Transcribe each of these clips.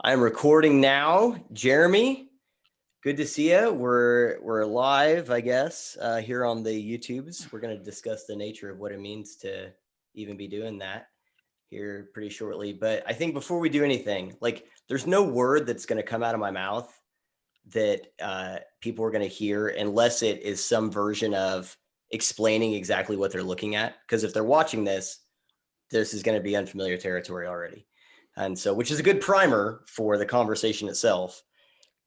I'm recording now. Jeremy, good to see you. We're live, I guess, here on the YouTubes. We're going to discuss the nature of what it means to even be doing that here pretty shortly. But I think before we do anything, like there's no word that's going to come out of my mouth that people are going to hear unless it is some version of explaining exactly what they're looking at. Because if they're watching this is going to be unfamiliar territory already. And so, which is a good primer for the conversation itself.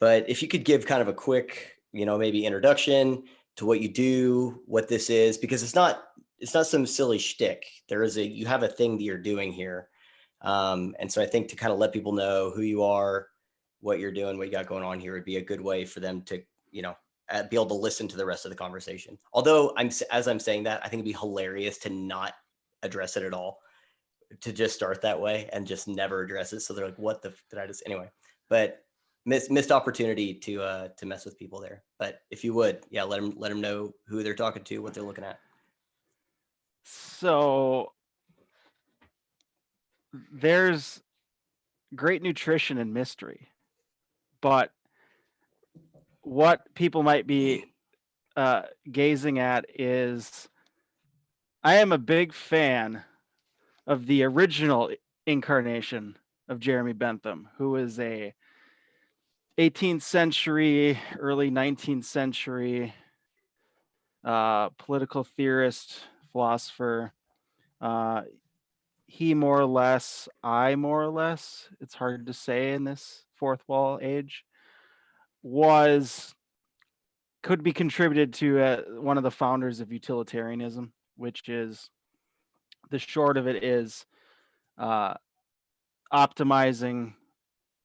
But if you could give kind of a quick, maybe introduction to what you do, what this is, because it's not some silly shtick. You have a thing that you're doing here. And so I think to kind of let people know who you are, what you're doing, what you got going on here would be a good way for them to, be able to listen to the rest of the conversation. Although as I'm saying that, I think it'd be hilarious to not address it at all, to just start that way and just never address it. So they're like, what did I just, anyway, but missed opportunity to mess with people there. But if you would, let them know who they're talking to, what they're looking at. So there's great nutrition in mystery, but what people might be gazing at is, I am a big fan of the original incarnation of Jeremy Bentham, who is a 18th century, early 19th century political theorist, philosopher. He more or less, I more or less, it's hard to say in this fourth wall age, could be contributed to one of the founders of utilitarianism, which is, the short of it is, optimizing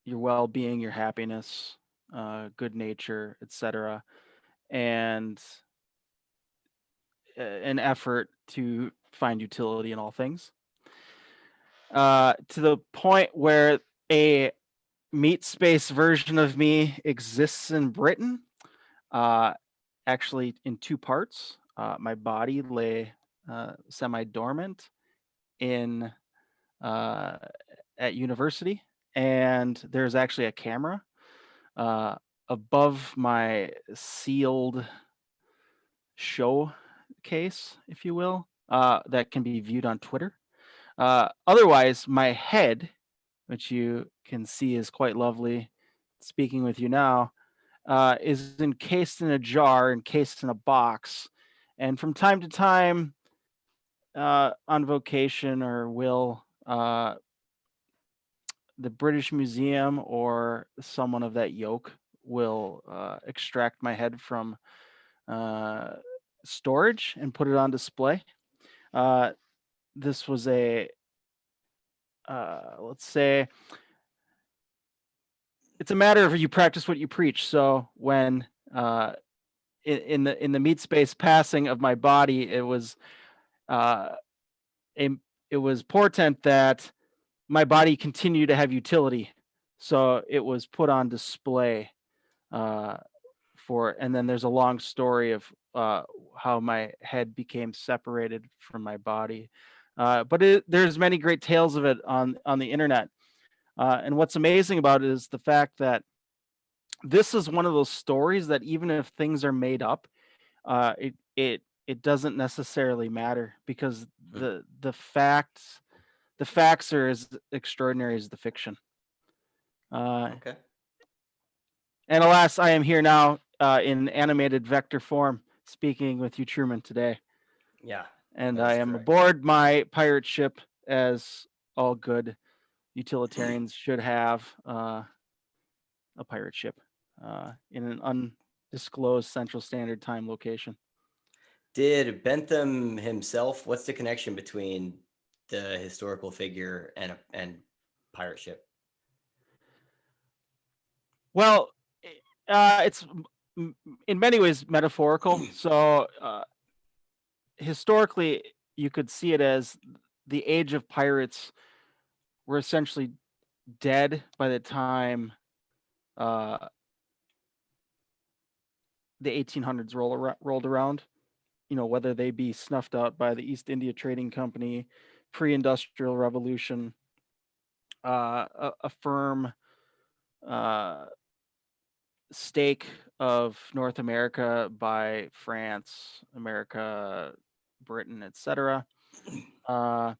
your well-being, your happiness, good nature, etc., and an effort to find utility in all things. To the point where a meat space version of me exists in Britain, actually in two parts. My body lay semi-dormant at university, and there's actually a camera above my sealed showcase, if you will, that can be viewed on Twitter. Otherwise, my head, which you can see is quite lovely, speaking with you now, is encased in a jar, encased in a box. And from time to time, on vocation or will, the British Museum or someone of that yoke will extract my head from storage and put it on display. This was a, let's say, it's a matter of you practice what you preach. So when in the meat space passing of my body, it was portent that my body continued to have utility. So it was put on display and then there's a long story of how my head became separated from my body. But there's many great tales of it on the internet. And what's amazing about it is the fact that this is one of those stories that even if things are made up, it doesn't necessarily matter, because the facts are as extraordinary as the fiction. Okay. And alas, I am here now in animated vector form, speaking with you, Truman, today. Yeah. And I am aboard my pirate ship, as all good utilitarians should have a pirate ship in an undisclosed Central Standard Time location. Did Bentham himself, what's the connection between the historical figure and pirate ship? Well, it's in many ways metaphorical. So historically, you could see it as the age of pirates were essentially dead by the time the 1800s rolled around. Whether they be snuffed out by the East India Trading Company, pre-industrial revolution, a firm stake of North America by France, America, Britain, etc. I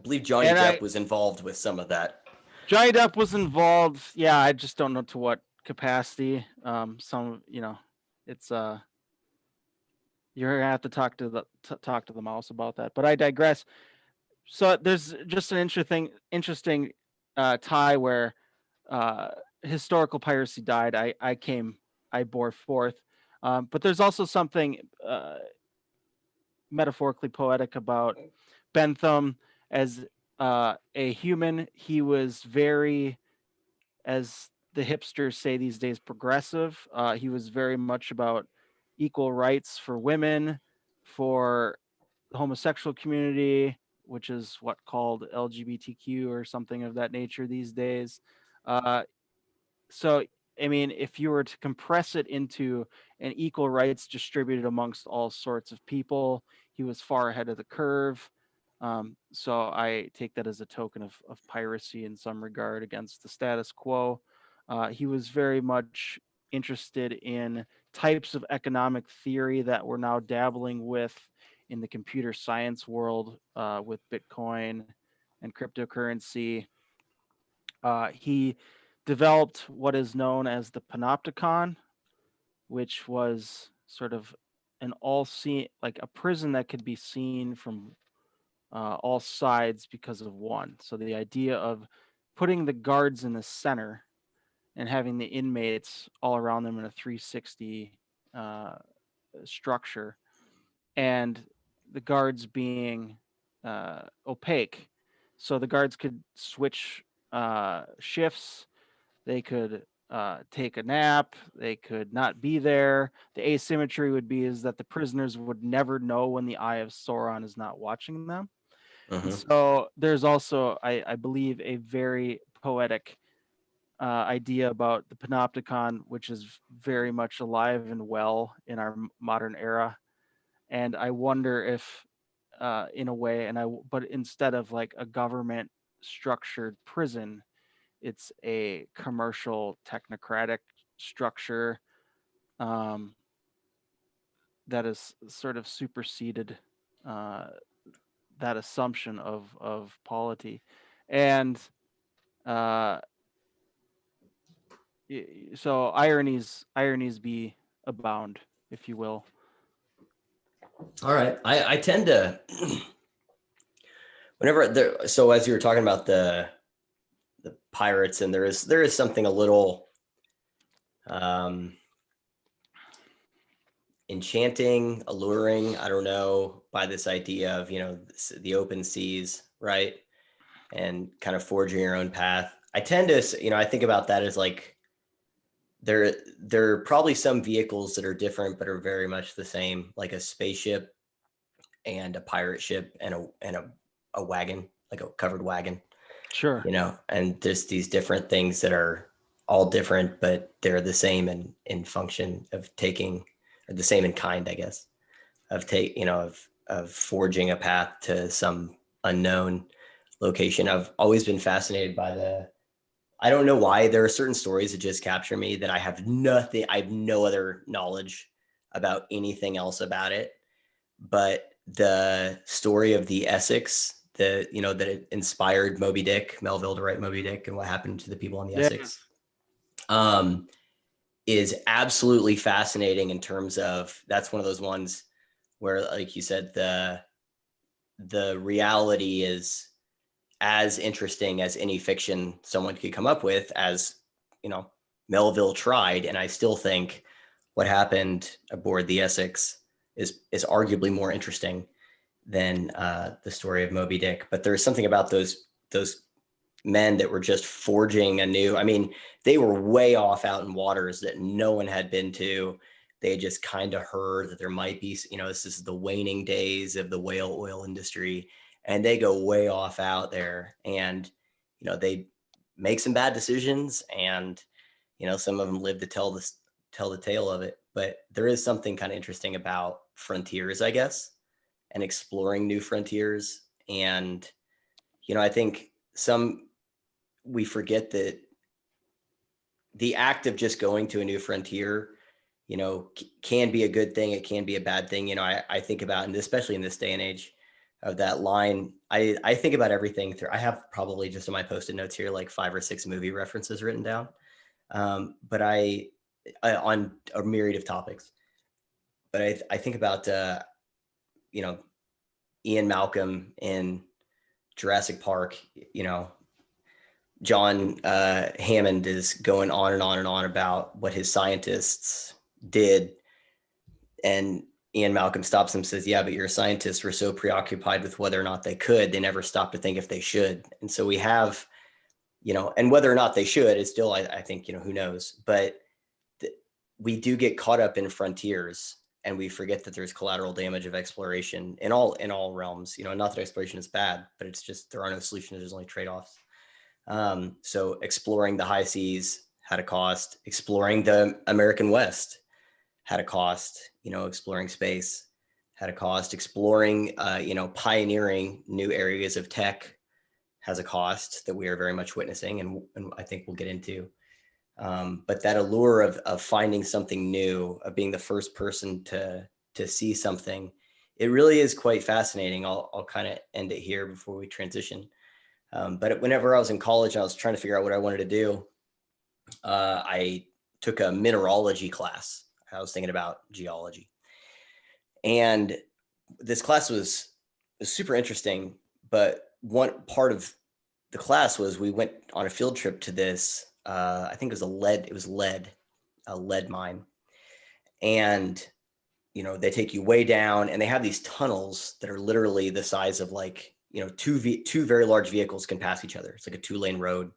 believe Johnny Depp was involved with some of that. Johnny Depp was involved. Yeah, I just don't know to what capacity. Some, it's you're gonna have to talk to the mouse about that. But I digress. So there's just an interesting tie where historical piracy died. I bore forth. But there's also something metaphorically poetic about Bentham as a human. He was very, as the hipsters say these days, progressive. He was very much about equal rights for women, for the homosexual community, which is what called LGBTQ or something of that nature these days. So, I mean, if you were to compress it into an equal rights distributed amongst all sorts of people, he was far ahead of the curve. So I take that as a token of piracy in some regard against the status quo. He was very much interested in types of economic theory that we're now dabbling with in the computer science world with Bitcoin and cryptocurrency. He developed what is known as the panopticon, which was sort of an like a prison that could be seen from all sides because of one. So the idea of putting the guards in the center and having the inmates all around them in a 360 structure, and the guards being opaque. So the guards could switch shifts. They could take a nap. They could not be there. The asymmetry would be is that the prisoners would never know when the eye of Sauron is not watching them. And so there's also, I believe, a very poetic idea about the panopticon, which is very much alive and well in our modern era. And I wonder if, in a way, but instead of like a government structured prison, it's a commercial technocratic structure that is sort of superseded that assumption of polity. And so ironies be abound, if you will. All right. I tend to so as you were talking about the pirates, and there is something a little enchanting, alluring, I don't know, by this idea of, the open seas, right? And kind of forging your own path. I tend to, I think about that as like, there are probably some vehicles that are different, but are very much the same, like a spaceship and a pirate ship and a wagon, like a covered wagon. Sure. And just these different things that are all different, but they're the same in function of taking, or the same in kind, I guess, of forging a path to some unknown location. I've always been fascinated by I don't know why, there are certain stories that just capture me that I have no other knowledge about anything else about it. But the story of the Essex, that it inspired Moby Dick, Melville to write Moby Dick, and what happened to the people on the Essex, is absolutely fascinating in terms of, that's one of those ones where, like you said, the reality is as interesting as any fiction someone could come up with, as Melville tried. And I still think what happened aboard the Essex is arguably more interesting than the story of Moby Dick. But there's something about those men that were just forging anew. I mean, they were way off out in waters that no one had been to. They just kind of heard that there might be, this is the waning days of the whale oil industry, and they go way off out there, and they make some bad decisions, and some of them live to tell the tale of it. But there is something kind of interesting about frontiers, I guess, and exploring new frontiers. And I think we forget that the act of just going to a new frontier, can be a good thing. It can be a bad thing. I think about, and especially in this day and age of that line, I think about everything through. I have probably just in my Post-it notes here, like 5 or 6 movie references written down. But I on a myriad of topics, but I think about, Ian Malcolm in Jurassic Park, John Hammond is going on and on and on about what his scientists did. And Ian Malcolm stops him and says, yeah, but your scientists were so preoccupied with whether or not they could, they never stopped to think if they should. And so we have, and whether or not they should is still, I think, who knows, but we do get caught up in frontiers, and we forget that there's collateral damage of exploration in all realms. Not that exploration is bad, but it's just, there are no solutions. There's only trade-offs. So exploring the high seas had a cost. Exploring the American West had a cost. Exploring space had a cost. Exploring, pioneering new areas of tech has a cost that we are very much witnessing, and I think we'll get into. But that allure of finding something new, of being the first person to see something, it really is quite fascinating. I'll kind of end it here before we transition. But whenever I was in college and I was trying to figure out what I wanted to do, I took a mineralogy class. I was thinking about geology. And this class was super interesting, but one part of the class was we went on a field trip to this, I think it was a lead mine. And, they take you way down, and they have these tunnels that are literally the size of, like, two very large vehicles can pass each other. It's like a 2-lane road,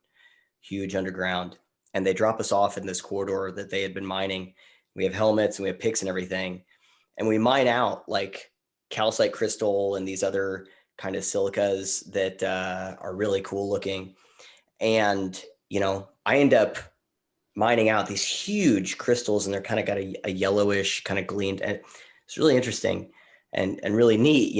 huge underground. And they drop us off in this corridor that they had been mining. We have helmets and we have picks and everything. And we mine out like calcite crystal and these other kind of silicas that are really cool looking. And, I end up mining out these huge crystals, and they're kind of got a yellowish kind of gleamed. And it's really interesting and really neat.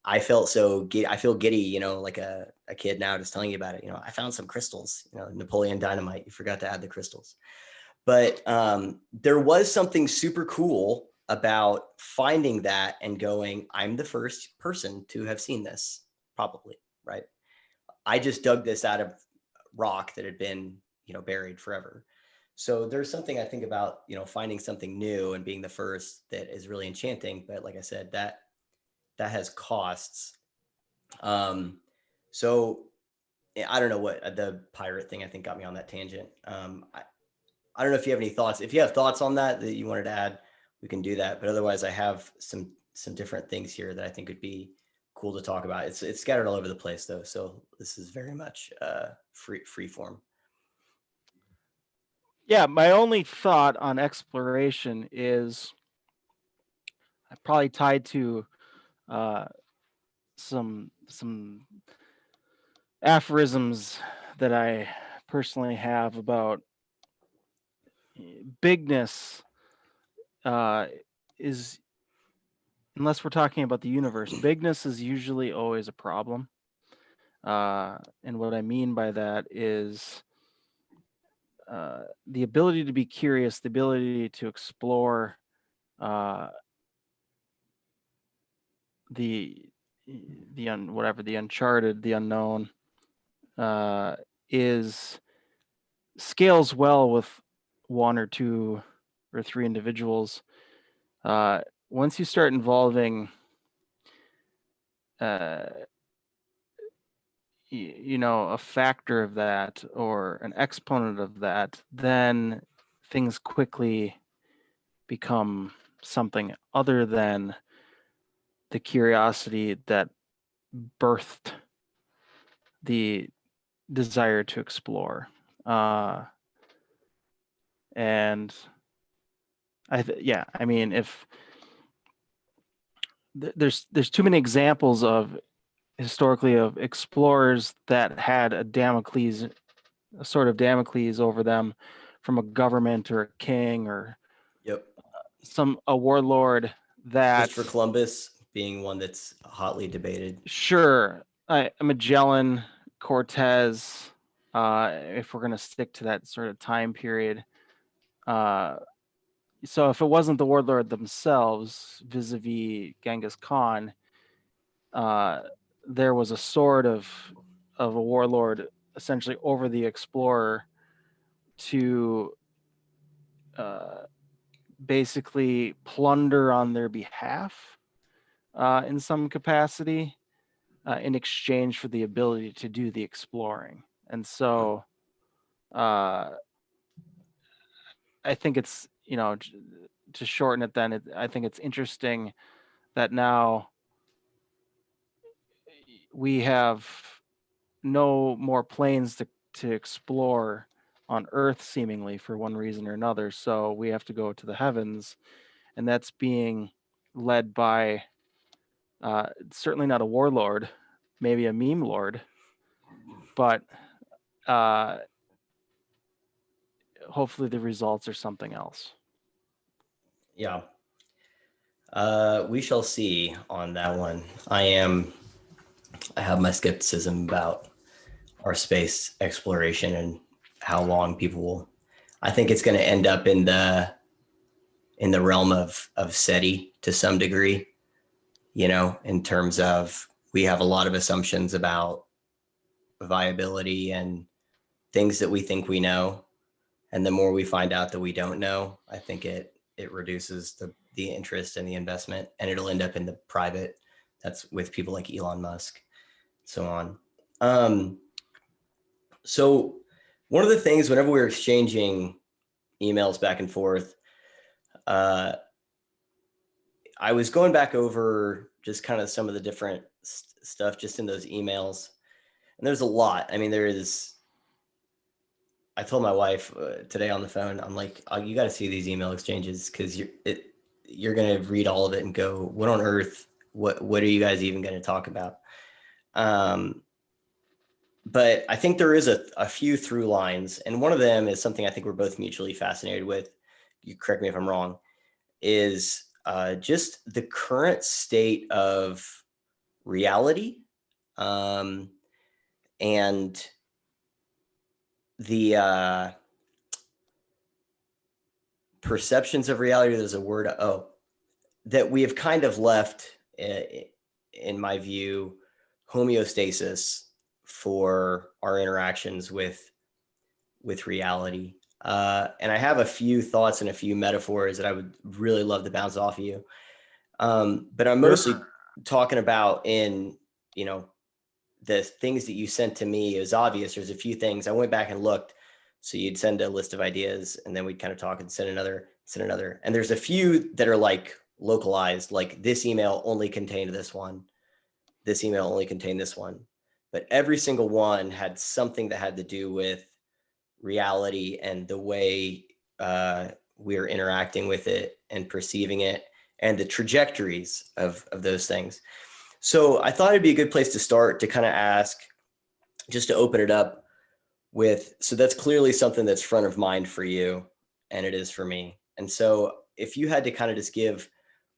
I felt so giddy. I feel giddy, like a kid now just telling you about it. I found some crystals, Napoleon Dynamite. You forgot to add the crystals. But there was something super cool about finding that and going, I'm the first person to have seen this, probably, right? I just dug this out of rock that had been, buried forever. So there's something I think about, finding something new and being the first that is really enchanting. But like I said, that has costs. So I don't know what the pirate thing, I think, got me on that tangent. I don't know if you have any thoughts. If you have thoughts on that you wanted to add, we can do that. But otherwise, I have some different things here that I think would be cool to talk about. It's scattered all over the place, though. So this is very much free form. Yeah, my only thought on exploration is probably tied to some aphorisms that I personally have about bigness. Is, unless we're talking about the universe, bigness is usually always a problem. And what I mean by that is the ability to be curious, the ability to explore the uncharted, the unknown, is scales well with 1 or 2 or 3 individuals. Once you start involving a factor of that or an exponent of that, then things quickly become something other than the curiosity that birthed the desire to explore. And I mean, if there's too many examples of historically of explorers that had a sort of Damocles over them from a government or a king or Yep. a warlord that Christopher Columbus being one that's hotly debated. Sure, Magellan, Cortez, if we're going to stick to that sort of time period. So if it wasn't the warlord themselves, vis-a-vis Genghis Khan, there was a sort of a warlord essentially over the explorer to basically plunder on their behalf in some capacity in exchange for the ability to do the exploring. And so I think it's, to shorten it then, I think it's interesting that now we have no more planes to explore on Earth, seemingly, for one reason or another. So we have to go to the heavens, and that's being led by certainly not a warlord, maybe a meme lord, but hopefully the results are something else. Yeah. We shall see on that one. I have my skepticism about our space exploration and how long people will. I think it's going to end up in the realm of SETI to some degree, in terms of we have a lot of assumptions about viability and things that we think we know. And the more we find out that we don't know, I think it reduces the interest and the investment, and it'll end up in the private. That's with people like Elon Musk, so on. So one of the things, whenever we were exchanging emails back and forth, I was going back over just kind of some of the different stuff just in those emails, and there's a lot. I mean, I told my wife today on the phone, I'm like, oh, you got to see these email exchanges, because you're going to read all of it and go, what on earth? What are you guys even going to talk about? But I think there is a few through lines, and one of them is something I think we're both mutually fascinated with. You correct me if I'm wrong. Is just the current state of reality, and the perceptions of reality. There's a word, that we have kind of left, in my view, homeostasis for our interactions with reality. And I have a few thoughts and a few metaphors that I would really love to bounce off of you. But I'm mostly talking about in, the things that you sent to me. It was obvious. There's a few things I went back and looked. So you'd send a list of ideas, and then we'd kind of talk and send another. And there's a few that are like localized, like this email only contained this one. This email only contained this one. But every single one had something that had to do with reality and the way we're interacting with it and perceiving it, and the trajectories of those things. So I thought it'd be a good place to start to kind of ask, just to open it up with, so that's clearly something that's front of mind for you, and it is for me. And so if you had to kind of just give,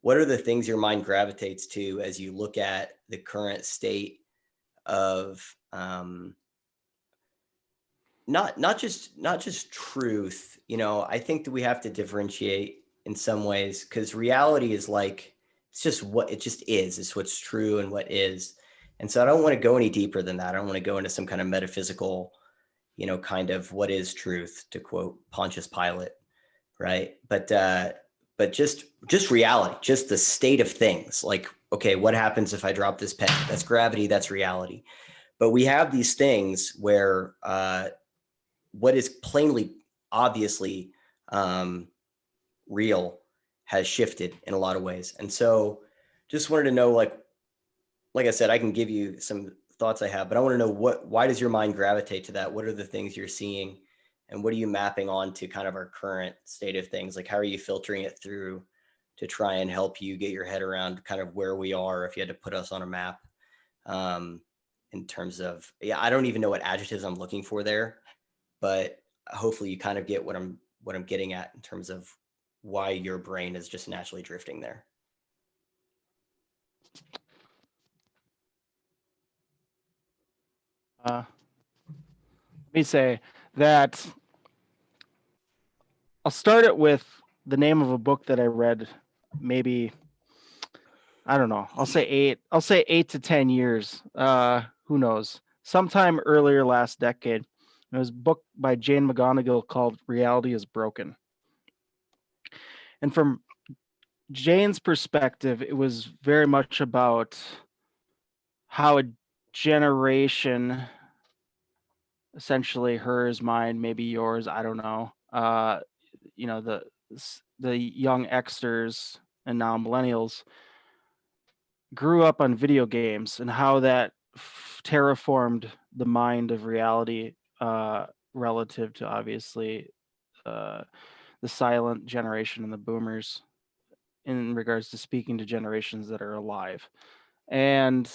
what are the things your mind gravitates to as you look at the current state of not just truth. I think that we have to differentiate in some ways, because reality is like, it's just what it just is. It's what's true and what is. And so I don't want to go any deeper than that. I don't want to go into some kind of metaphysical, kind of what is truth, to quote Pontius Pilate, right? But just reality, just the state of things. Like, okay, what happens if I drop this pen? That's gravity, that's reality. But we have these things where what is plainly, obviously real has shifted in a lot of ways. And so just wanted to know, like I said, I can give you some thoughts I have, but I want to know why does your mind gravitate to that? What are the things you're seeing, and what are you mapping on to kind of our current state of things? Like, how are you filtering it through to try and help you get your head around kind of where we are, if you had to put us on a map, in terms of, I don't even know what adjectives I'm looking for there, but hopefully you kind of get what I'm getting at in terms of why your brain is just naturally drifting there. me say that I'll start it with the name of a book that I read, maybe, I don't know, I'll say 8 to 10 years. Who knows? Sometime earlier last decade. It was a book by Jane McGonigal called Reality is Broken. And from Jane's perspective, it was very much about how a generation, essentially hers, mine, maybe yours, I don't know, the young Xers and now millennials grew up on video games, and how that terraformed the mind of reality, relative to, obviously, the silent generation and the boomers, in regards to speaking to generations that are alive, and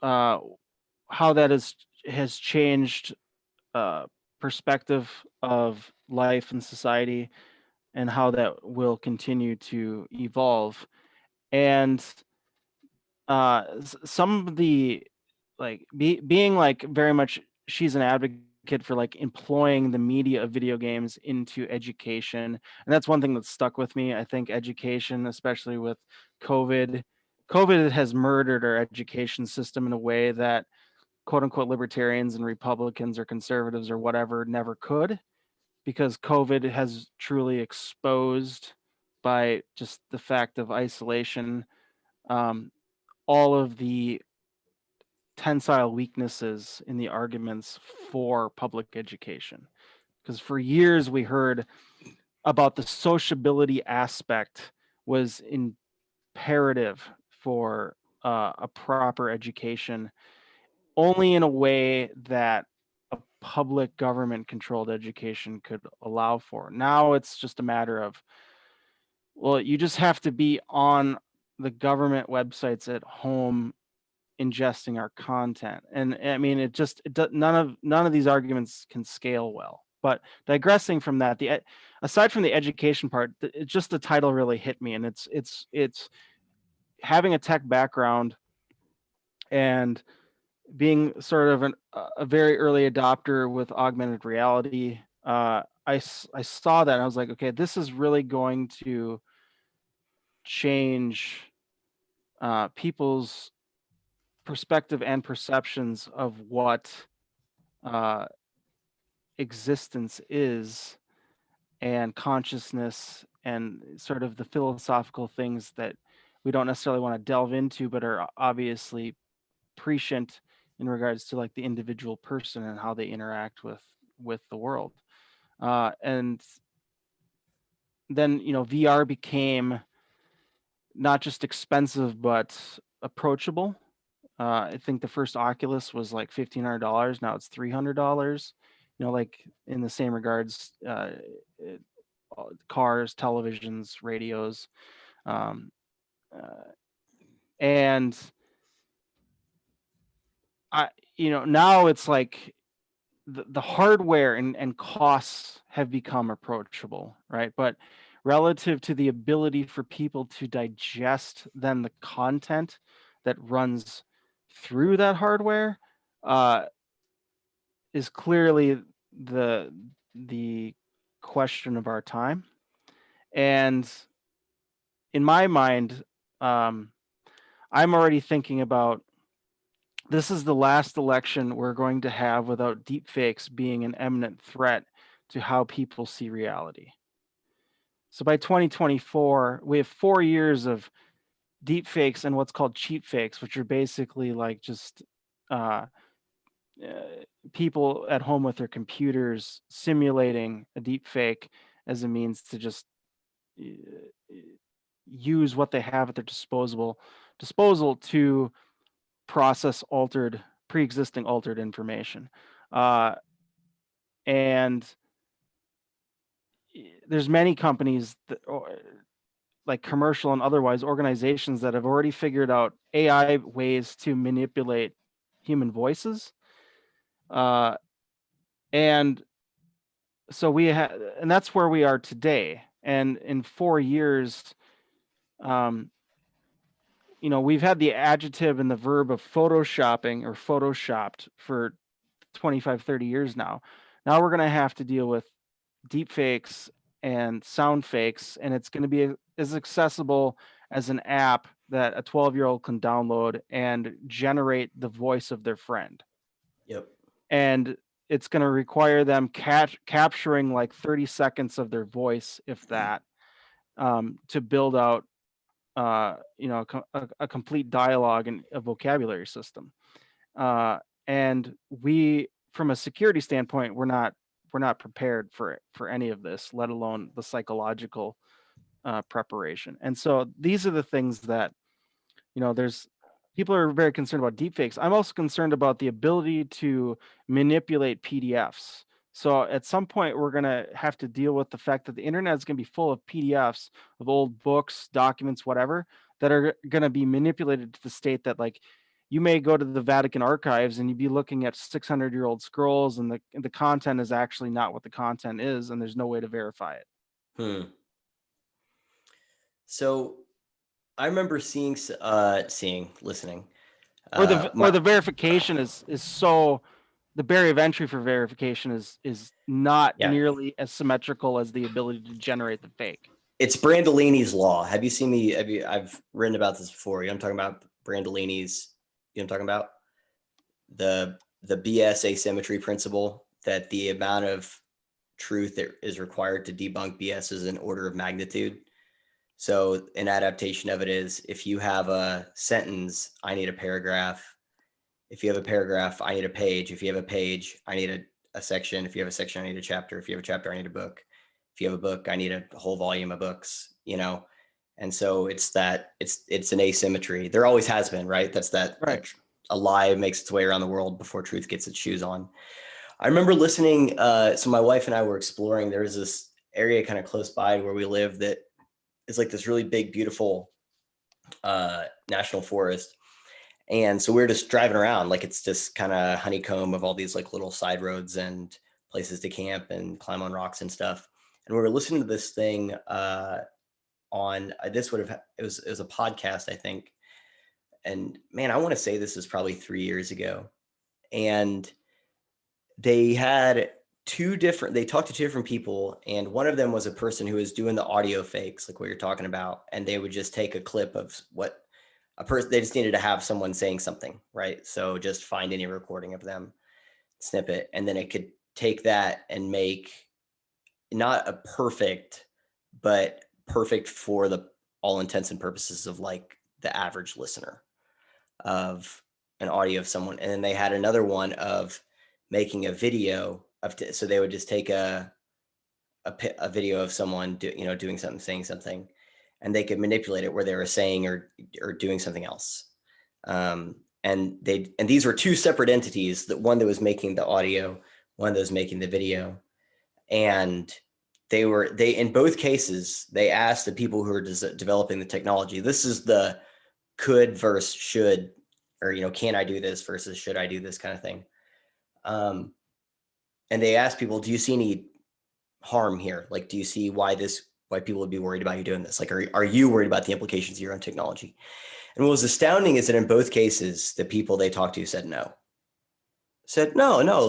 how that has changed perspective of life and society, and how that will continue to evolve. And some of the, like, being like very much, she's an advocate for like employing the media of video games into education, and that's one thing that stuck with me. I think education, especially with covid has murdered our education system in a way that quote unquote libertarians and Republicans or conservatives or whatever never could, because COVID has truly exposed, by just the fact of isolation, um, all of the tensile weaknesses in the arguments for public education. Because for years we heard about the sociability aspect was imperative for a proper education, only in a way that a public government controlled education could allow for. Now it's just a matter of, well, you just have to be on the government websites at home ingesting our content. And I mean, none of these arguments can scale well. But digressing from that, aside from the education part, just the title really hit me, and it's having a tech background and being sort of a very early adopter with augmented reality. I saw that and I was like, okay, this is really going to change people's perspective and perceptions of what uh, existence is, and consciousness, and sort of the philosophical things that we don't necessarily want to delve into, but are obviously prescient in regards to like the individual person and how they interact with the world. And then VR became not just expensive but approachable. I think the first Oculus was like $1,500. Now it's $300. Like in the same regards, cars, televisions, radios, um, and now it's like the hardware and costs have become approachable, right? But relative to the ability for people to digest then the content that runs through that hardware, is clearly the question of our time. And in my mind, I'm already thinking about, this is the last election we're going to have without deepfakes being an imminent threat to how people see reality. So by 2024, we have 4 years of deepfakes and what's called cheap fakes, which are basically like just people at home with their computers simulating a deepfake as a means to just use what they have at their disposal to process pre-existing altered information. And there's many companies that, like commercial and otherwise, organizations that have already figured out AI ways to manipulate human voices. And so and that's where we are today. And in 4 years, we've had the adjective and the verb of photoshopping or photoshopped for 25, 30 years now. Now we're going to have to deal with deep fakes and sound fakes, and it's going to be as accessible as an app that a 12-year-old can download and generate the voice of their friend. Yep. And it's going to require them capturing like 30 seconds of their voice, if that, to build out a complete dialogue and a vocabulary system. And we, from a security standpoint, we're not prepared for any of this, let alone the psychological preparation. And so these are the things that, there's people are very concerned about deepfakes. I'm also concerned about the ability to manipulate PDFs. So at some point, we're going to have to deal with the fact that the internet is going to be full of PDFs of old books, documents, whatever, that are going to be manipulated to the state that, like, you may go to the Vatican archives and you'd be looking at 600-year-old scrolls, and the content is actually not what the content is, and there's no way to verify it. So I remember listening. Or the verification is so, the barrier of entry for verification is not nearly as symmetrical as the ability to generate the fake. It's Brandolini's law. Have you seen me? I've written about this before. I'm talking about Brandolini's. I'm talking about the BS asymmetry principle, that the amount of truth that is required to debunk BS is an order of magnitude. So an adaptation of it is, if you have a sentence, I need a paragraph. If you have a paragraph, I need a page. If you have a page, I need a section. If you have a section, I need a chapter. If you have a chapter, I need a book. If you have a book, I need a whole volume of books, And so it's an asymmetry. There always has been, right? That's that, right. A lie makes its way around the world before truth gets its shoes on. I remember listening. So my wife and I were exploring. There was this area kind of close by where we live that is like this really big, beautiful national forest. And so we were just driving around, like it's just kind of honeycomb of all these like little side roads and places to camp and climb on rocks and stuff. And we were listening to this thing it was a podcast, I think. And man, I want to say this is probably 3 years ago. And they had they talked to two different people, and one of them was a person who was doing the audio fakes, like what you're talking about. And they would just take a clip of what a person, they just needed to have someone saying something, right? So just find any recording of them, snip it, and then it could take that and make not a perfect, but perfect for the all intents and purposes of like the average listener of an audio of someone. And then they had another one of making a video of, so they would just take a video of someone doing something, saying something, and they could manipulate it where they were saying or doing something else. And these were two separate entities, that one that was making the audio, one that was making the video. And they in both cases, they asked the people who were developing the technology, this is the could versus should, or, can I do this versus should I do this kind of thing. And they asked people, do you see any harm here? Like, do you see why people would be worried about you doing this? Like, are you worried about the implications of your own technology? And what was astounding is that in both cases, the people they talked to said no,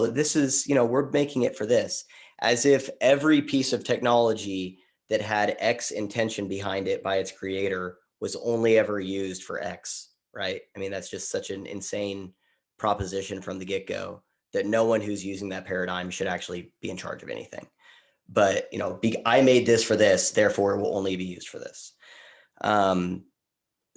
this is, we're making it for this, as if every piece of technology that had X intention behind it by its creator was only ever used for X, right? I mean, that's just such an insane proposition from the get-go, that no one who's using that paradigm should actually be in charge of anything. But, I made this for this, therefore it will only be used for this.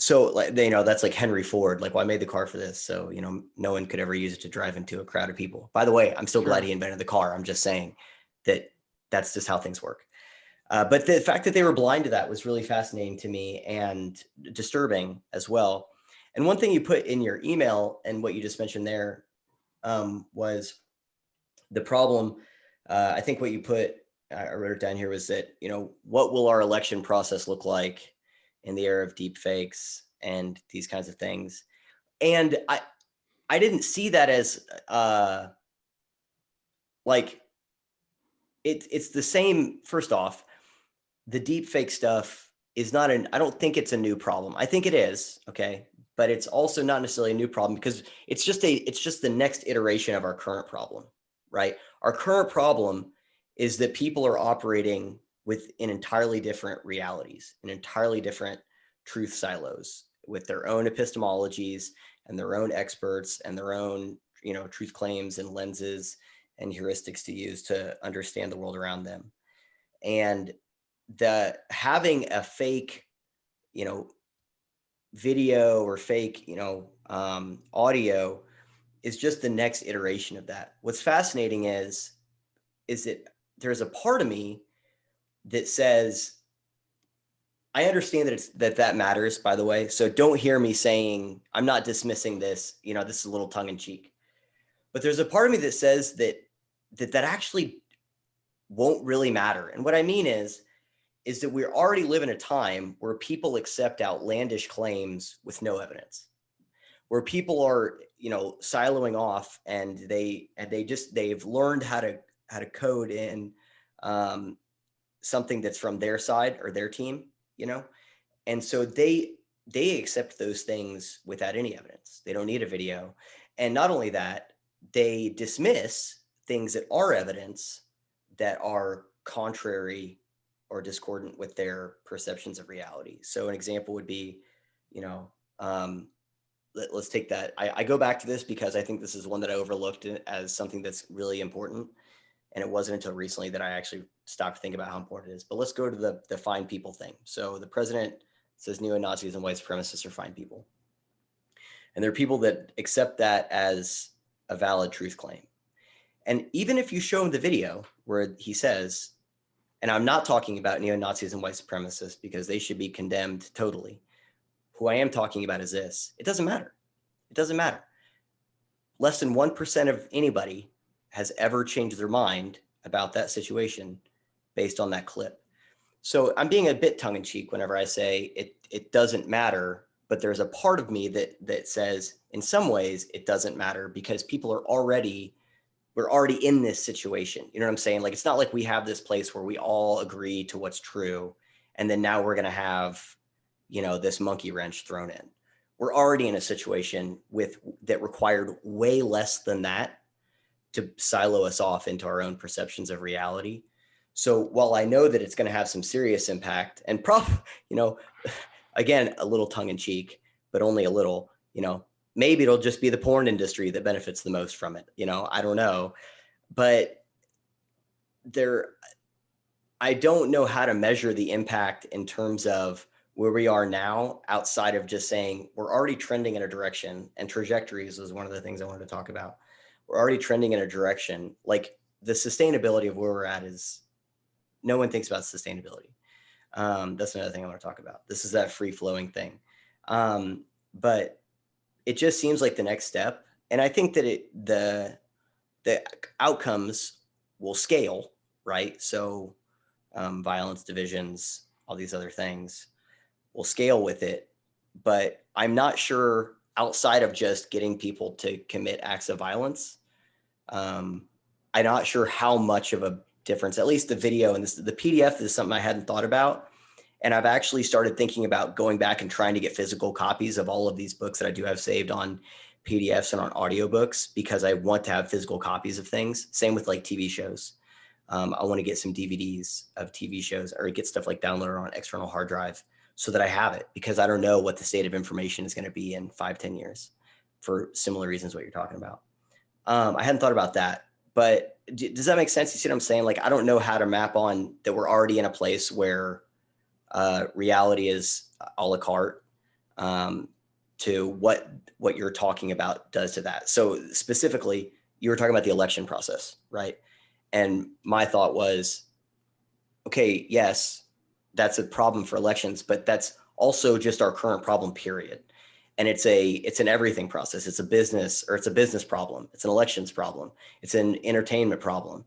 So like, that's like Henry Ford, like, well, I made the car for this, so, no one could ever use it to drive into a crowd of people. By the way, I'm still glad he invented the car. I'm just saying that that's just how things work. But the fact that they were blind to that was really fascinating to me, and disturbing as well. And one thing you put in your email, and what you just mentioned there, was the problem. I think what you put, I wrote it down here, was that, what will our election process look like in the era of deep fakes and these kinds of things? And I didn't see that as like, it's the same. First off, the deep fake stuff is not I don't think it's a new problem. I think it is, okay, but it's also not necessarily a new problem because it's just the next iteration of our current problem, right? Our current problem is that people are operating within entirely different realities, in entirely different truth silos with their own epistemologies and their own experts and their own, truth claims and lenses and heuristics to use to understand the world around them. And having a fake, video or fake, audio is just the next iteration of that. What's fascinating is that there's a part of me that says, I understand that matters, by the way. So don't hear me saying, I'm not dismissing this, this is a little tongue in cheek, but there's a part of me that says that actually won't really matter. And what I mean is that we already live in a time where people accept outlandish claims with no evidence, where people are, siloing off and they've learned how to code in something that's from their side or their team, and so they accept those things without any evidence. They don't need a video. And not only that, they dismiss things that are evidence that are contrary or discordant with their perceptions of reality. So an example would be, let's take that. I go back to this because I think this is one that I overlooked as something that's really important. And it wasn't until recently that I actually stopped to think about how important it is. But let's go to the fine people thing. So the president says neo-Nazis and white supremacists are fine people. And there are people that accept that as a valid truth claim. And even if you show them the video where he says, and I'm not talking about neo-Nazis and white supremacists because they should be condemned totally. Who I am talking about is this. It doesn't matter. It doesn't matter. Less than 1% of anybody has ever changed their mind about that situation based on that clip. So I'm being a bit tongue in cheek whenever I say it doesn't matter, but there's a part of me that says in some ways it doesn't matter because people are we're already in this situation. You know what I'm saying? Like, it's not like we have this place where we all agree to what's true. And then now we're going to have, this monkey wrench thrown in. We're already in a situation that required way less than that to silo us off into our own perceptions of reality. So while I know that it's going to have some serious impact and again, a little tongue in cheek, but only a little, maybe it'll just be the porn industry that benefits the most from it. I don't know, but I don't know how to measure the impact in terms of where we are now outside of just saying we're already trending in a direction, and trajectories was one of the things I wanted to talk about. We're already trending in a direction, like the sustainability of where we're at is no one thinks about sustainability. That's another thing I want to talk about. This is that free flowing thing. But it just seems like the next step. And I think that the outcomes will scale, right? So violence, divisions, all these other things will scale with it. But I'm not sure outside of just getting people to commit acts of violence. I'm not sure how much of a difference, at least the video and the PDF is something I hadn't thought about. And I've actually started thinking about going back and trying to get physical copies of all of these books that I do have saved on PDFs and on audiobooks because I want to have physical copies of things. Same with like TV shows. I want to get some DVDs of TV shows or get stuff like downloaded on an external hard drive so that I have it because I don't know what the state of information is going to be in 5-10 years for similar reasons what you're talking about. I hadn't thought about that, but does that make sense? You see what I'm saying? Like, I don't know how to map on that we're already in a place where reality is a la carte to what you're talking about does to that. So specifically, you were talking about the election process, right? And my thought was, okay, yes, that's a problem for elections, but that's also just our current problem, period. And it's an everything process. It's a business problem. It's an elections problem. It's an entertainment problem.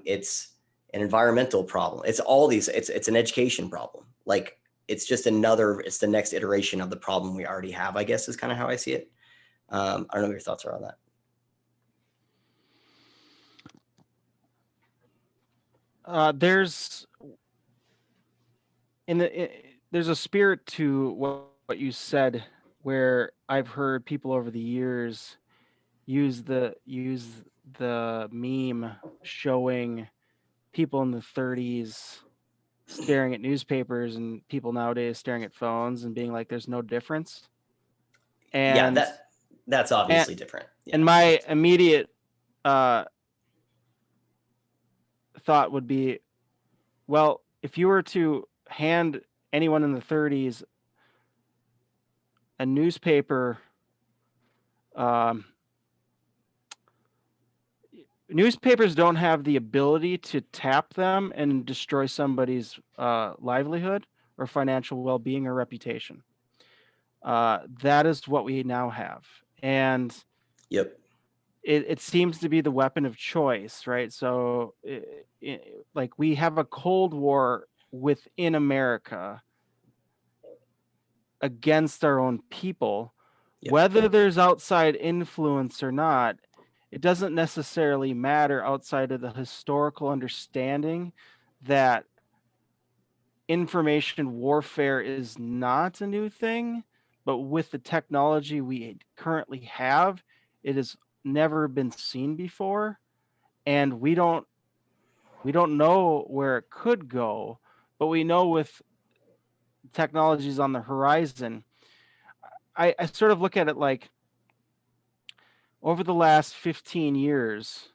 It's an environmental problem. It's all these, it's an education problem. Like it's the next iteration of the problem we already have, I guess is kind of how I see it. I don't know what your thoughts are on that. There's there's a spirit to what you said where I've heard people over the years use the meme showing people in the 30s staring at newspapers and people nowadays staring at phones and being like, there's no difference. Yeah, And that's and, obviously different. Yeah. and my immediate thought would be, well, if you were to hand anyone in the 30s a newspaper, newspapers don't have the ability to tap them and destroy somebody's livelihood or financial well-being or reputation. That is what we now have. And Yep. it seems to be the weapon of choice, right? So like we have a Cold War within America against our own people. Yep. Whether there's outside influence or not, it doesn't necessarily matter outside of the historical understanding that information warfare is not a new thing, but with the technology we currently have, it has never been seen before, and we don't know where it could go, but we know with technologies on the horizon. I sort of look at it like over the last 15 years,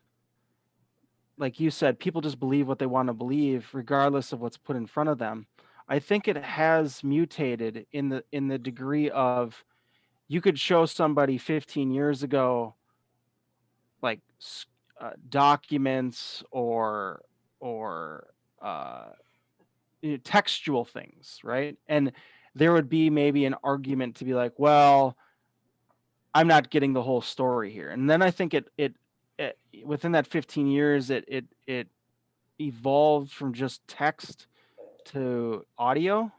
like you said, people just believe what they want to believe, regardless of what's put in front of them. I think it has mutated in the degree of you could show somebody 15 years ago, like documents or uh, textual things, right? And there would be maybe an argument to be like, well, I'm not getting the whole story here. And then I think it within that 15 years, it evolved from just text to audio,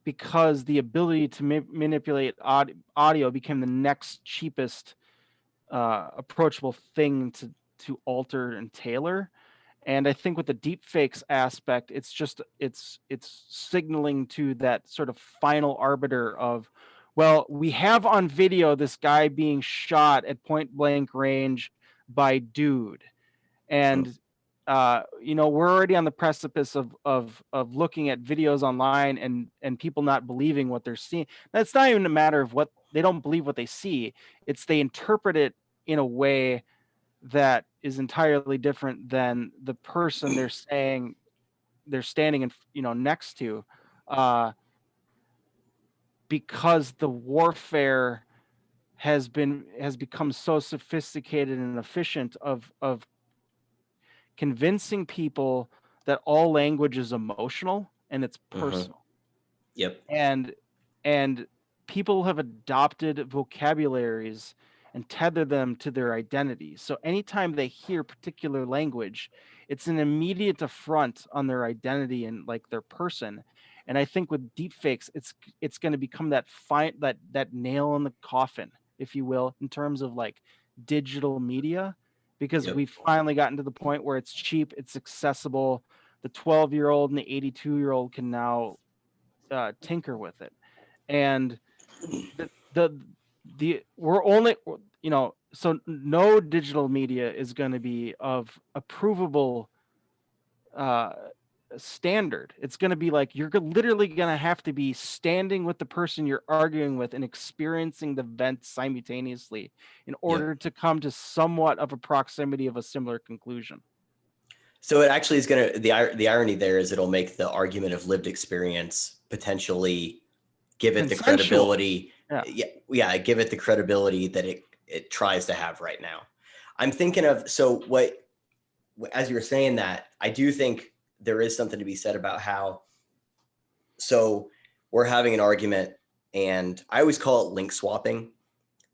because the ability to manipulate audio became the next cheapest approachable thing to alter and tailor. And I think with the deep fakes aspect, it's just it's signaling to that sort of final arbiter of, well, we have on video this guy being shot at point blank range by dude, and we're already on the precipice of looking at videos online and people not believing what they're seeing. That's not even a matter of what they don't believe what they see. It's they interpret it in a way that is entirely different than the person they're saying they're standing in next to, because the warfare has become so sophisticated and efficient of convincing people that all language is emotional and it's personal. Yep. And people have adopted vocabularies and tether them to their identity. So anytime they hear particular language, it's an immediate affront on their identity and like their person. And I think with deepfakes, it's going to become that nail in the coffin, if you will, in terms of like digital media, because Yep. we've finally gotten to the point where it's cheap, it's accessible. The 12-year-old and the 82-year-old can now tinker with it. And we're only, so no digital media is going to be of a provable standard. It's going to be like you're literally going to have to be standing with the person you're arguing with and experiencing the event simultaneously in order to come to somewhat of a proximity of a similar conclusion. So it actually is going to, the irony there is it'll make the argument of lived experience potentially give it the credibility. Yeah, give it the credibility that it tries to have right now. I'm thinking of, so as you were saying that, I do think there is something to be said about how, so we're having an argument, and I always call it link swapping.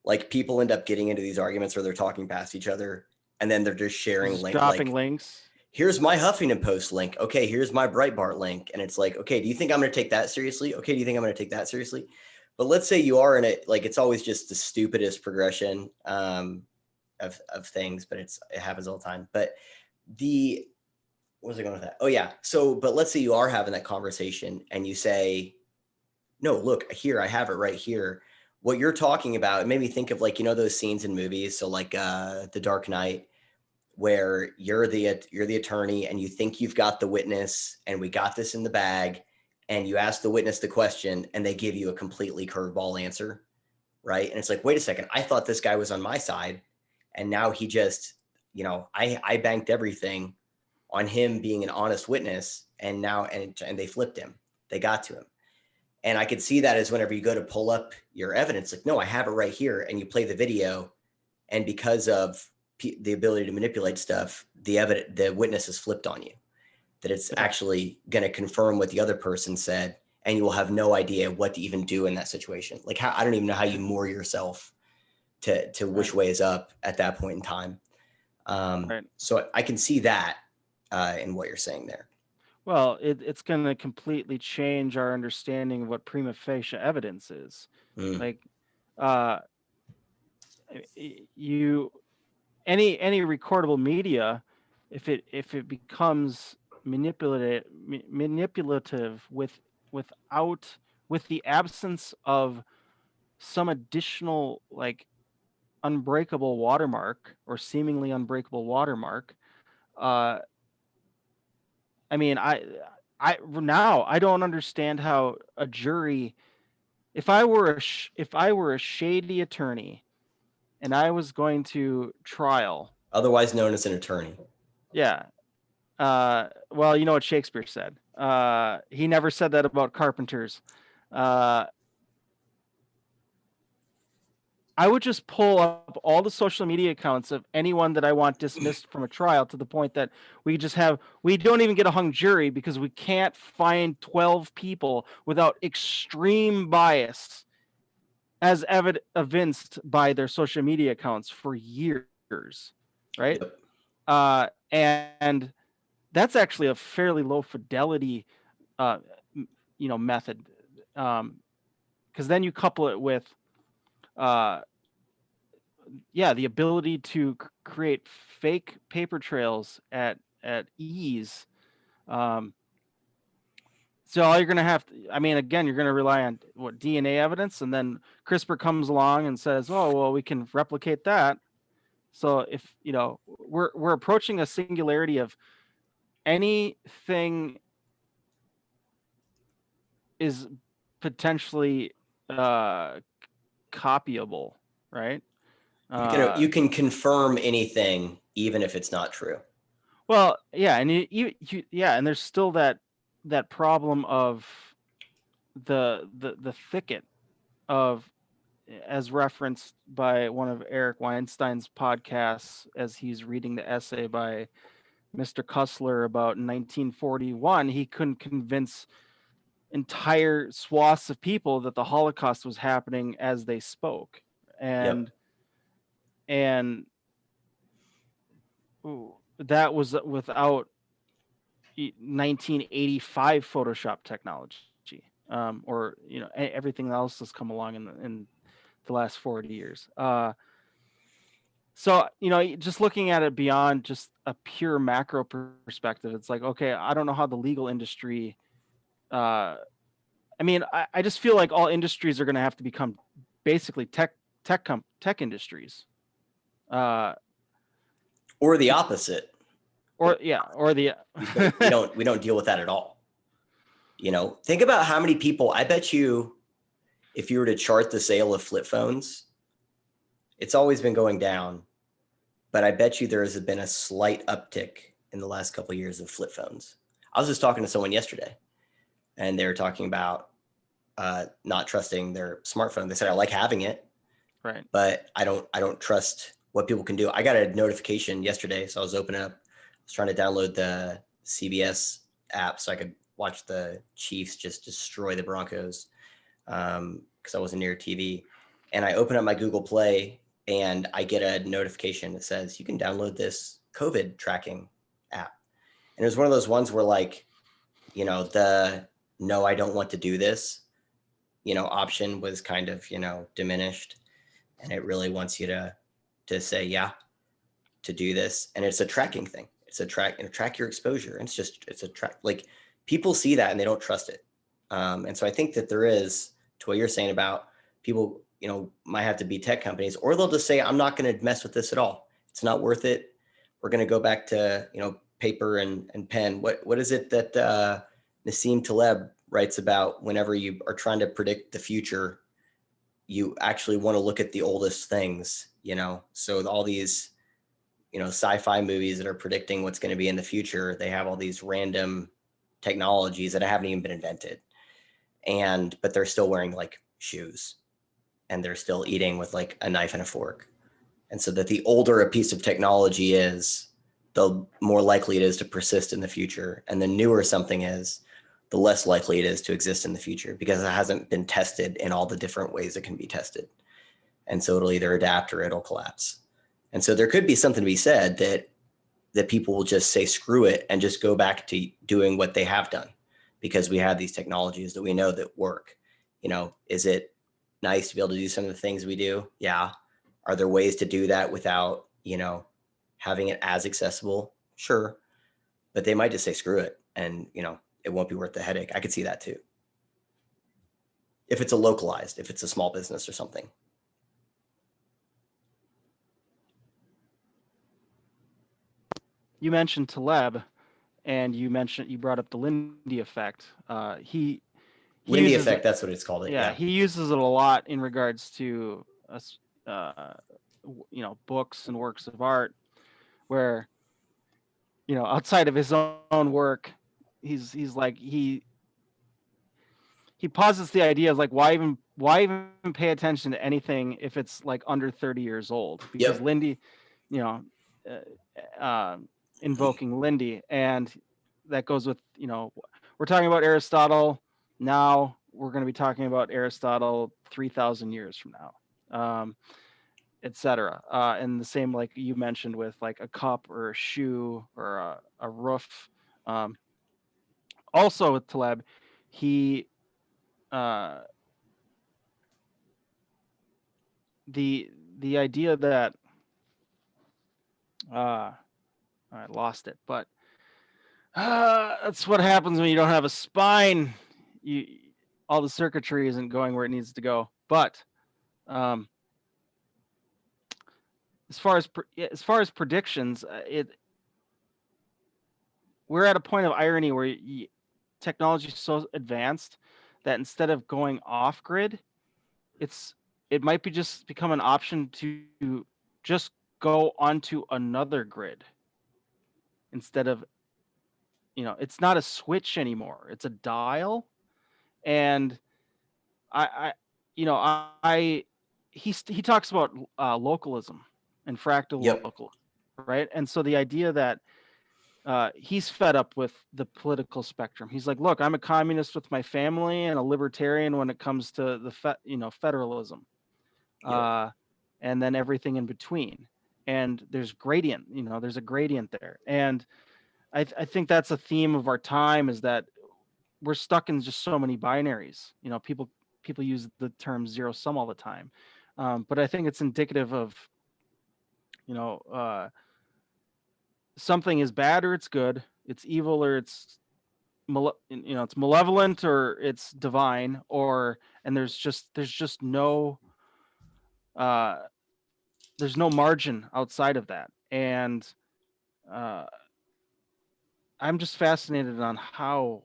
Like people end up getting into these arguments where they're talking past each other, and then they're just sharing dropping links. Here's my Huffington Post link. Okay, here's my Breitbart link. And it's like, okay, do you think I'm going to take that seriously? Okay, do you think I'm going to take that seriously? But let's say you are in it, like it's always just the stupidest progression of things, but it happens all the time. But what was I going with that? Oh yeah. So, but let's say you are having that conversation and you say, no, look here, I have it right here. what you're talking about, it made me think of like, those scenes in movies. So like The Dark Knight, where you're the attorney and you think you've got the witness and we got this in the bag, and you ask the witness the question and they give you a completely curveball answer, right? And it's like, wait a second, I thought this guy was on my side, and now he just, I banked everything on him being an honest witness, and now and they flipped him. They got to him. And I could see that as whenever you go to pull up your evidence, like, no, I have it right here, and you play the video, and because of the ability to manipulate stuff, the witness is flipped on you, that it's actually going to confirm what the other person said, and you will have no idea what to even do in that situation. Like, I don't even know how you moor yourself to which way is up at that point in time. So I can see that in what you're saying there. Well, it's going to completely change our understanding of what prima facie evidence is. Like, any recordable media, if it becomes manipulative with the absence of some additional like unbreakable watermark or seemingly unbreakable watermark, I mean, I don't understand how a jury, if I were a shady attorney and I was going to trial, otherwise known as an attorney. Yeah. Well, you know what Shakespeare said. He never said that about carpenters. I would just pull up all the social media accounts of anyone that I want dismissed from a trial, to the point that we don't even get a hung jury because we can't find 12 people without extreme bias as evinced by their social media accounts for years, right? Yep. And that's actually a fairly low fidelity, method, because then you couple it with, the ability to create fake paper trails at ease. So all you're going to have to, again, you're going to rely on what, DNA evidence, and then CRISPR comes along and says, oh, well, we can replicate that. So if, we're approaching a singularity of anything is potentially copyable, right? You can confirm anything even if it's not true. Well, yeah, and and there's still that problem of the thicket of, as referenced by one of Eric Weinstein's podcasts, as he's reading the essay by Mr. Kussler about 1941, he couldn't convince entire swaths of people that the Holocaust was happening as they spoke. And that was without 1985 Photoshop technology, or everything else has come along in the last 40 years. So just looking at it beyond just a pure macro perspective, it's like, okay, I don't know how the legal industry. I just feel like all industries are going to have to become basically tech industries, or the opposite. or the we don't deal with that at all. Think about how many people, I bet you, if you were to chart the sale of flip phones, it's always been going down, but I bet you there has been a slight uptick in the last couple of years of flip phones. I was just talking to someone yesterday, and they were talking about not trusting their smartphone. They said, I like having it, right, but I don't trust what people can do. I got a notification yesterday, so I was trying to download the CBS app so I could watch the Chiefs just destroy the Broncos, because I wasn't near TV. And I open up my Google Play and I get a notification that says you can download this COVID tracking app. And it was one of those ones where, like, the no, I don't want to do this, option was kind of, diminished. And it really wants you to say, yeah, to do this. And it's a tracking thing. It's a track your exposure. And it's a track, like, people see that and they don't trust it. And so I think that there is, to what you're saying about people might have to be tech companies, or they'll just say, I'm not going to mess with this at all. It's not worth it. We're going to go back to, paper and pen. What is it that Nassim Taleb writes about? Whenever you are trying to predict the future, you actually want to look at the oldest things, so all these, sci-fi movies that are predicting what's going to be in the future, they have all these random technologies that haven't even been invented. But they're still wearing like shoes, and they're still eating with like a knife and a fork. And so that the older a piece of technology is, the more likely it is to persist in the future. And the newer something is, the less likely it is to exist in the future, because it hasn't been tested in all the different ways it can be tested. And so it'll either adapt or it'll collapse. And so there could be something to be said that people will just say, screw it, and just go back to doing what they have done, because we have these technologies that we know that work. Is it nice to be able to do some of the things we do? Yeah. Are there ways to do that without, having it as accessible? Sure. But they might just say, screw it. And, it won't be worth the headache. I could see that too. If it's if it's a small business or something. You mentioned Taleb, and you brought up the Lindy effect. He Lindy uses effect, that's what it's called. yeah, he uses it a lot in regards to books and works of art, where outside of his own work, he's like he posits the idea of like, why even pay attention to anything if it's like under 30 years old, because Yep. Lindy, invoking Lindy, and that goes with, we're talking about Aristotle now, we're going to be talking about Aristotle 3,000 years from now, etc. And the same, like you mentioned, with like a cup or a shoe or a roof. Also with Taleb, he the idea that I lost it, but that's what happens when you don't have a spine. All the circuitry isn't going where it needs to go. But as far as predictions, we're at a point of irony where technology is so advanced that instead of going off grid, it might be just become an option to just go onto another grid instead of, it's not a switch anymore, it's a dial. And he talks about localism and fractal local, right? And so the idea that he's fed up with the political spectrum. He's like, look, I'm a communist with my family and a libertarian when it comes to the federalism, and then everything in between. And there's gradient, there's a gradient there. And I think that's a theme of our time, is that we're stuck in just so many binaries. People use the term zero sum all the time, but I think it's indicative of, something is bad or it's good, it's evil or it's it's malevolent or it's divine, and there's just no there's no margin outside of that. And I'm just fascinated on how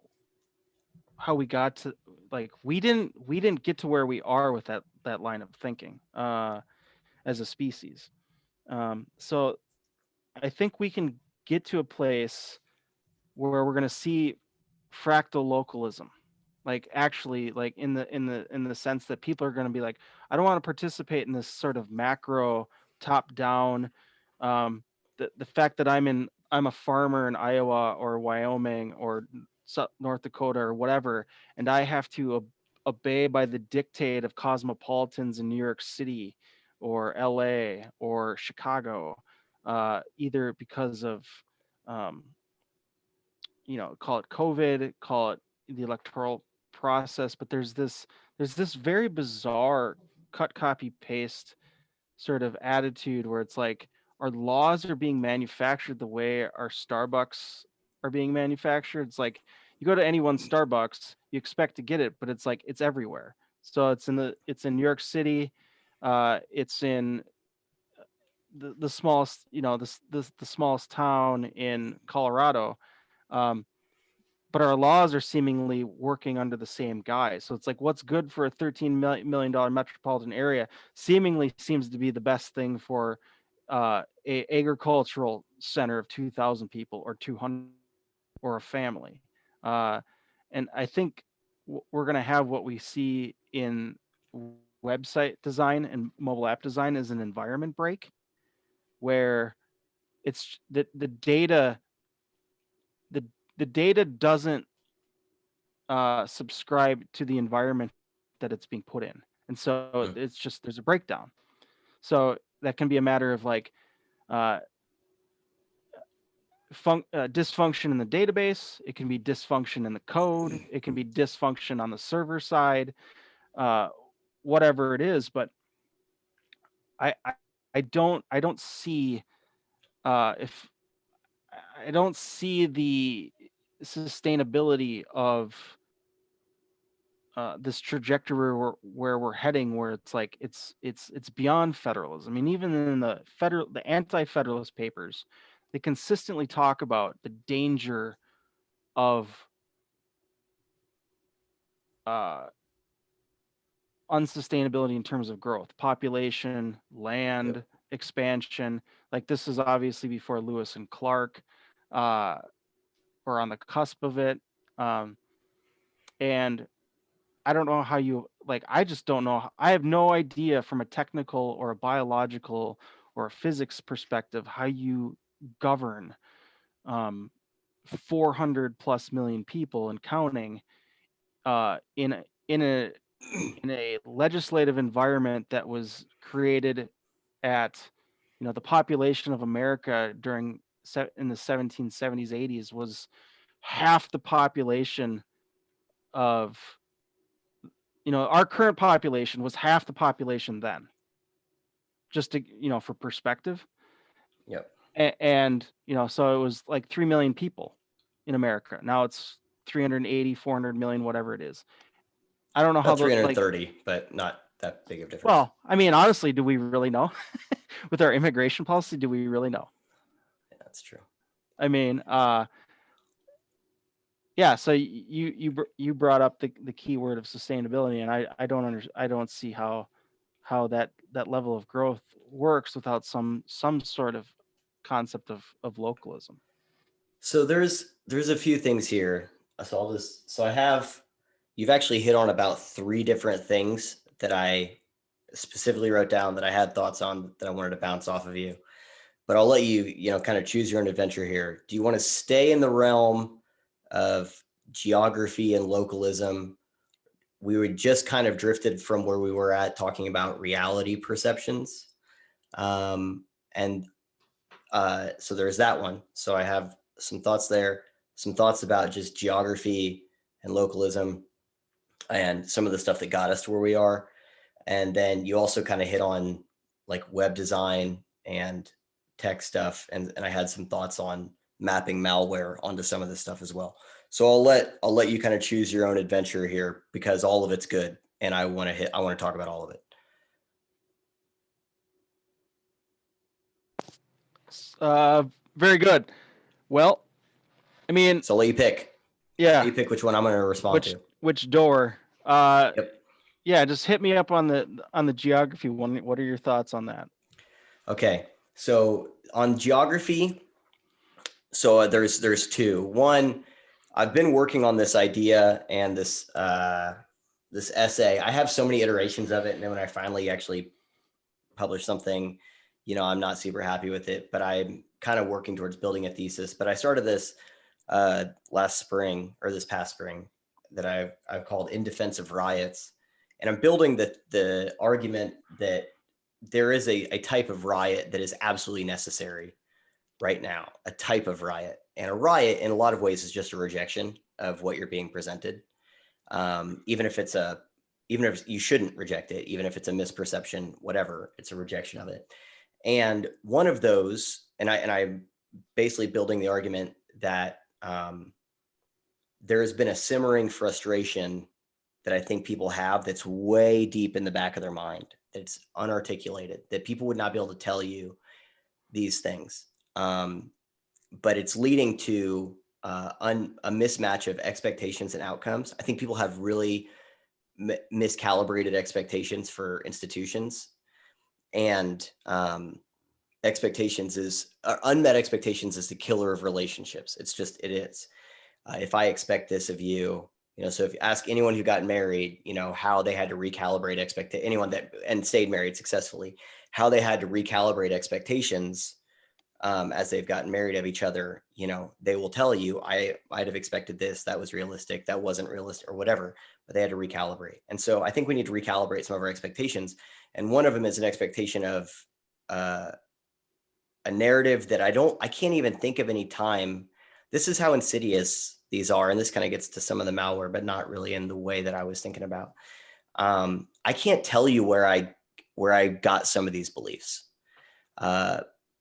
we got to, like, we didn't get to where we are with that line of thinking as a species. So I think we can get to a place where we're going to see fractal localism, like actually, like in the sense that people are going to be like, I don't want to participate in this sort of macro top down. The fact that I'm a farmer in Iowa or Wyoming or North Dakota or whatever, and I have to obey by the dictate of cosmopolitans in New York City or LA or Chicago, either because of call it COVID, call it the electoral process, but there's this very bizarre cut, copy, paste sort of attitude where it's like our laws are being manufactured the way our Starbucks are being manufactured. It's like you go to any one Starbucks, you expect to get it, but it's like it's everywhere. So it's in New York City. It's in the smallest, the smallest town in Colorado. Um, but our laws are seemingly working under the same guise. So it's like what's good for a $13 million metropolitan area seemingly seems to be the best thing for a agricultural center of 2,000 people or 200 or a family. Uh, and I think we're going to have what we see in website design and mobile app design as an environment break, where it's the data the the data doesn't subscribe to the environment that it's being put in, and so Hmm. it's just there's a breakdown. So that can be a matter of like uh, dysfunction in the database. It can be dysfunction in the code. It can be dysfunction on the server side. Uh, Whatever it is, but I I, I don't see if I don't see the sustainability of this trajectory where we're heading, where it's like it's beyond federalism. I mean, even in the anti-federalist papers, they consistently talk about the danger of uh, unsustainability in terms of growth, population, Yep. land expansion. Like this is obviously before Lewis and Clark, uh, or on the cusp of it. Um, and I don't know how you like. I just don't know. I have no idea from a technical or a biological or a physics perspective how you govern um, 400 plus million people and counting in a legislative environment that was created at, the population of America in the 1770s 80s was half the population of, our current population was half the population then, just to, for perspective. Yep. And, so it was like 3 million people in America. Now it's 380, 400 million, whatever it is. I don't know how About the, like, 330, but not that big of a difference. well, I mean, honestly, do we really know? With our immigration policy, do we really know? Yeah, that's true. I mean, yeah. So you brought up the key word of sustainability, and I don't see how that level of growth works without some sort of concept of localism. So there's a few things here. So I have you've actually hit on about three different things that I specifically wrote down that I had thoughts on that I wanted to bounce off of you. But I'll let you, kind of choose your own adventure here. Do you want to stay in the realm of geography and localism? We would just kind of drifted from where we were at talking about reality perceptions. And so there's that one. So I have some thoughts there, some thoughts about just geography and localism and some of the stuff that got us to where we are. And then you also kind of hit on like web design and tech stuff. And I had some thoughts on mapping malware onto some of this stuff as well. So I'll let you kind of choose your own adventure here because all of it's good. And I want to talk about all of it. Very good. Well, I mean, So I'll let you pick. yeah. You pick which one I'm going to respond to. Which door? Yep. Yeah, just hit me up on the geography one. What are your thoughts on that? Okay. So on geography, so there's two. One, I've been working on this idea and this essay. I have so many iterations of it, and then when I finally actually publish something, I'm not super happy with it. But I'm kind of working towards building a thesis. But I started this last spring or this past spring that I've called "In Defense of Riots," and I'm building the argument that there is a type of riot that is absolutely necessary right now, a type of riot. And a riot in a lot of ways is just a rejection of what you're being presented. Even if you shouldn't reject it, even if it's a misperception, whatever, it's a rejection of it. And one of those, and I'm basically building the argument that there has been a simmering frustration that I think people have that's way deep in the back of their mind, that's unarticulated, that people would not be able to tell you these things. But it's leading to a mismatch of expectations and outcomes. I think people have really miscalibrated expectations for institutions, and unmet expectations is the killer of relationships. It is. If I expect this of you, so if you ask anyone who got married, how they had to recalibrate anyone that and stayed married successfully, how they had to recalibrate expectations as they've gotten married of each other, they will tell you, I might have expected this, that was realistic, that wasn't realistic, or whatever, but they had to recalibrate. And so I think we need to recalibrate some of our expectations. And one of them is an expectation of a narrative that I can't even think of any time. This is how insidious these are. And this kind of gets to some of the malware, but not really in the way that I was thinking about. I can't tell you where I got some of these beliefs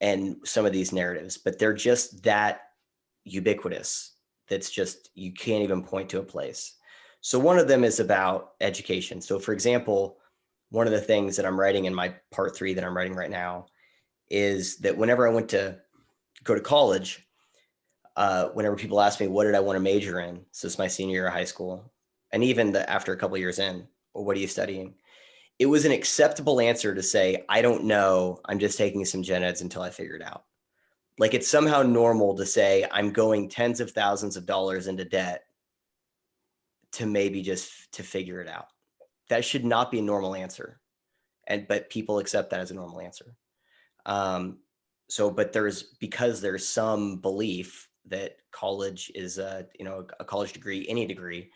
and some of these narratives, but they're just that ubiquitous. That's just, you can't even point to a place. So one of them is about education. So for example, one of the things that I'm writing in my part 3 that I'm writing right now is that whenever I went to go to college, whenever people ask me, what did I want to major in? So it's my senior year of high school. And even after a couple of years in, well, what are you studying? It was an acceptable answer to say, I don't know. I'm just taking some gen eds until I figure it out. Like it's somehow normal to say, I'm going tens of thousands of dollars into debt to maybe just to figure it out. That should not be a normal answer. But people accept that as a normal answer. But because there's some belief that college is a college degree, any degree,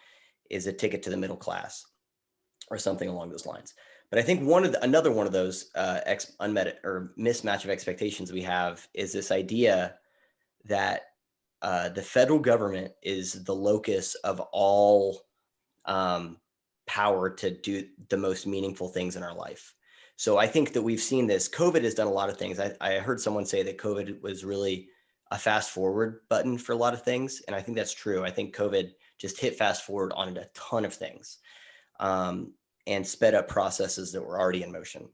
is a ticket to the middle class or something along those lines. But I think another one of those unmet or mismatch of expectations we have is this idea that the federal government is the locus of all power to do the most meaningful things in our life. So I think that we've seen this. COVID has done a lot of things. I heard someone say that COVID was really a fast forward button for a lot of things. And I think that's true. I think COVID just hit fast forward on a ton of things and sped up processes that were already in motion.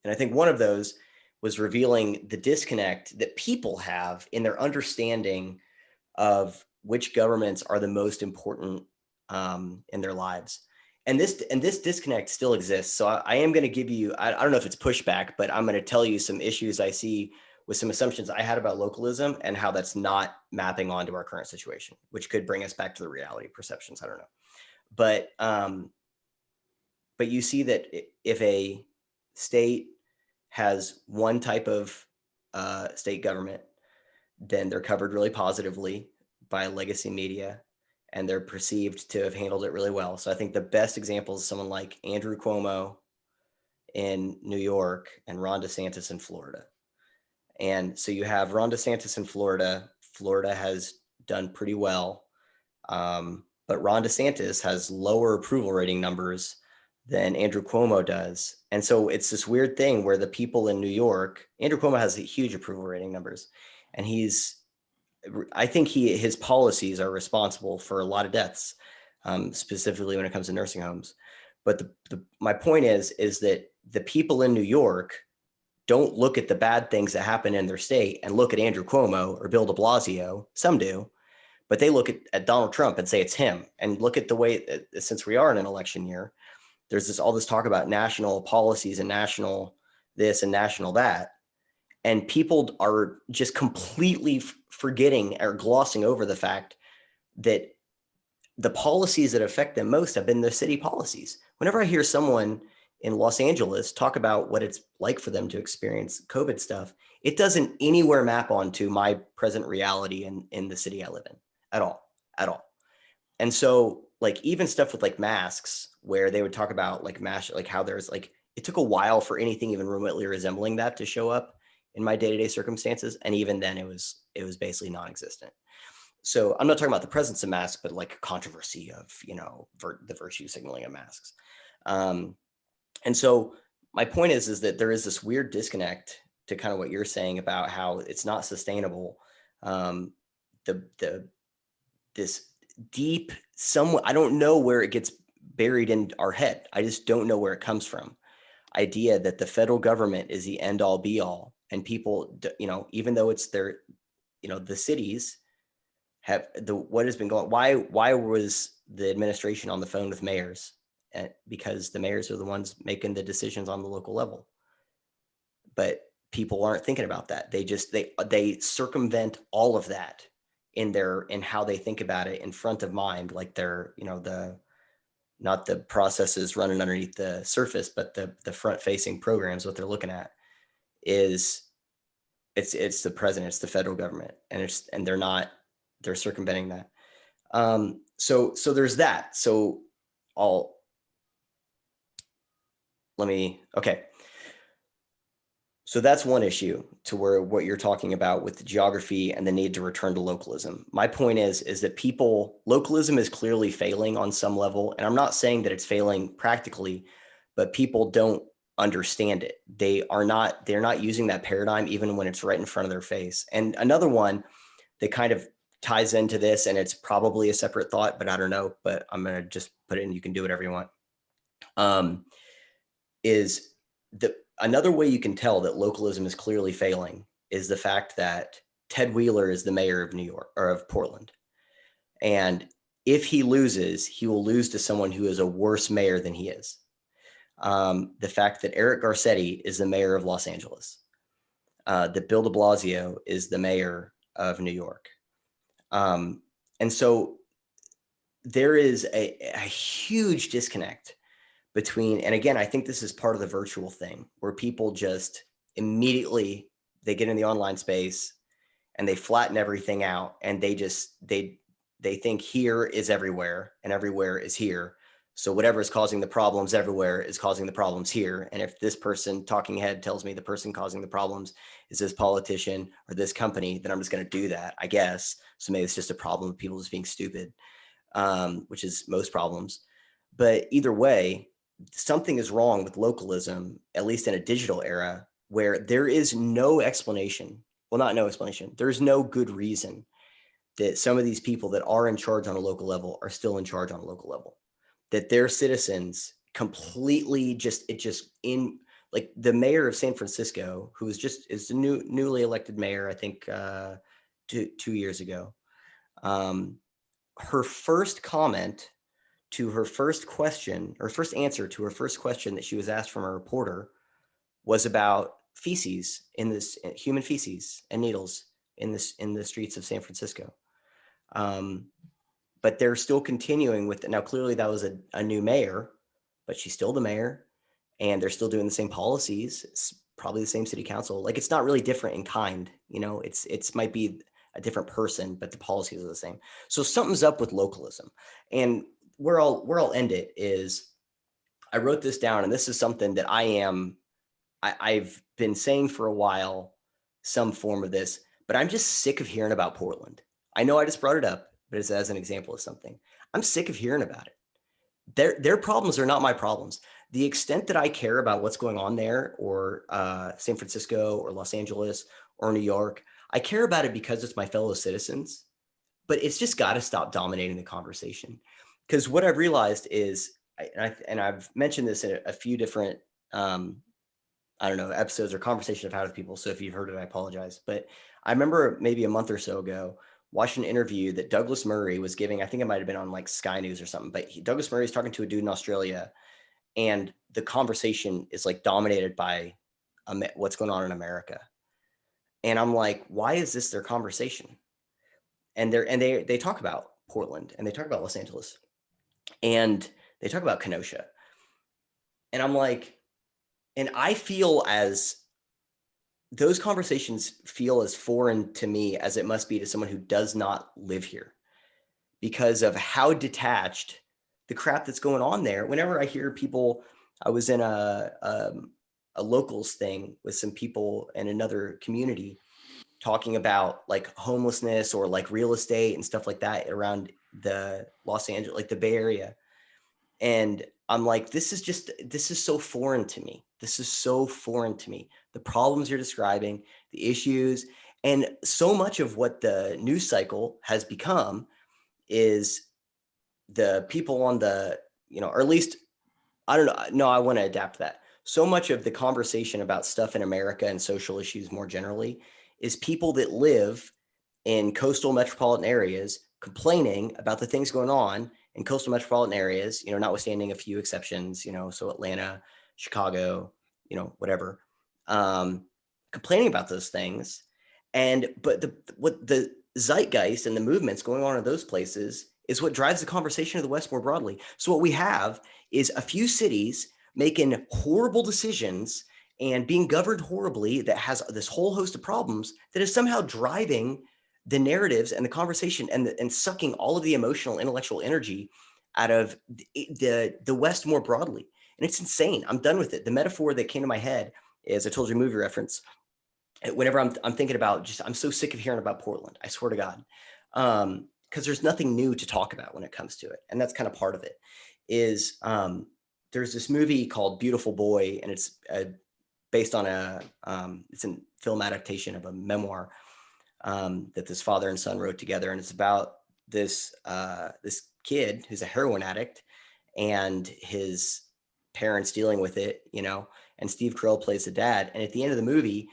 And I think one of those was revealing the disconnect that people have in their understanding of which governments are the most important in their lives. And this disconnect still exists. So I am going to give you, I don't know if it's pushback, but I'm going to tell you some issues I see with some assumptions I had about localism and how that's not mapping onto our current situation, which could bring us back to the reality perceptions. I don't know. But you see that if a state has one type of state government, then they're covered really positively by legacy media, and they're perceived to have handled it really well. So I think the best example is someone like Andrew Cuomo in New York and Ron DeSantis in Florida. And so you have Ron DeSantis in Florida. Florida has done pretty well, but Ron DeSantis has lower approval rating numbers than Andrew Cuomo does. And so it's this weird thing where the people in New York, Andrew Cuomo has huge approval rating numbers, and I think his policies are responsible for a lot of deaths, specifically when it comes to nursing homes. But my point is that the people in New York don't look at the bad things that happen in their state and look at Andrew Cuomo or Bill de Blasio. Some do, but they look at Donald Trump and say it's him. And look at the way, since we are in an election year, there's all this talk about national policies and national this and national that. And people are just completely forgetting or glossing over the fact that the policies that affect them most have been the city policies. Whenever I hear someone in Los Angeles talk about what it's like for them to experience COVID stuff, it doesn't anywhere map onto my present reality in the city I live in at all. And so like even stuff with like masks, where they would talk about like how there's like, it took a while for anything even remotely resembling that to show up in my day-to-day circumstances. And even then it was basically non-existent. So I'm not talking about the presence of masks, but like controversy of, the virtue signaling of masks. And so my point is that there is this weird disconnect to kind of what you're saying about how it's not sustainable. This deep, somewhat, I don't know where it gets buried in our head. I just don't know where it comes from. Idea that the federal government is the end all be all, and people, even though it's their, the cities have what has been going. Why was the administration on the phone with mayors? Because the mayors are the ones making the decisions on the local level. But people aren't thinking about that. They circumvent all of that in how they think about it in front of mind, like they're, not the processes running underneath the surface, but the front facing programs. What they're looking at is it's the president, it's the federal government, and they're circumventing that. So there's that. So okay. So that's one issue to where what you're talking about with the geography and the need to return to localism. My point is that localism is clearly failing on some level. And I'm not saying that it's failing practically, but people don't understand it. They're not using that paradigm even when it's right in front of their face. And another one that kind of ties into this, and it's probably a separate thought, but I don't know, but I'm going to just put it in, you can do whatever you want, is another way you can tell that localism is clearly failing is the fact that Ted Wheeler is the mayor of New York, or of Portland. And if he loses, he will lose to someone who is a worse mayor than he is. The fact that Eric Garcetti is the mayor of Los Angeles, that Bill de Blasio is the mayor of New York. And so there is a huge disconnect between, and again, I think this is part of the virtual thing where people just immediately, they get in the online space and they flatten everything out, and they think here is everywhere and everywhere is here. So whatever is causing the problems everywhere is causing the problems here. And if this person talking head tells me the person causing the problems is this politician or this company, then I'm just going to do that, I guess. So maybe it's just a problem of people just being stupid, which is most problems. But either way, something is wrong with localism, at least in a digital era, where there is no explanation. Well, not no explanation. There's no good reason that some of these people that are in charge on a local level are still in charge on a local level, that their citizens completely like the mayor of San Francisco, who is the newly elected mayor, I think 2 years ago. Her first comment to her first question, or first answer to her first question that she was asked from a reporter, was about feces human feces and needles in the streets of San Francisco. But they're still continuing with it. Now, clearly that was a new mayor, but she's still the mayor, and they're still doing the same policies. It's probably the same city council. Like, it's not really different in kind, it's might be a different person, but the policies are the same. So something's up with localism. And where I'll end it is, I wrote this down, and this is something that I've been saying for a while, some form of this, but I'm just sick of hearing about Portland. I know I just brought it up, but it's as an example of something. I'm sick of hearing about it. Their problems are not my problems. The extent that I care about what's going on there, or San Francisco or Los Angeles or New York, I care about it because it's my fellow citizens, but it's just got to stop dominating the conversation. Because what I've realized is, and I've mentioned this in a few different, episodes or conversations I've had with people. So if you've heard it, I apologize. But I remember maybe a month or so ago watching an interview that Douglas Murray was giving. I think it might have been on like Sky News or something, but Douglas Murray is talking to a dude in Australia, and the conversation is like dominated by what's going on in America. And I'm like, why is this their conversation? And they talk about Portland, and they talk about Los Angeles, and they talk about Kenosha. And I'm like, and I feel as those conversations feel as foreign to me as it must be to someone who does not live here, because of how detached the crap that's going on there. Whenever I hear people, I was in a locals thing with some people in another community talking about like homelessness or like real estate and stuff like that around the Los Angeles, like the Bay Area. And I'm like, this is so foreign to me. This is so foreign to me. The problems you're describing, the issues, and so much of what the news cycle has become is the people on the or at least, I don't know. No, I want to adapt that. So much of the conversation about stuff in America and social issues more generally is people that live in coastal metropolitan areas complaining about the things going on in coastal metropolitan areas, notwithstanding a few exceptions, so Atlanta, Chicago, whatever, complaining about those things. But what the zeitgeist and the movements going on in those places is what drives the conversation of the West more broadly. So what we have is a few cities making horrible decisions and being governed horribly that has this whole host of problems that is somehow driving the narratives and the conversation and sucking all of the emotional, intellectual energy out of the West more broadly. And it's insane. I'm done with it. The metaphor that came to my head is, I told you, movie reference. Whenever I'm thinking about I'm so sick of hearing about Portland, I swear to God. Because there's nothing new to talk about when it comes to it. And that's kind of part of it is there's this movie called Beautiful Boy, and it's based on it's a film adaptation of a memoir that this father and son wrote together. And it's about this kid who's a heroin addict and his parents dealing with it, and Steve Carell plays the dad. And at the end of the movie,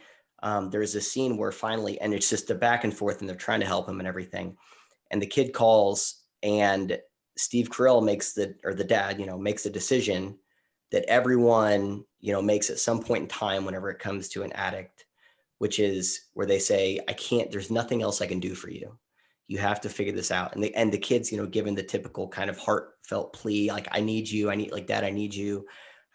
there's a scene where finally, and it's just a back and forth and they're trying to help him and everything. And the kid calls and Steve Carell the dad, makes the decision that everyone, makes at some point in time whenever it comes to an addict, which is where they say, there's nothing else I can do for you. You have to figure this out. And the kids, given the typical kind of heartfelt plea, like, I need you. Dad, I need you.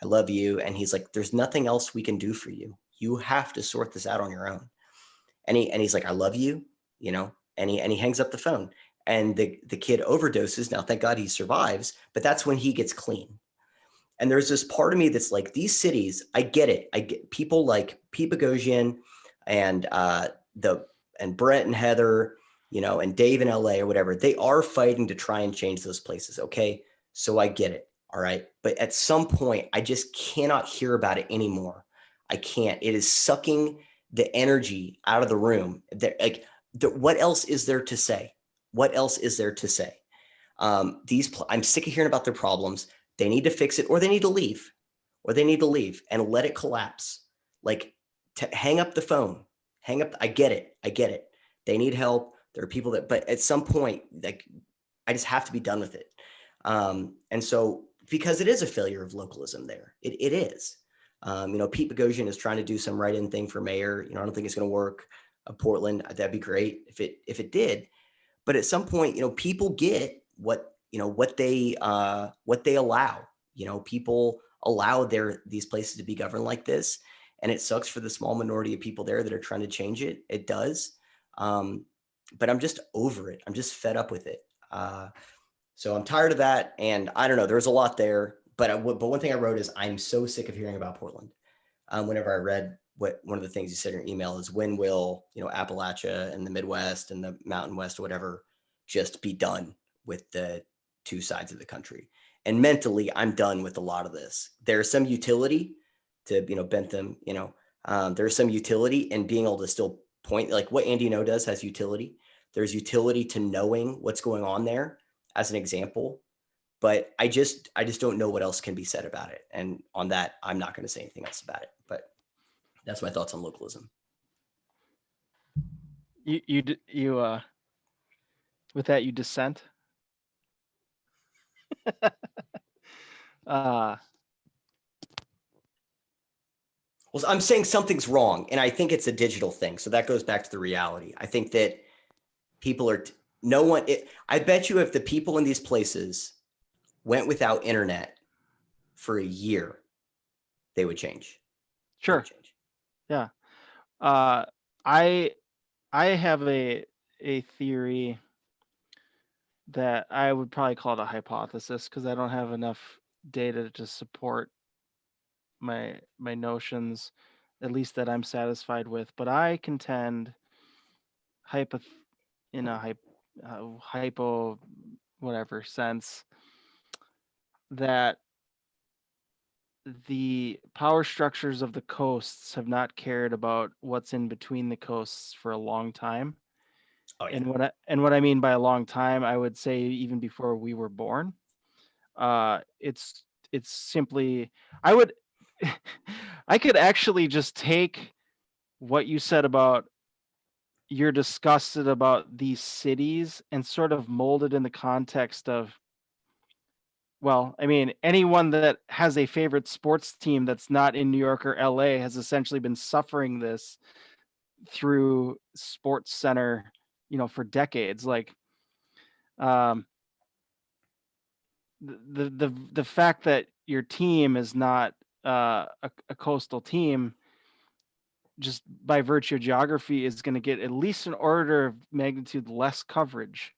I love you. And he's like, there's nothing else we can do for you. You have to sort this out on your own. And he's like, I love you, and he hangs up the phone and the kid overdoses. Now, thank God he survives, but that's when he gets clean. And there's this part of me that's like, these cities, I get it. I get people like Pete Boghossian and Brett and Heather, and Dave in LA or whatever. They are fighting to try and change those places. Okay. So I get it. All right. But at some point, I just cannot hear about it anymore. I can't. It is sucking the energy out of the room. What else is there to say? What else is there to say? I'm sick of hearing about their problems. They need to fix it, or they need to leave, and let it collapse. Like, hang up the phone, I get it. They need help. There are people but at some point, like, I just have to be done with it. And so, because it is a failure of localism there, it is. Pete Boghossian is trying to do some write-in thing for mayor. I don't think it's going to work. Portland, that'd be great if it did. But at some point, people get what they allow. People allow these places to be governed like this, and it sucks for the small minority of people there that are trying to change it. It does, but I'm just over it. I'm just fed up with it. So I'm tired of that, and I don't know. There's a lot there, but one thing I wrote is, I'm so sick of hearing about Portland. Whenever I read one of the things you said in your email is, when will Appalachia and the Midwest and the Mountain West or whatever just be done with the two sides of the country? And mentally, I'm done with a lot of this. There's some utility to Bentham. There's some utility in being able to still point, like what Andy does has utility. There's utility to knowing what's going on there as an example. But I just don't know what else can be said about it. And on that, I'm not going to say anything else about it. But that's my thoughts on localism. You with that, you dissent. Well, I'm saying something's wrong, and I think it's a digital thing. So that goes back to the reality. I think that people are I bet you if the people in these places went without internet for a year, they would change. Sure. They would change. Yeah. I have a theory that I would probably call it a hypothesis, because I don't have enough data to support my notions, at least that I'm satisfied with. But I contend, in a hypo whatever sense, that the power structures of the coasts have not cared about what's in between the coasts for a long time. Oh, yeah. And what I mean by a long time, I would say even before we were born. It's simply, I would I could actually just take what you said about you're disgusted about these cities and sort of mold it in the context of, well, I mean, anyone that has a favorite sports team that's not in New York or LA has essentially been suffering this through Sports Center, for decades. Like, um, the fact that your team is not a coastal team, just by virtue of geography, is going to get at least an order of magnitude less coverage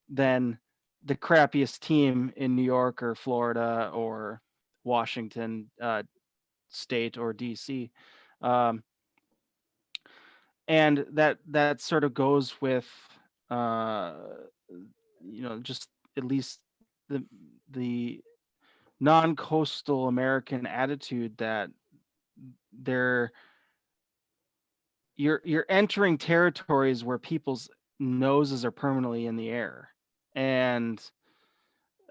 than the crappiest team in New York or Florida or Washington State or DC. Um, and that sort of goes with uh, just at least the non-coastal American attitude that they're you're entering territories where people's noses are permanently in the air. And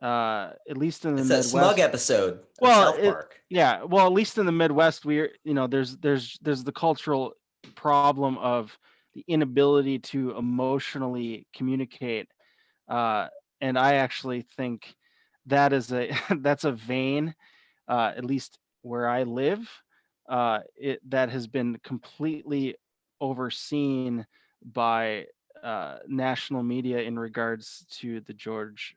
at least in the It's that smug Midwest, episode of well, South Park. yeah, well, at least in the Midwest, we're, there's the cultural problem of the inability to emotionally communicate. Uh, and I actually think that is that's a vein, at least where I live, that has been completely overseen by national media in regards to the George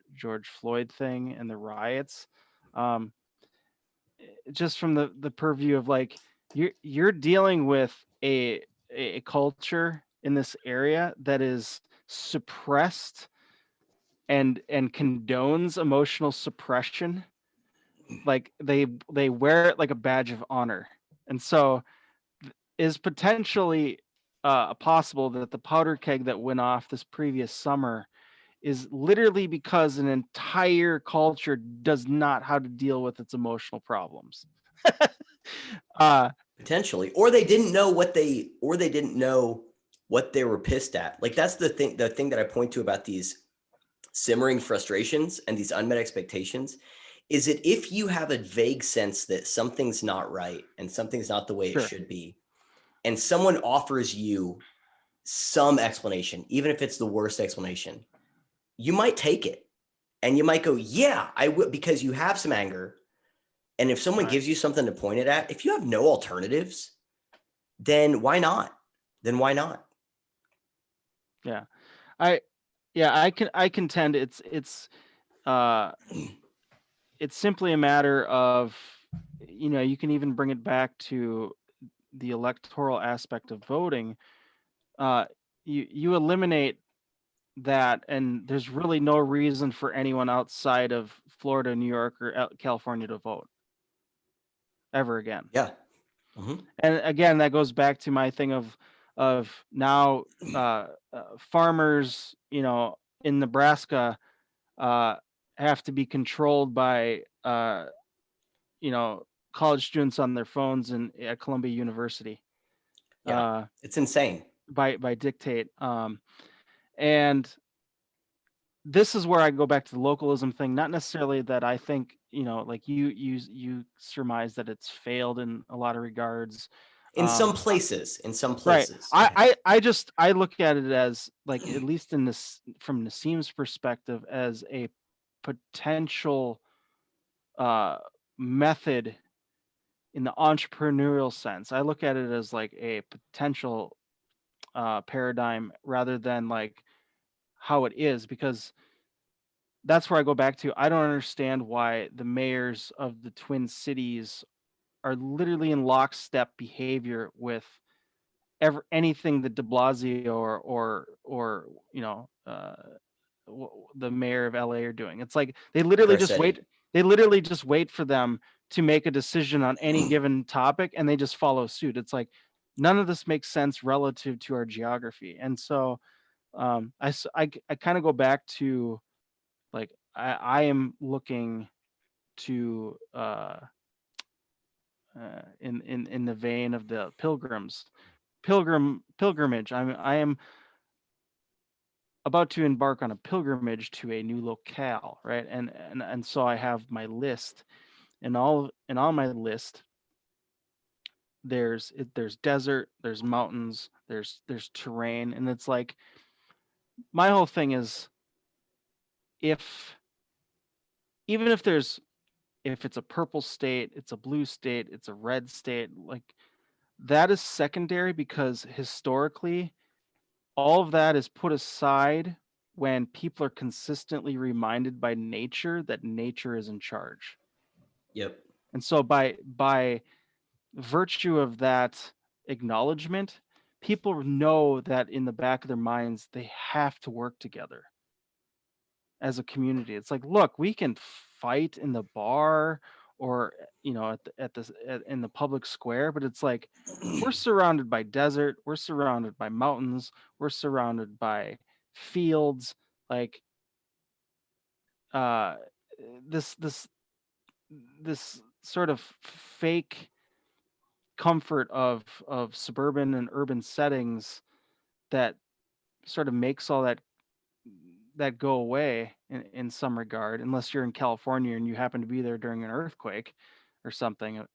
Floyd thing and the riots. Um, just from the purview of, like, you're dealing with a culture in this area that is suppressed and condones emotional suppression. Like, they wear it like a badge of honor. And so is potentially possible that the powder keg that went off this previous summer is literally because an entire culture does not how to deal with its emotional problems. uh Potentially, or they didn't know what they were pissed at. Like, that's the thing that I point to about these simmering frustrations and these unmet expectations, is that if you have a vague sense that something's not right and something's not the way it sure. should be, and someone offers you some explanation, even if it's the worst explanation, you might take it and you might go, yeah, I will, because you have some anger. And if someone Right. gives you something to point it at, if you have no alternatives, then why not? Yeah. I contend uh it's simply a matter of, you can even bring it back to the electoral aspect of voting. uh you eliminate that, and there's really no reason for anyone outside of Florida, New York, or California to vote ever again. Yeah. Mhm. And again, that goes back to my thing of now, farmers, in Nebraska, uh, have to be controlled by you know college students on their phones at Columbia University, Yeah. uh, It's insane. by dictate. And this is where I go back to the localism thing. Not necessarily that I think, like you surmise that it's failed in a lot of regards. In some Um, places, right. it has. I look at it as, like, at least in this, from Nassim's perspective, as a potential uh method in the entrepreneurial sense. I look at it as like a potential paradigm rather than like how it is, because that's where I go back to. I don't understand why the mayors of the Twin Cities are literally in lockstep behavior with anything that De Blasio or the mayor of LA are doing. It's like they literally just Garcetti. wait. They literally just wait for them to make a decision on any given topic, and they just follow suit. It's like none of this makes sense relative to our geography. And so I kind of go back to, like, I am looking to in the vein of the pilgrimage. I am about to embark on a pilgrimage to a new locale, right? And so I have my list, and on my list there's desert, there's mountains, there's terrain, and it's like my whole thing is, if even if it's a purple state, it's a blue state, it's a red state, like that is secondary, because historically all of that is put aside when people are consistently reminded by nature that nature is in charge. Yep. And so by virtue of that acknowledgement, people know that in the back of their minds they have to work together as a community. It's like, look, we can fight in the bar, or in the public square, but it's like, we're surrounded by desert, we're surrounded by mountains, we're surrounded by fields, like uh this sort of fake comfort of suburban and urban settings that sort of makes all that go away in some regard, unless you're in California and you happen to be there during an earthquake or something,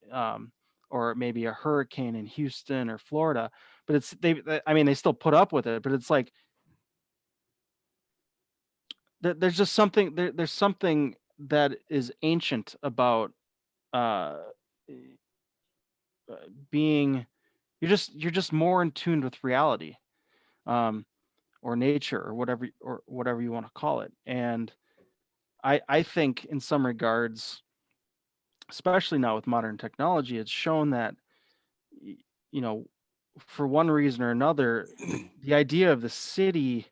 or maybe a hurricane in Houston or Florida. But they still put up with it, but it's like there's just something there's something that is ancient about uh, being you're just more in tune with reality, um, or nature, or whatever you want to call it. And I think in some regards, especially now with modern technology, it's shown that, you know, for one reason or another, the idea of the city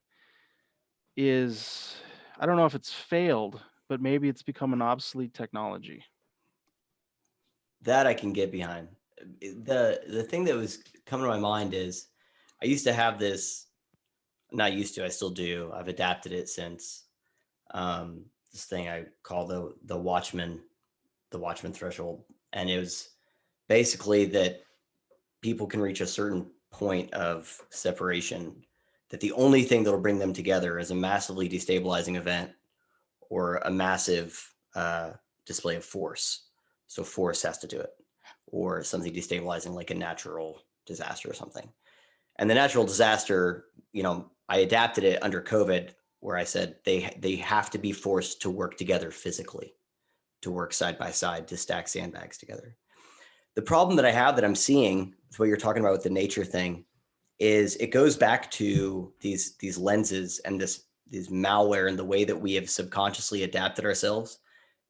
is, I don't know if it's failed, but maybe it's become an obsolete technology. That I can get behind. The thing that was coming to my mind is, I used to have this, not used to, I still do. I've adapted it since, this thing I call the Watchman threshold. And it was basically that people can reach a certain point of separation, that the only thing that'll bring them together is a massively destabilizing event or a massive display of force. So force has to do it, or something destabilizing like a natural disaster or something. And the natural disaster, I adapted it under COVID, where I said they have to be forced to work together physically, to work side by side, to stack sandbags together. The problem that I have, that I'm seeing with what you're talking about with the nature thing, is it goes back to these lenses and this malware, and the way that we have subconsciously adapted ourselves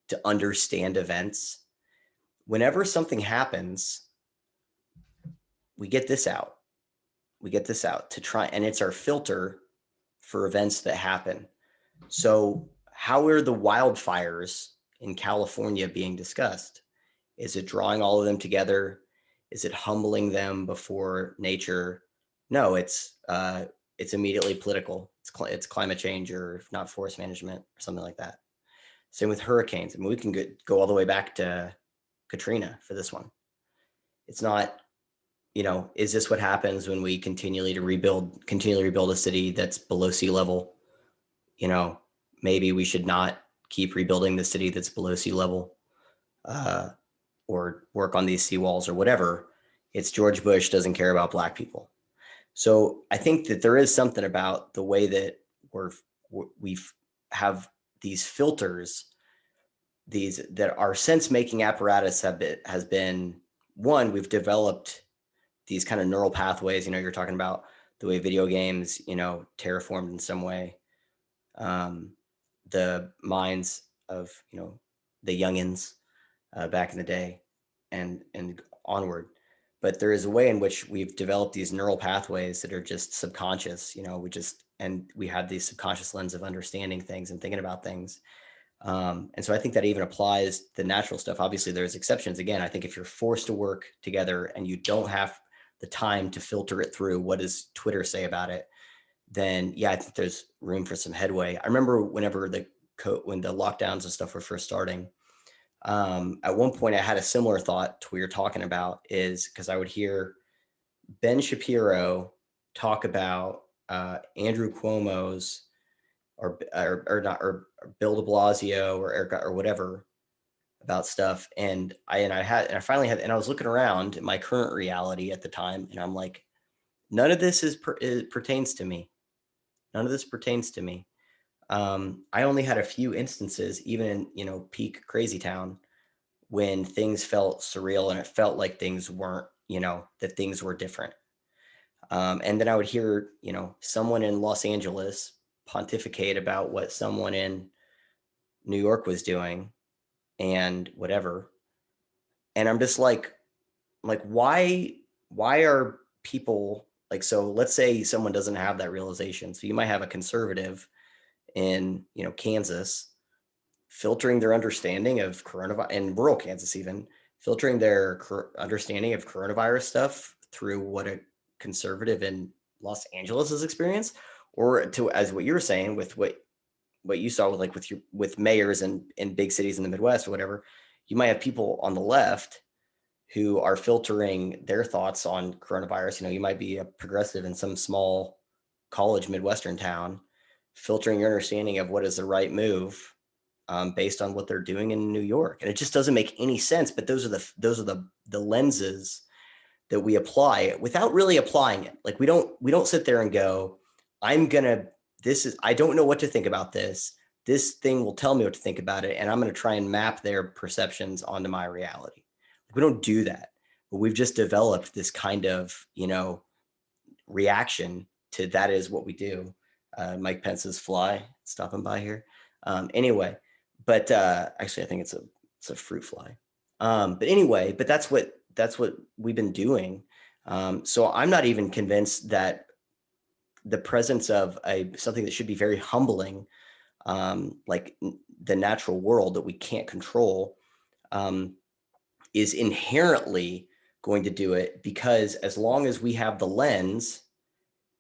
to understand events. Whenever something happens, we get this out. We get this out to try, and it's our filter for events that happen. So how are the wildfires in California being discussed? Is it drawing all of them together? Is it humbling them before nature? No, it's immediately political. It's climate change, or if not, forest management or something like that. Same with hurricanes. I mean, we can go all the way back to Katrina for this one. It's not, is this what happens when we continually rebuild a city that's below sea level? Maybe we should not keep rebuilding the city that's below sea level, or work on these seawalls or whatever. It's George Bush doesn't care about Black people. So I think that there is something about the way that we have these filters, that our sense making apparatus has been one. We've developed these kind of neural pathways. You're talking about the way video games, terraformed in some way the minds of the youngins back in the day, and onward. But there is a way in which we've developed these neural pathways that are just subconscious. We have these subconscious lens of understanding things and thinking about things. And so I think that even applies to the natural stuff. Obviously, there's exceptions. Again, I think if you're forced to work together and you don't have the time to filter it through, what does Twitter say about it? Then yeah, I think there's room for some headway. I remember when the lockdowns and stuff were first starting, at one point I had a similar thought to what you're talking about, is because I would hear Ben Shapiro talk about Andrew Cuomo's or not, or Bill de Blasio or Eric or whatever about stuff. And I finally had, and I was looking around at my current reality at the time, and I'm like, none of this pertains to me. None of this pertains to me. I only had a few instances, even in, peak crazy town, when things felt surreal and it felt like things weren't, that things were different. And then I would hear, someone in Los Angeles pontificate about what someone in New York was doing and whatever. And I'm just like, why are people like, so let's say someone doesn't have that realization. So you might have a conservative in, Kansas filtering their understanding of coronavirus, in rural Kansas, even filtering their understanding of coronavirus stuff through what a conservative in Los Angeles has experienced, or to, as what you were saying, with what you saw with like with mayors in big cities in the Midwest or whatever, you might have people on the left who are filtering their thoughts on coronavirus. You might be a progressive in some small college Midwestern town, filtering your understanding of what is the right move based on what they're doing in New York, and it just doesn't make any sense. But those are the lenses that we apply without really applying it. Like we don't sit there and go, I don't know what to think about this. This thing will tell me what to think about it, and I'm going to try and map their perceptions onto my reality. We don't do that, but we've just developed this kind of, reaction to that is what we do. Mike Pence's fly stopping by here. Anyway, but actually I think it's a fruit fly. But anyway, but that's what we've been doing. So I'm not even convinced that the presence of something that should be very humbling, like the natural world that we can't control, is inherently going to do it, because as long as we have the lens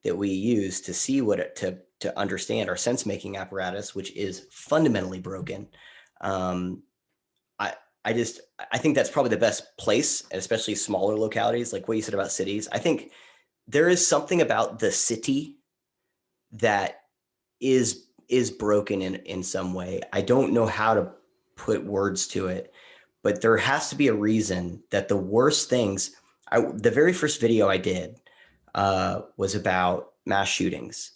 that we use to see to understand our sense making apparatus, which is fundamentally broken, I think that's probably the best place, especially smaller localities, like what you said about cities. I think there is something about the city that is broken in some way. I don't know how to put words to it, but there has to be a reason that the worst things. The very first video I did was about mass shootings,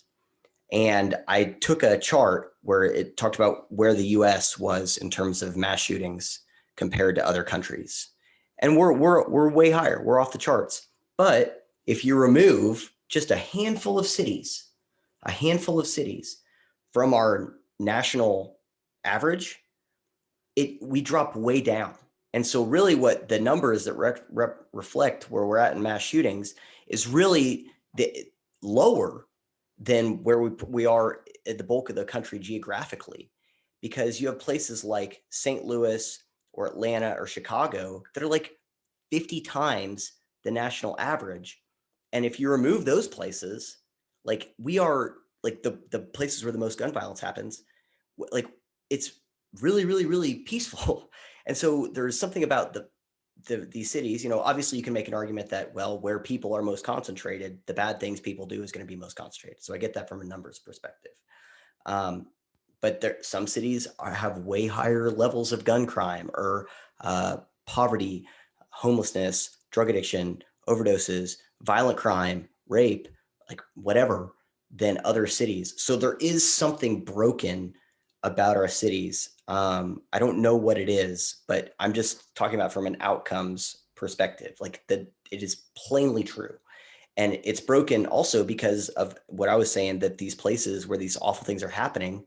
and I took a chart where it talked about where the U.S. was in terms of mass shootings compared to other countries, and we're way higher. We're off the charts. But if you remove just a handful of cities from our national average, we drop way down. And so really what the numbers that reflect where we're at in mass shootings is really lower than where we are at the bulk of the country geographically, because you have places like St. Louis or Atlanta or Chicago that are like 50 times the national average. And if you remove those places, like we are like the places where the most gun violence happens, like it's really, really, really peaceful. And so there's something about these cities, obviously you can make an argument that, well, where people are most concentrated, the bad things people do is going to be most concentrated. So I get that from a numbers perspective. But some cities have way higher levels of gun crime or poverty, homelessness, drug addiction, overdoses, violent crime, rape, like whatever, than other cities. So there is something broken about our cities. I don't know what it is, but I'm just talking about from an outcomes perspective, like that it is plainly true. And it's broken also because of what I was saying, that these places where these awful things are happening,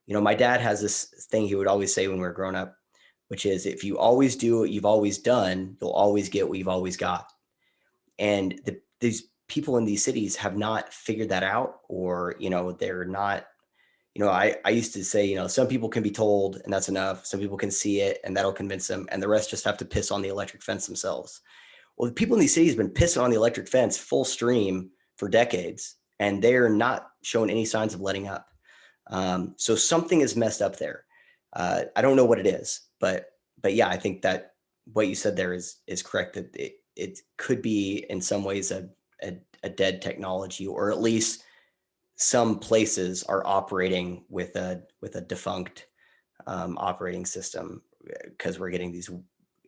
my dad has this thing he would always say when we were growing up, which is, if you always do what you've always done, you'll always get what you've always got. And these people in these cities have not figured that out, or, they're not, I used to say, some people can be told and that's enough. Some people can see it and that'll convince them, and the rest just have to piss on the electric fence themselves. Well, the people in these cities have been pissing on the electric fence full stream for decades, and they're not showing any signs of letting up. So something is messed up there. I don't know what it is, but yeah, I think that what you said there is correct. That it could be in some ways a dead technology, or at least some places are operating with a defunct operating system because we're getting these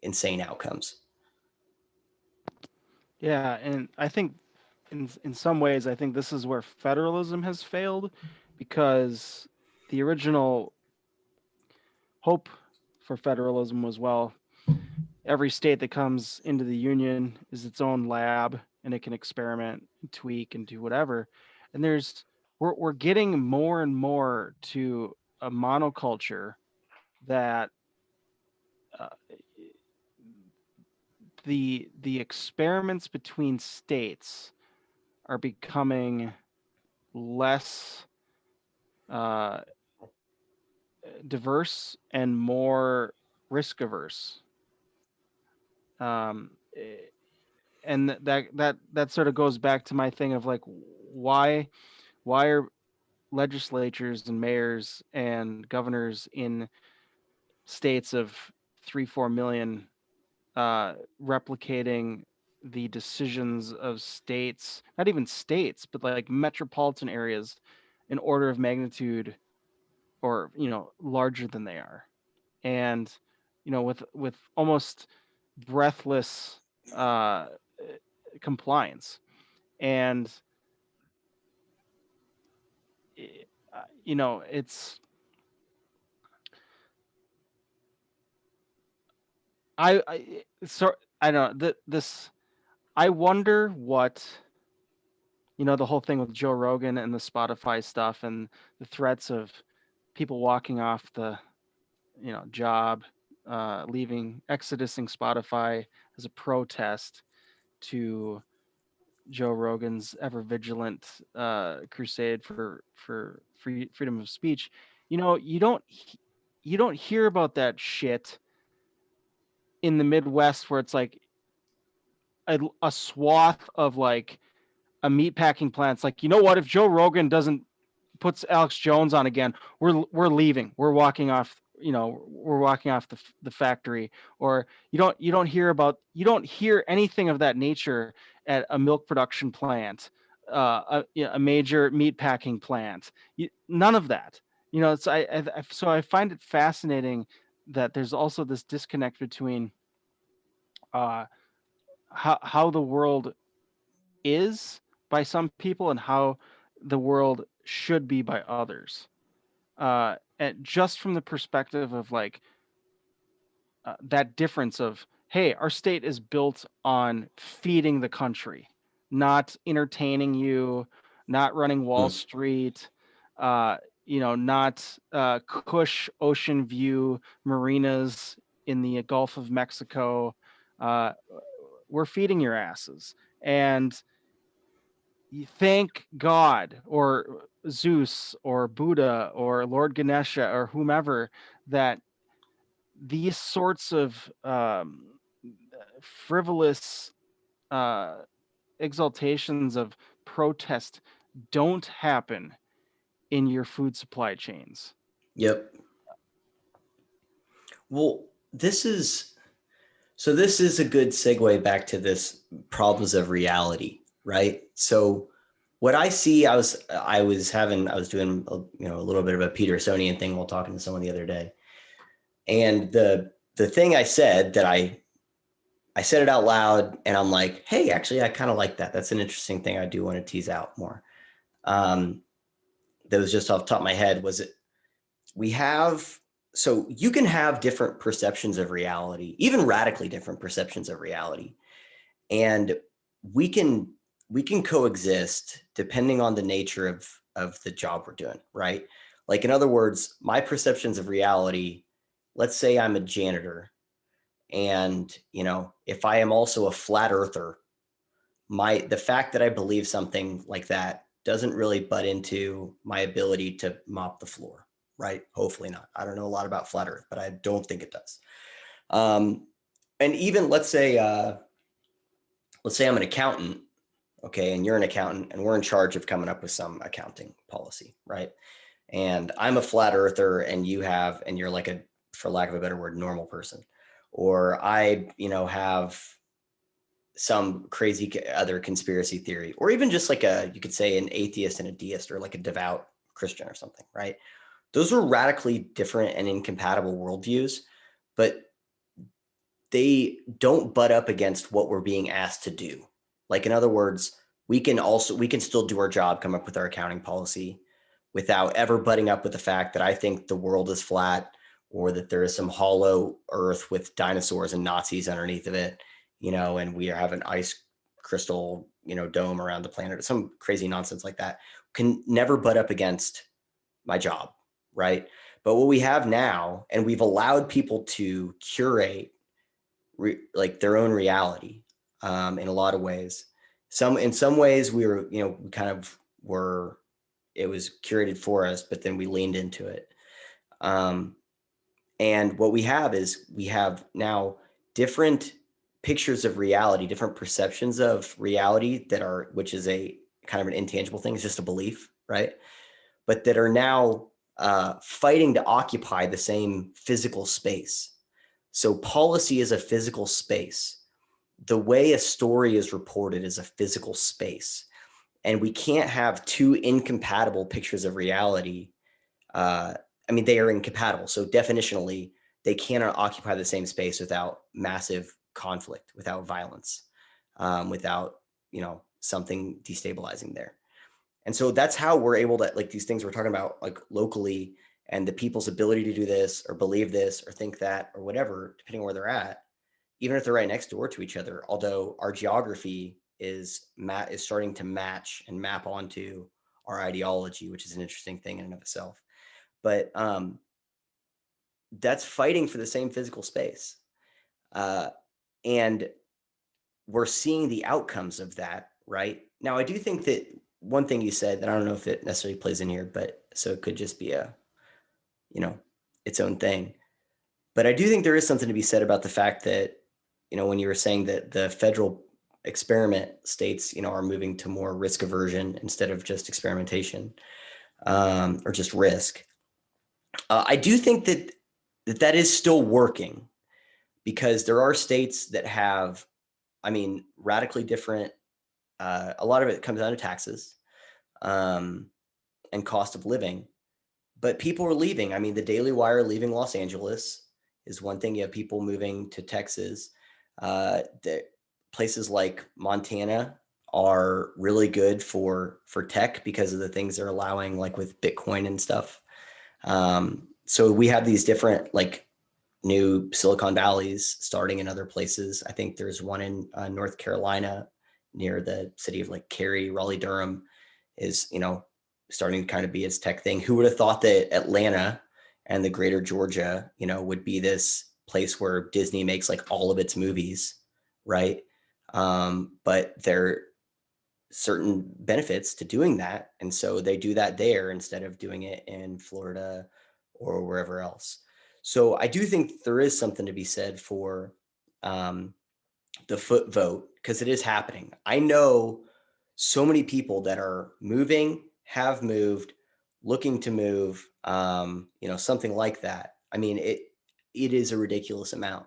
insane outcomes. Yeah, and I think in some ways, I think this is where federalism has failed, because the original hope for federalism was, well, every state that comes into the union is its own lab, and it can experiment and tweak and do whatever. And we're getting more and more to a monoculture that uh, the experiments between states are becoming less uh, diverse and more risk averse. Um, and that sort of goes back to my thing of like, why are legislatures and mayors and governors in states of 3-4 million replicating the decisions of states, not even states, but like metropolitan areas, in order of magnitude, or larger than they are, and with almost breathless uh, compliance. And it's I don't know, this I wonder what, the whole thing with Joe Rogan and the Spotify stuff, and the threats of people walking off the job, exodusing Spotify as a protest to Joe Rogan's ever vigilant crusade for freedom of speech. You don't hear about that shit in the Midwest, where it's like a swath of like a meat packing plant. It's like, what, if Joe Rogan doesn't puts Alex Jones on again, we're leaving. We're walking off. We're walking off the factory. Or you don't hear anything of that nature at a milk production plant, a major meat packing plant. None of that. It's so I find it fascinating that there's also this disconnect between how the world is by some people and how the world should be by others. And just from the perspective of like that difference of, hey, our state is built on feeding the country, not entertaining you, not running Wall Street, not cush ocean view marinas in the Gulf of Mexico. We're feeding your asses. And you thank God or Zeus or Buddha or Lord Ganesha or whomever that these sorts of frivolous exaltations of protest don't happen in your food supply chains. Yep. Well, this is a good segue back to this problems of reality, right? So what I see, I was doing a little bit of a Petersonian thing while talking to someone the other day. And the thing I said that I said it out loud, and I'm like, hey, actually, I kind of like that. That's an interesting thing I do want to tease out more. That was just off the top of my head. So you can have different perceptions of reality, even radically different perceptions of reality. And we can coexist depending on the nature of the job we're doing, right? Like, in other words, my perceptions of reality, let's say I'm a janitor, and if I am also a flat earther, the fact that I believe something like that doesn't really butt into my ability to mop the floor, right? Hopefully not. I don't know a lot about flat earth, but I don't think it does. And even let's say I'm an accountant, okay, and you're an accountant, and we're in charge of coming up with some accounting policy, right? And I'm a flat earther, and you're like a, for lack of a better word, normal person. Or I, have some crazy other conspiracy theory, or even just like you could say an atheist and a deist, or like a devout Christian or something, right? Those are radically different and incompatible worldviews, but they don't butt up against what we're being asked to do. Like, in other words, we can still do our job, come up with our accounting policy without ever butting up with the fact that I think the world is flat, or that there is some hollow earth with dinosaurs and Nazis underneath of it, and we have an ice crystal, dome around the planet, some crazy nonsense like that. Can never butt up against my job, right? But what we have now, and we've allowed people to curate like their own reality, in a lot of ways. In some ways we were, we kind of were, it was curated for us, but then we leaned into it. And what we have is we have now different pictures of reality, different perceptions of reality which is a kind of an intangible thing. It's just a belief, right? But that are now fighting to occupy the same physical space. So policy is a physical space. The way a story is reported is a physical space. And we can't have two incompatible pictures of reality. They are incompatible. So definitionally, they cannot occupy the same space without massive conflict, without violence, without, something destabilizing there. And so that's how we're able to, like, these things we're talking about, like, locally, and the people's ability to do this or believe this or think that or whatever, depending on where they're at, even if they're right next door to each other. Although our geography is starting to match and map onto our ideology, which is an interesting thing in and of itself. But that's fighting for the same physical space. And we're seeing the outcomes of that right now. I do think that one thing you said that I don't know if it necessarily plays in here, but so it could just be its own thing. But I do think there is something to be said about the fact that, when you were saying that the federal experiment states, are moving to more risk aversion instead of just experimentation, or just risk. I do think that is still working, because there are states that have, radically different. A lot of it comes down to taxes, and cost of living, but people are leaving. The Daily Wire leaving Los Angeles is one thing. You have people moving to Texas. The places like Montana are really good for tech because of the things they're allowing, like with Bitcoin and stuff. So we have these different, like, new Silicon Valleys starting in other places. I think there's one in North Carolina near the city of, like, Cary. Raleigh Durham is, starting to kind of be its tech thing. Who would have thought that Atlanta and the greater Georgia, would be this place where Disney makes, like, all of its movies, right? But there are certain benefits to doing that. And so they do that there instead of doing it in Florida or wherever else. So I do think there is something to be said for the foot vote, because it is happening. I know so many people that are moving, have moved, looking to move, something like that. It is a ridiculous amount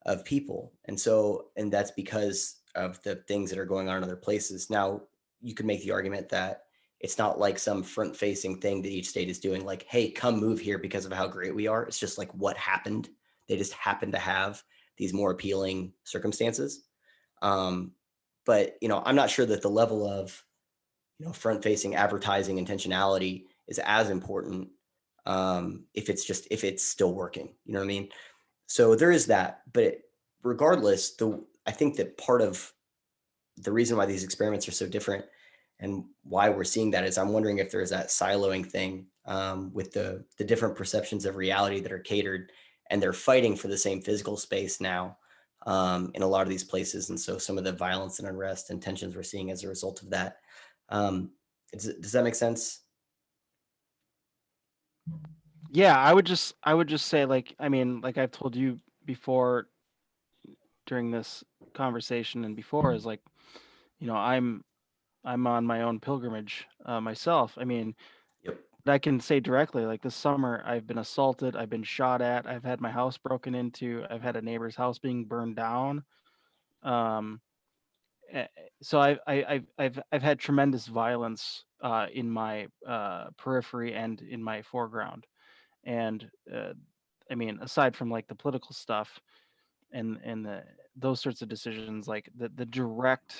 of people. And that's because of the things that are going on in other places. Now, you could make the argument that it's not like some front facing thing that each state is doing, like, hey, come move here because of how great we are. It's just like what happened. They just happen to have these more appealing circumstances. But, I'm not sure that the level of, front facing advertising intentionality is as important, if it's still working, you know what I mean? So there is that. But regardless, I think that part of the reason why these experiments are so different and why we're seeing that is, I'm wondering if there's that siloing thing, with the different perceptions of reality that are catered, and they're fighting for the same physical space now, in a lot of these places. And so some of the violence and unrest and tensions we're seeing as a result of that. Does that make sense? Yeah, I would just say, like, like I've told you before during this conversation and before, is like, I'm on my own pilgrimage myself. Yep. I can say directly, like, this summer I've been assaulted, I've been shot at, I've had my house broken into, I've had a neighbor's house being burned down. Um so I've had tremendous violence in my periphery and in my foreground, and I mean, aside from like the political stuff and those sorts of decisions, like the direct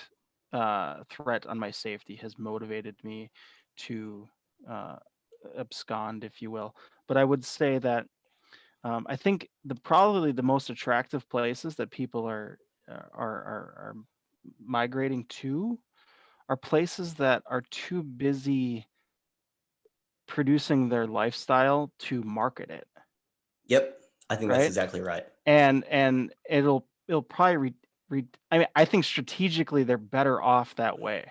threat on my safety has motivated me to uh, abscond, if you will. But I would say that I think probably the most attractive places that people are migrating to are places that are too busy producing their lifestyle to market it, Yep. I think that's right? exactly right. And it'll probably I mean, I think strategically they're better off that way.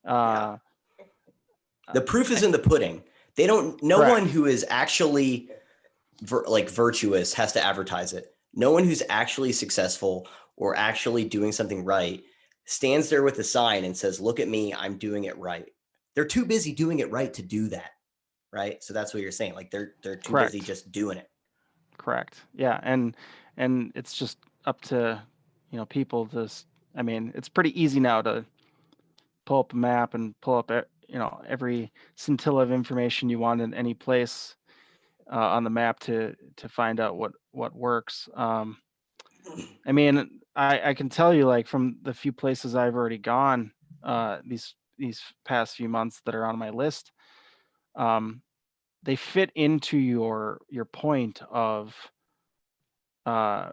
Yeah. Uh, The proof is in the pudding. They don't, no one correct. who is actually like virtuous has to advertise it. No one who's actually successful or actually doing something right stands there with a sign and says, "Look at me, I'm doing it right." They're too busy doing it right to do that, right? So that's what you're saying. Like they're too busy Correct. just doing it. Correct. Yeah, and it's just up to people to. I mean, it's pretty easy now to pull up a map and pull up every scintilla of information you want in any place on the map to find out what works. I mean, I can tell you, like, from the few places I've already gone these past few months that are on my list, um, they fit into your point of uh,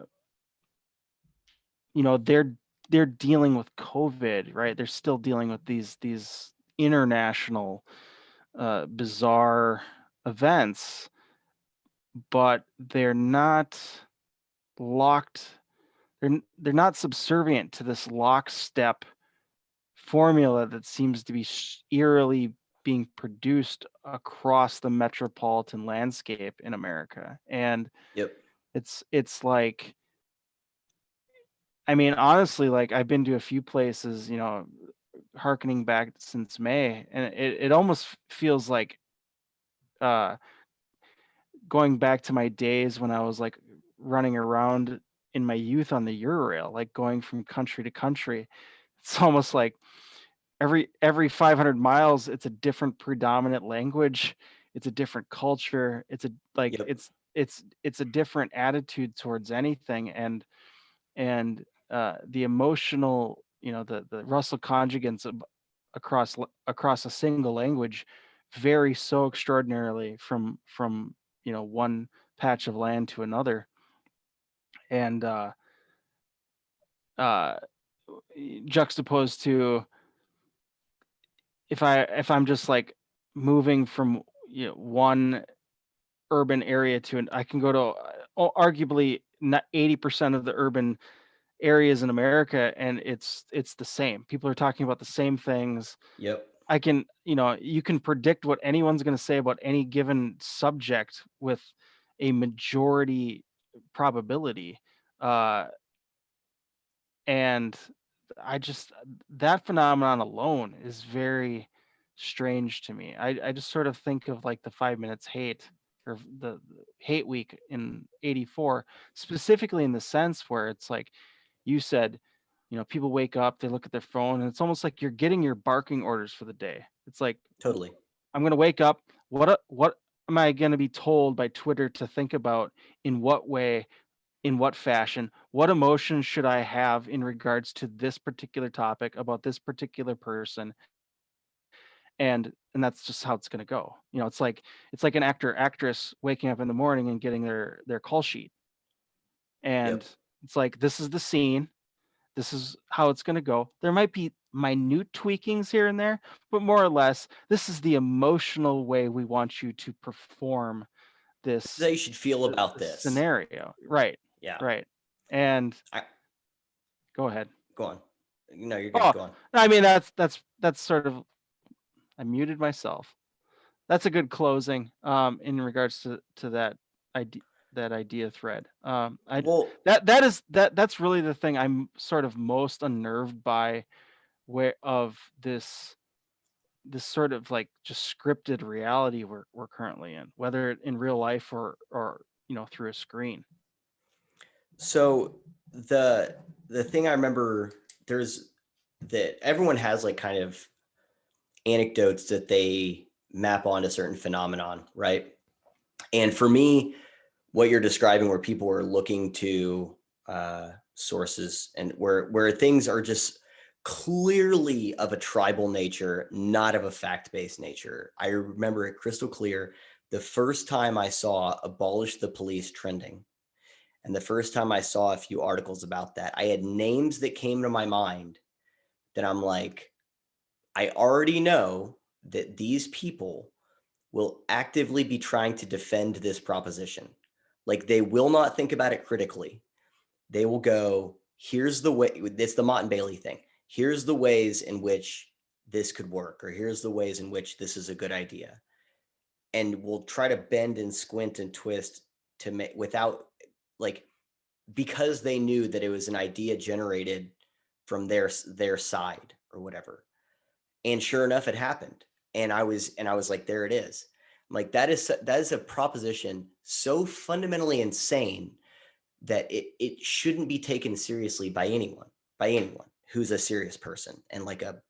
they're dealing with COVID, right? They're still dealing with these international bizarre events, but they're not locked. They're not subservient to this lockstep formula that seems to be eerily being produced across the metropolitan landscape in America. And Yep. it's like, I mean, honestly, like I've been to a few places, harkening back since May, and it almost feels like uh going back to my days when I was like running around in my youth on the Eurail, like going from country to country. It's almost like every 500 miles, it's a different predominant language, it's a different culture, it's a like Yep. it's a different attitude towards anything, and the emotional, the Russell conjugates across a single language vary so extraordinarily from one patch of land to another, and uh juxtaposed to if I'm just like moving from one urban area to I can go to arguably not 80% of the urban areas in America, and it's the same. People are talking about the same things. Yep. I can, you can predict what anyone's going to say about any given subject with a majority probability. And I just, that phenomenon alone is very strange to me. I just sort of think of like the 5 minutes hate, or the hate week in 84, specifically in the sense where it's like you said, people wake up, they look at their phone, and it's almost like you're getting your barking orders for the day. It's like, Totally. I'm going to wake up. What am I going to be told by Twitter to think about? In what way? In what fashion? What emotions should I have in regards to this particular topic about this particular person? And that's just how it's going to go. It's like an actress waking up in the morning and getting their call sheet, and Yep. it's like, this is the scene, this is how it's going to go. There might be minute tweakings here and there, but more or less, this is the emotional way we want you to perform This is how this you should feel about this this. scenario. Right. Yeah. Right. And I, go ahead. go on. No, you're good. Oh, Go on. I mean, that's sort of, I muted myself. That's a good closing in regards to that idea thread. I Well, that's really the thing I'm sort of most unnerved by, where of this sort of like just scripted reality we're currently in, whether in real life or through a screen. so the thing I remember, there's that everyone has like kind of anecdotes that they map onto certain phenomenon, right? And for me, what you're describing, where people are looking to sources and where things are just clearly of a tribal nature, not of a fact-based nature. I remember it crystal clear the first time I saw "abolish the police" trending. And the first time I saw a few articles about that, I had names that came to my mind that I'm like, I already know that these people will actively be trying to defend this proposition. Like, they will not think about it critically. They will go, here's the way, it's the Mott and Bailey thing. Here's the ways in which this could work, or here's the ways in which this is a good idea. And we'll try to bend and squint and twist to make without, like, because they knew that it was an idea generated from their side or whatever. And sure enough, it happened. And I was like, there it is. I'm like, that is a proposition so fundamentally insane that it shouldn't be taken seriously by anyone who's a serious person and like a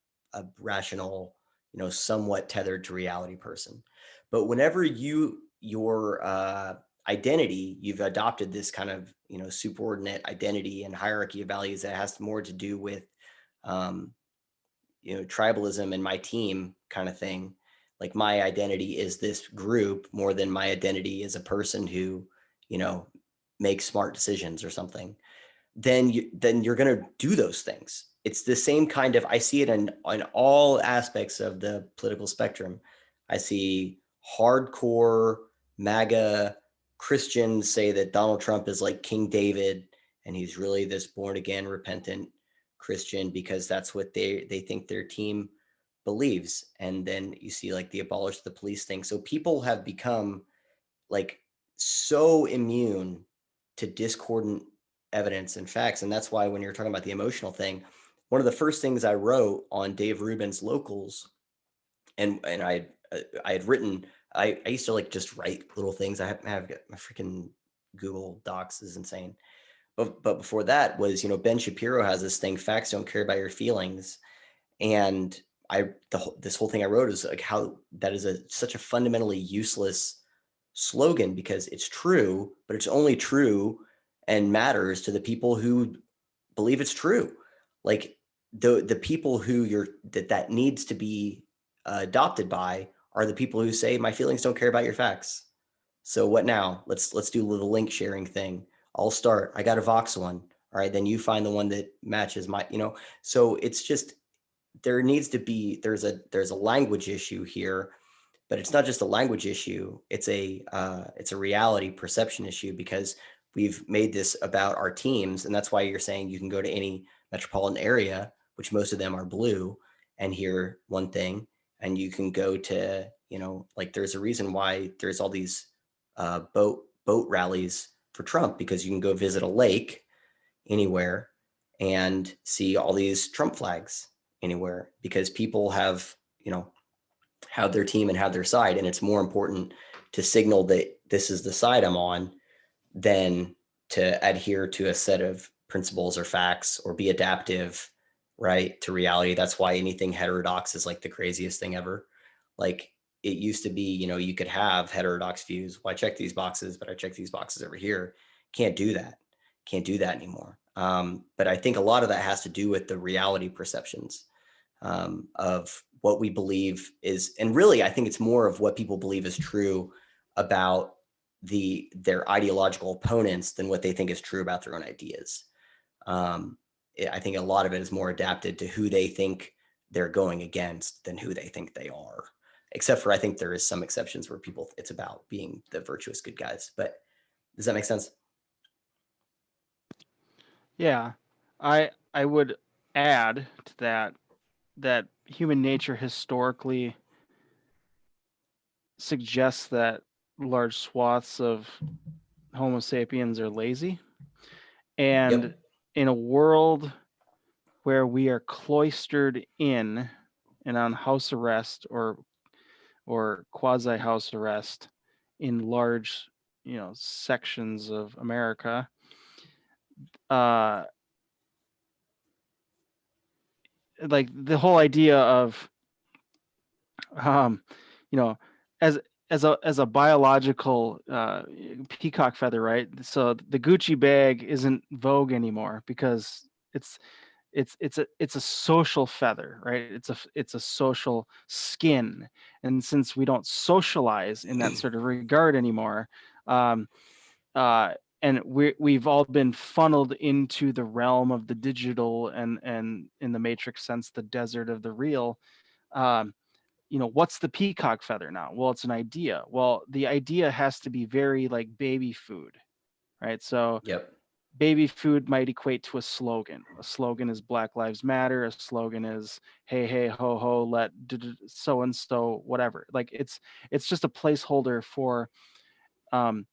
rational, somewhat tethered to reality person. But whenever your identity, you've adopted this kind of, subordinate identity and hierarchy of values that has more to do with, tribalism and my team kind of thing. Like, my identity is this group more than my identity is a person who, makes smart decisions or something. Then you're going to do those things. It's the same kind of, I see it in all aspects of the political spectrum. I see hardcore MAGA Christians say that Donald Trump is like King David and he's really this born again, repentant Christian because that's what they think their team believes. And then you see like the abolish the police thing. So people have become like so immune to discordant evidence and facts. And that's why when you're talking about the emotional thing, one of the first things I wrote on Dave Rubin's Locals, and I had written, I used to like just write little things. I have my freaking Google Docs is insane. But before that was, Ben Shapiro has this thing, facts don't care about your feelings. And this whole thing I wrote is like how that is such a fundamentally useless slogan, because it's true, but it's only true and matters to the people who believe it's true. Like, the people who that needs to be adopted by are the people who say my feelings don't care about your facts. So what now? Let's do the link sharing thing. I'll start. I got a Vox one. All right, then you find the one that matches my, So it's just, there needs to be, there's a language issue here, but it's not just a language issue. It's a reality perception issue, because we've made this about our teams. And that's why you're saying you can go to any metropolitan area, which most of them are blue, and hear one thing. And you can go to, like, there's a reason why there's all these boat rallies for Trump, because you can go visit a lake anywhere and see all these Trump flags anywhere, because people have, have their team and have their side. And it's more important to signal that this is the side I'm on than to adhere to a set of principles or facts or be adaptive, right, to reality. That's why anything heterodox is like the craziest thing ever. Like, it used to be, you could have heterodox views. Well, I check these boxes, but I check these boxes over here. Can't do that. Can't do that anymore. But I think a lot of that has to do with the reality perceptions of what we believe is, and really, I think it's more of what people believe is true about their ideological opponents than what they think is true about their own ideas. I think a lot of it is more adapted to who they think they're going against than who they think they are. Except for, I think there is some exceptions where it's about being the virtuous good guys. But does that make sense? Yeah, I would add to that human nature historically suggests that large swaths of Homo sapiens are lazy. And Yep. in a world where we are cloistered in and on house arrest or quasi house arrest in large, sections of America, uh, like the whole idea of, you know, as as a biological peacock feather, right? So the Gucci bag isn't vogue anymore because it's a social feather, right? It's a social skin, and since we don't socialize in that sort of regard anymore, um, and we've all been funneled into the realm of the digital, and in the Matrix sense, the desert of the real. Um, what's the peacock feather now? Well, it's an idea. Well, the idea has to be very like baby food, right? So Yep. baby food might equate to a slogan. A slogan is Black Lives Matter. A slogan is hey hey ho ho let so and so whatever. Like it's just a placeholder for um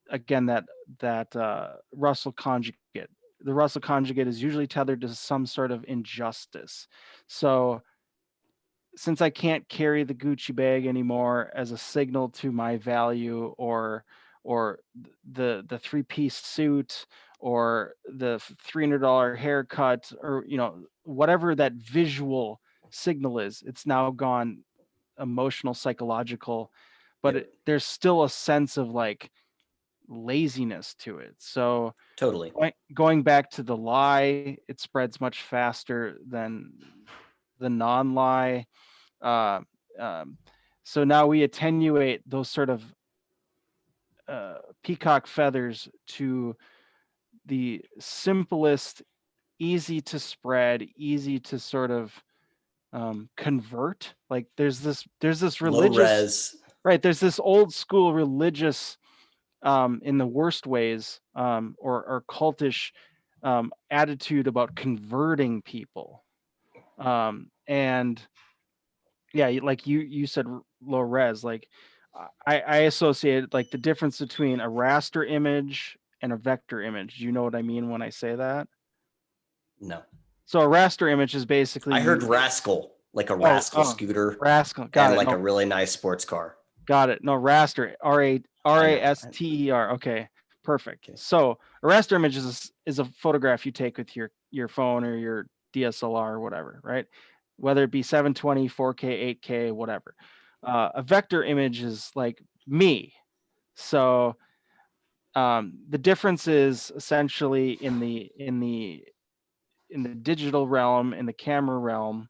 again that Russell conjugate. The Russell conjugate is usually tethered to some sort of injustice. So since I can't carry the Gucci bag anymore as a signal to my value, or the three-piece suit, or the $300 haircut, or whatever that visual signal is, it's now gone emotional, psychological, but Yep. there's still a sense of like laziness to it. So Totally. going back to the lie, it spreads much faster than the non-lie. uh, um, so now we attenuate those sort of peacock feathers to the simplest, easy to spread, easy to sort of convert. Like there's this Low religious, res. right? There's this old school religious, in the worst ways, or cultish attitude about converting people, and yeah, like you said, low res. Like I associate like the difference between a raster image and a vector image. Do you know what I mean when I say that? No. So a raster image is basically I heard you. rascal, like a Oh, rascal scooter rascal. Got and it. like No, a really nice sports car. got it. No, raster. I know. Raster. Okay, perfect. Okay. So a raster image is a photograph you take with your phone or your DSLR or whatever, right? Whether it be 720, 4K, 8K, whatever. A vector image is like me. So the difference is essentially in the digital realm, in the camera realm,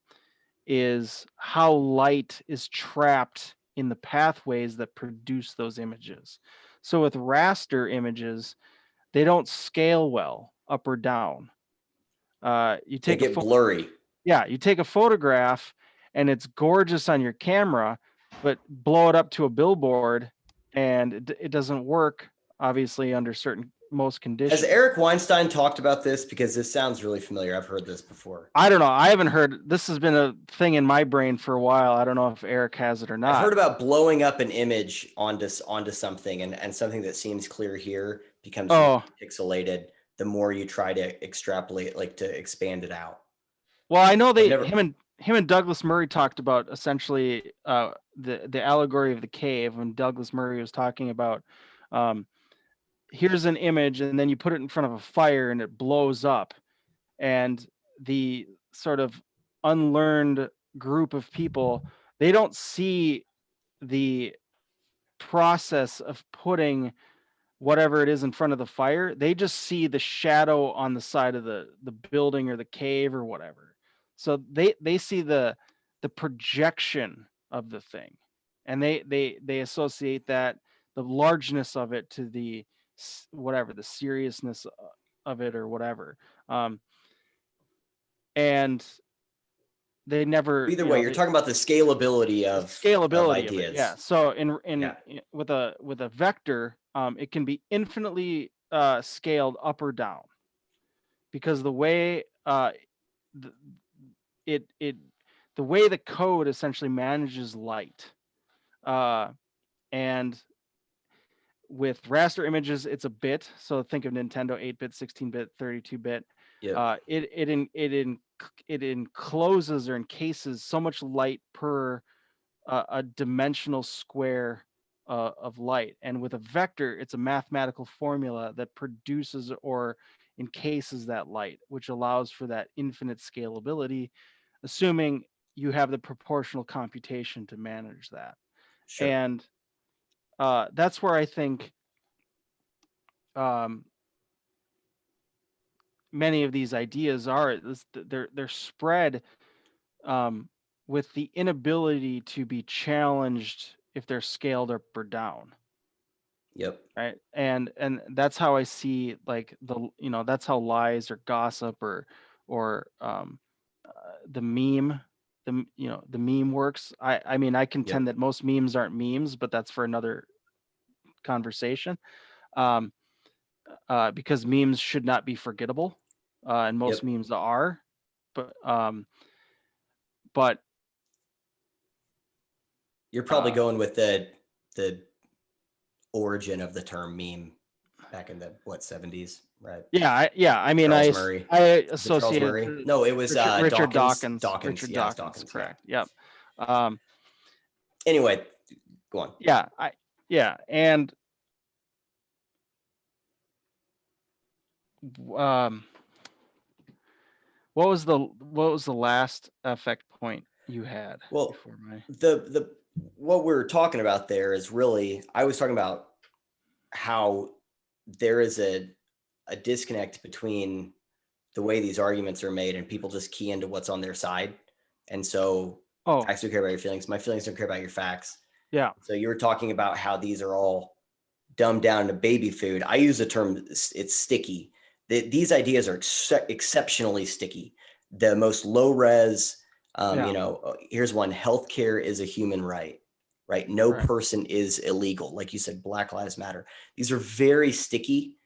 is how light is trapped in the pathways that produce those images. So with raster images, they don't scale well up or down. You They take a get blurry. yeah, you take a photograph and it's gorgeous on your camera, but blow it up to a billboard and it doesn't work, obviously, under most Has conditions. Eric Weinstein talked about this? Because this sounds really familiar. I've heard this before. I don't know. I haven't heard. This has been a thing in my brain for a while. I don't know if Eric has it or I've heard not. about blowing up an image onto something, and something that seems clear here becomes really Oh, pixelated the more you try to extrapolate, like to expand it out. well, I know I've never. him and Douglas Murray talked about essentially the allegory of the cave, when Douglas Murray was talking about um, here's an image and then you put it in front of a fire and it blows up, and the sort of unlearned group of people, they don't see the process of putting whatever it is in front of the fire. They just see the shadow on the side of the building or the cave or whatever. So they see the projection of the thing, and they associate that, the largeness of it, to the whatever, the seriousness of it or whatever. um and they never, Either way, you're talking about the scalability the of scalability of it, yeah. ideas. So Yeah. with a vector, it can be infinitely scaled up or down, because the way the, it the way the code essentially manages light, uh and with raster images, it's a bit. So think of Nintendo 8-bit, 16-bit, 32-bit. Yep. It encloses or encases so much light per a dimensional square of light. And with a vector, it's a mathematical formula that produces or encases that light, which allows for that infinite scalability. assuming you have the proportional computation to manage that. Sure. And that's where I think many of these ideas are. They're spread with the inability to be challenged if they're scaled up or down. Yep. Right. And that's how I see, like, that's how lies or gossip or the meme, the meme works. I mean, I contend that most memes aren't memes, but that's for another conversation. Because memes should not be forgettable, and most memes are, but you're probably going with the origin of the term meme back in the 70s, right? Yeah. I mean, Charles Murray. I associate Charles Murray. No, it was Richard Dawkins. Richard Yes, Dawkins, correct. Yeah. Yep. Anyway, go on. Yeah, and what was the last affect point you had? Well, what we're talking about there is really, I was talking about how there is a disconnect between the way these arguments are made and people just key into what's on their side. And so facts don't care about your feelings. My feelings don't care about your facts. Yeah. So you were talking about how these are all dumbed down to baby food. I use the term, it's sticky. These ideas are exceptionally sticky. The most low res, here's one: healthcare is a human right. No person is illegal. Like you said, Black Lives Matter. These are very sticky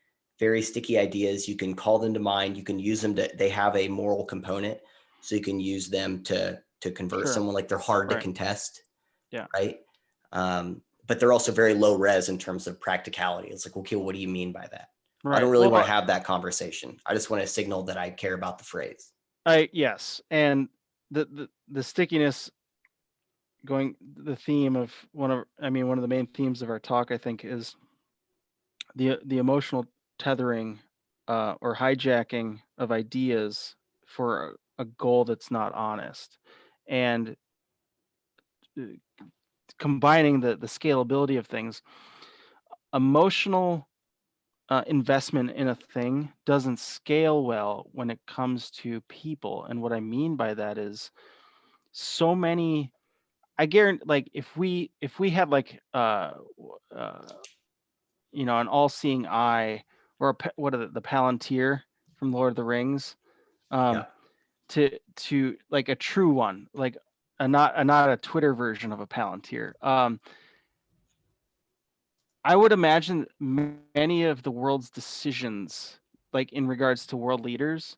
ideas. You can call them to mind. You can use them they have a moral component. So you can use them to convert someone. Like, they're hard to contest. Yeah. Right. But they're also very low res in terms of practicality. It's like, okay, what do you mean by that? Right. I don't really want to have that conversation. I just want to signal that I care about the phrase. Yes. And the stickiness, the theme of one of the main themes of our talk, I think, is the emotional tethering or hijacking of ideas for a goal that's not honest, and combining the scalability of things. Emotional investment in a thing doesn't scale well when it comes to people. And what I mean by that is, so many, I guarantee, like, if we had, like, an all-seeing eye, or the Palantir from Lord of the Rings, to like a true one, like not a Twitter version of a Palantir. I would imagine many of the world's decisions, like in regards to world leaders,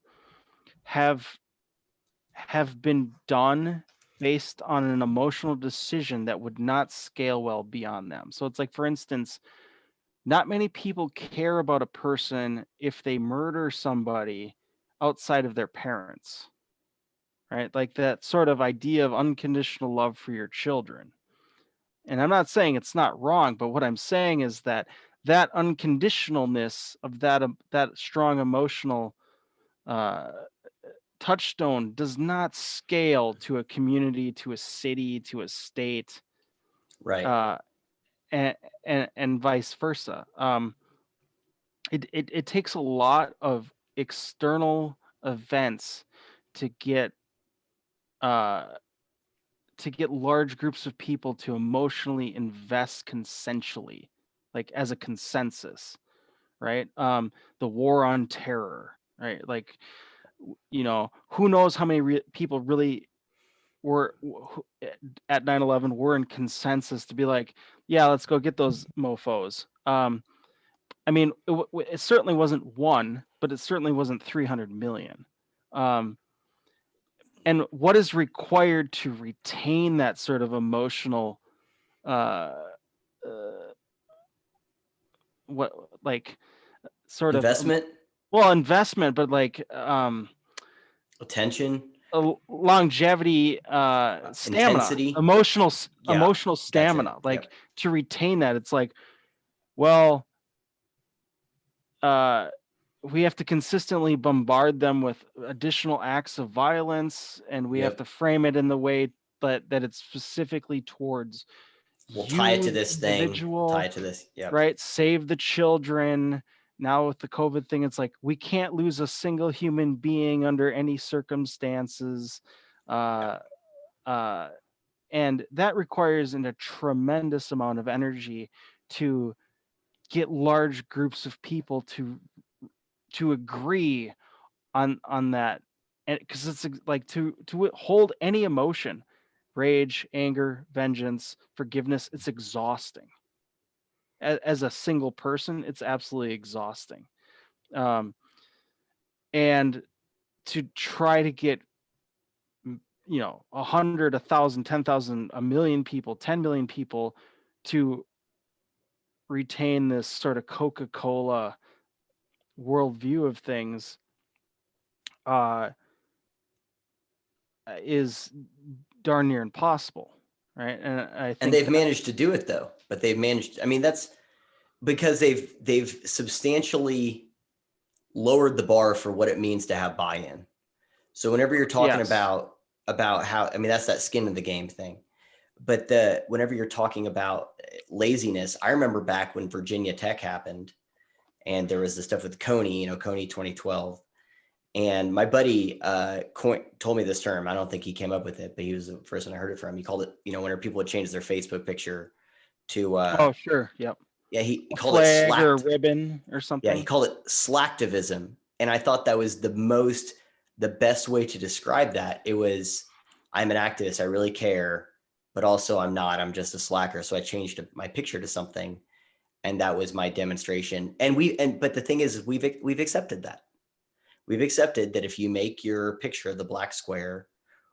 have been done based on an emotional decision that would not scale well beyond them. So it's like, for instance, not many people care about a person if they murder somebody outside of their parents, right? Like that sort of idea of unconditional love for your children. And I'm not saying it's not wrong, but what I'm saying is that unconditionalness of that strong emotional touchstone does not scale to a community, to a city, to a state, right? And vice versa. It takes a lot of external events to get large groups of people to emotionally invest consensually, like as a consensus, right? The war on terror, right? Like, who knows how many people really were at 9/11 were in consensus to be like, yeah, let's go get those mofos. I mean, it certainly wasn't one, but it certainly wasn't 300 million. And what is required to retain that sort of emotional, investment? Investment, but like attention, longevity, stamina, intensity, emotional stamina. Like, to retain that, it's like, well, we have to consistently bombard them with additional acts of violence, and we have Yep. to frame it in the way that it's specifically towards We'll tie it to you, the this thing, tie individual, it to this. Yep. right? Save the children. Now with the COVID thing, it's like we can't lose a single human being under any circumstances. Uh, uh, and that requires a tremendous amount of energy to get large groups of people to agree on that, and because it's like to hold any emotion, rage, anger, vengeance, forgiveness, it's exhausting. As a single person, it's absolutely exhausting. And to try to get 100, 1,000, 10,000, a million people, 10 million people to retain this sort of Coca-Cola worldview of things is darn near impossible, right? And I think they've managed to do it though. But they've managed. I mean, that's because they've substantially lowered the bar for what it means to have buy-in. So whenever you're talking about how, I mean, that's that skin in the game thing. But whenever you're talking about laziness, I remember back when Virginia Tech happened, and there was the stuff with Coney, Coney 2012. And my buddy told me this term. I don't think he came up with it, but he was the first one I heard it from. He called it, whenever people would change their Facebook picture to oh sure, yep, yeah, he a called it flag or a ribbon or something. Yeah, he called it slacktivism. And I thought that was the best way to describe that. It was, I'm an activist, I really care, but also I'm not, I'm just a slacker. So I changed my picture to something, and that was my demonstration. But the thing is, we've accepted that. We've accepted that if you make your picture the black square,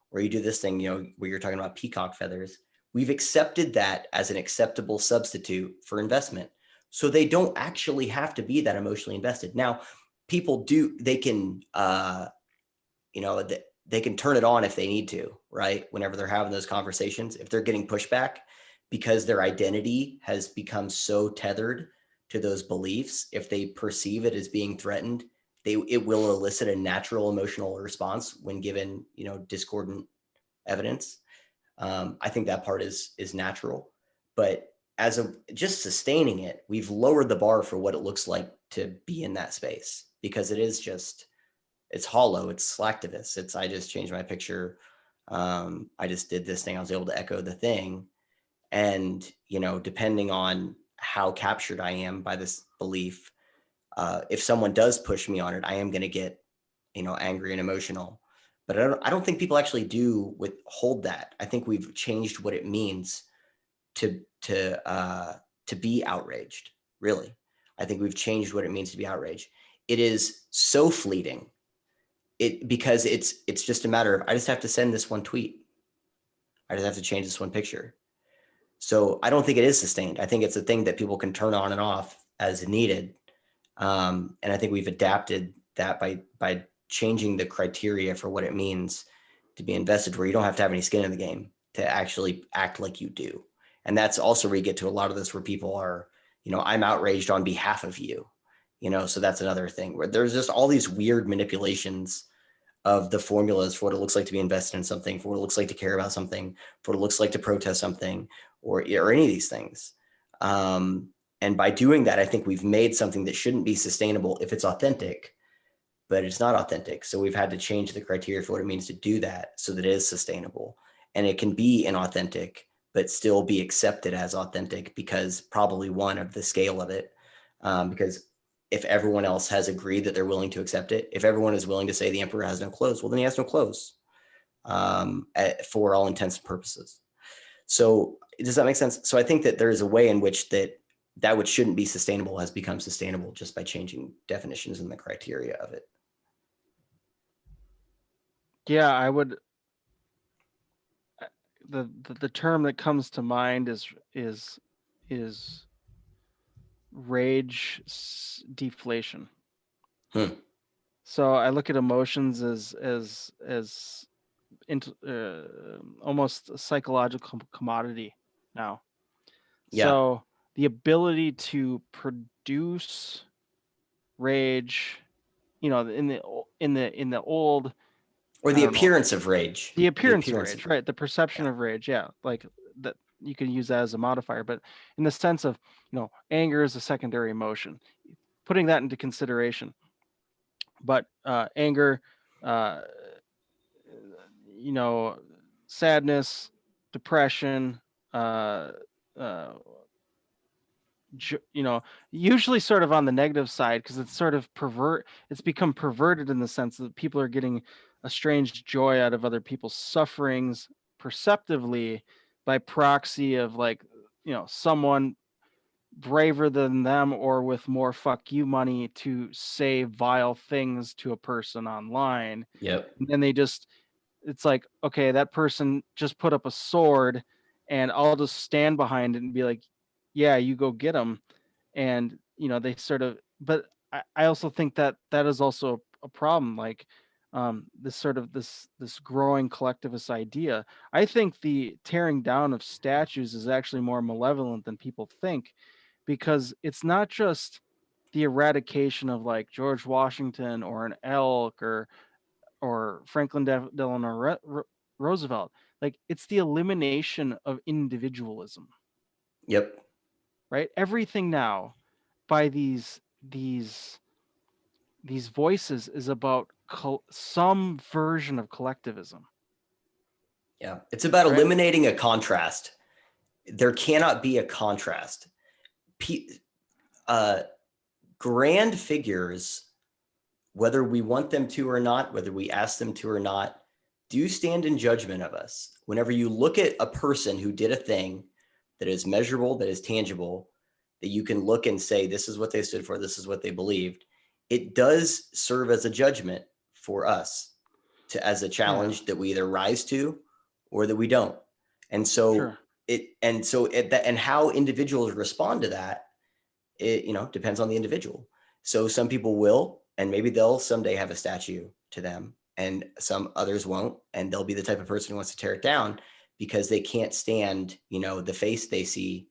or you do this thing, where you're talking about peacock feathers, we've accepted that as an acceptable substitute for investment. So they don't actually have to be that emotionally invested. Now, people do, they can, they can turn it on if they need to, right? Whenever they're having those conversations, if they're getting pushback because their identity has become so tethered to those beliefs, if they perceive it as being threatened, it will elicit a natural emotional response when given, discordant evidence. I think that part is natural, but as of just sustaining it, we've lowered the bar for what it looks like to be in that space, because it's hollow, it's slacktivist. I just changed my picture. I just did this thing. I was able to echo the thing. And, depending on how captured I am by this belief, if someone does push me on it, I am going to get, angry and emotional. But I don't think people actually do withhold that. I think we've changed what it means to be outraged. Really, I think we've changed what it means to be outraged. It is so fleeting. Because it's just a matter of, I just have to send this one tweet. I just have to change this one picture. So I don't think it is sustained. I think it's a thing that people can turn on and off as needed. And I think we've adapted that by changing the criteria for what it means to be invested, where you don't have to have any skin in the game to actually act like you do. And that's also where you get to a lot of this, where people are, I'm outraged on behalf of you, so that's another thing where there's just all these weird manipulations of the formulas for what it looks like to be invested in something, for what it looks like to care about something, for what it looks like to protest something, or any of these things. And by doing that, I think we've made something that shouldn't be sustainable if it's authentic, but it's not authentic. So we've had to change the criteria for what it means to do that so that it is sustainable. And it can be inauthentic, but still be accepted as authentic, because probably one of the scale of it, because if everyone else has agreed that they're willing to accept it, if everyone is willing to say the emperor has no clothes, well, then he has no clothes, for all intents and purposes. So does that make sense? So I think that there is a way in which that which shouldn't be sustainable has become sustainable just by changing definitions and the criteria of it. Yeah, I would. The term that comes to mind is rage deflation. So I look at emotions as almost a psychological commodity now. Yeah. So the ability to produce rage you know, in the old, Or I the don't know, appearance of rage. the The appearance of appearance rage, of, right? The perception yeah. of rage, yeah, like that you can use that as a modifier, but in the sense of, you know, anger is a secondary emotion, putting that into consideration. But anger, uh, you know, sadness, depression, uh, uh, you know, usually sort of on the negative side, because it's sort of it's become perverted in the sense that people are getting a strange joy out of other people's sufferings perceptively by proxy of, like, you know, someone braver than them or with more fuck you money to say vile things to a person online. Yep. And then it's like, okay, that person just put up a sword and I'll just stand behind it and be like, yeah, you go get them. And, you know, they sort of, but I also think that that is also a problem. Like, this sort of this growing collectivist idea. I think the tearing down of statues is actually more malevolent than people think, because it's not just the eradication of like George Washington or an elk or Franklin Delano Roosevelt. Like, it's the elimination of individualism, Yep. right? Everything now by these voices is about some version of collectivism, Yeah. It's about right? eliminating a contrast. There cannot be a contrast. P- uh, Grand figures, whether we want them to or not, whether we ask them to or not, do stand in judgment of us. Whenever you look at a person who did a thing that is measurable, that is tangible, that you can look and say, this is what they stood for, this is what they believed, it does serve as a judgment for us, to as a Yeah, challenge that we either rise to or that we don't. And so sure. and how individuals respond to that, it, you know, depends on the individual. So some people will, and maybe they'll someday have a statue to them, and some others won't, and they'll be the type of person who wants to tear it down because they can't stand, you know, the face they see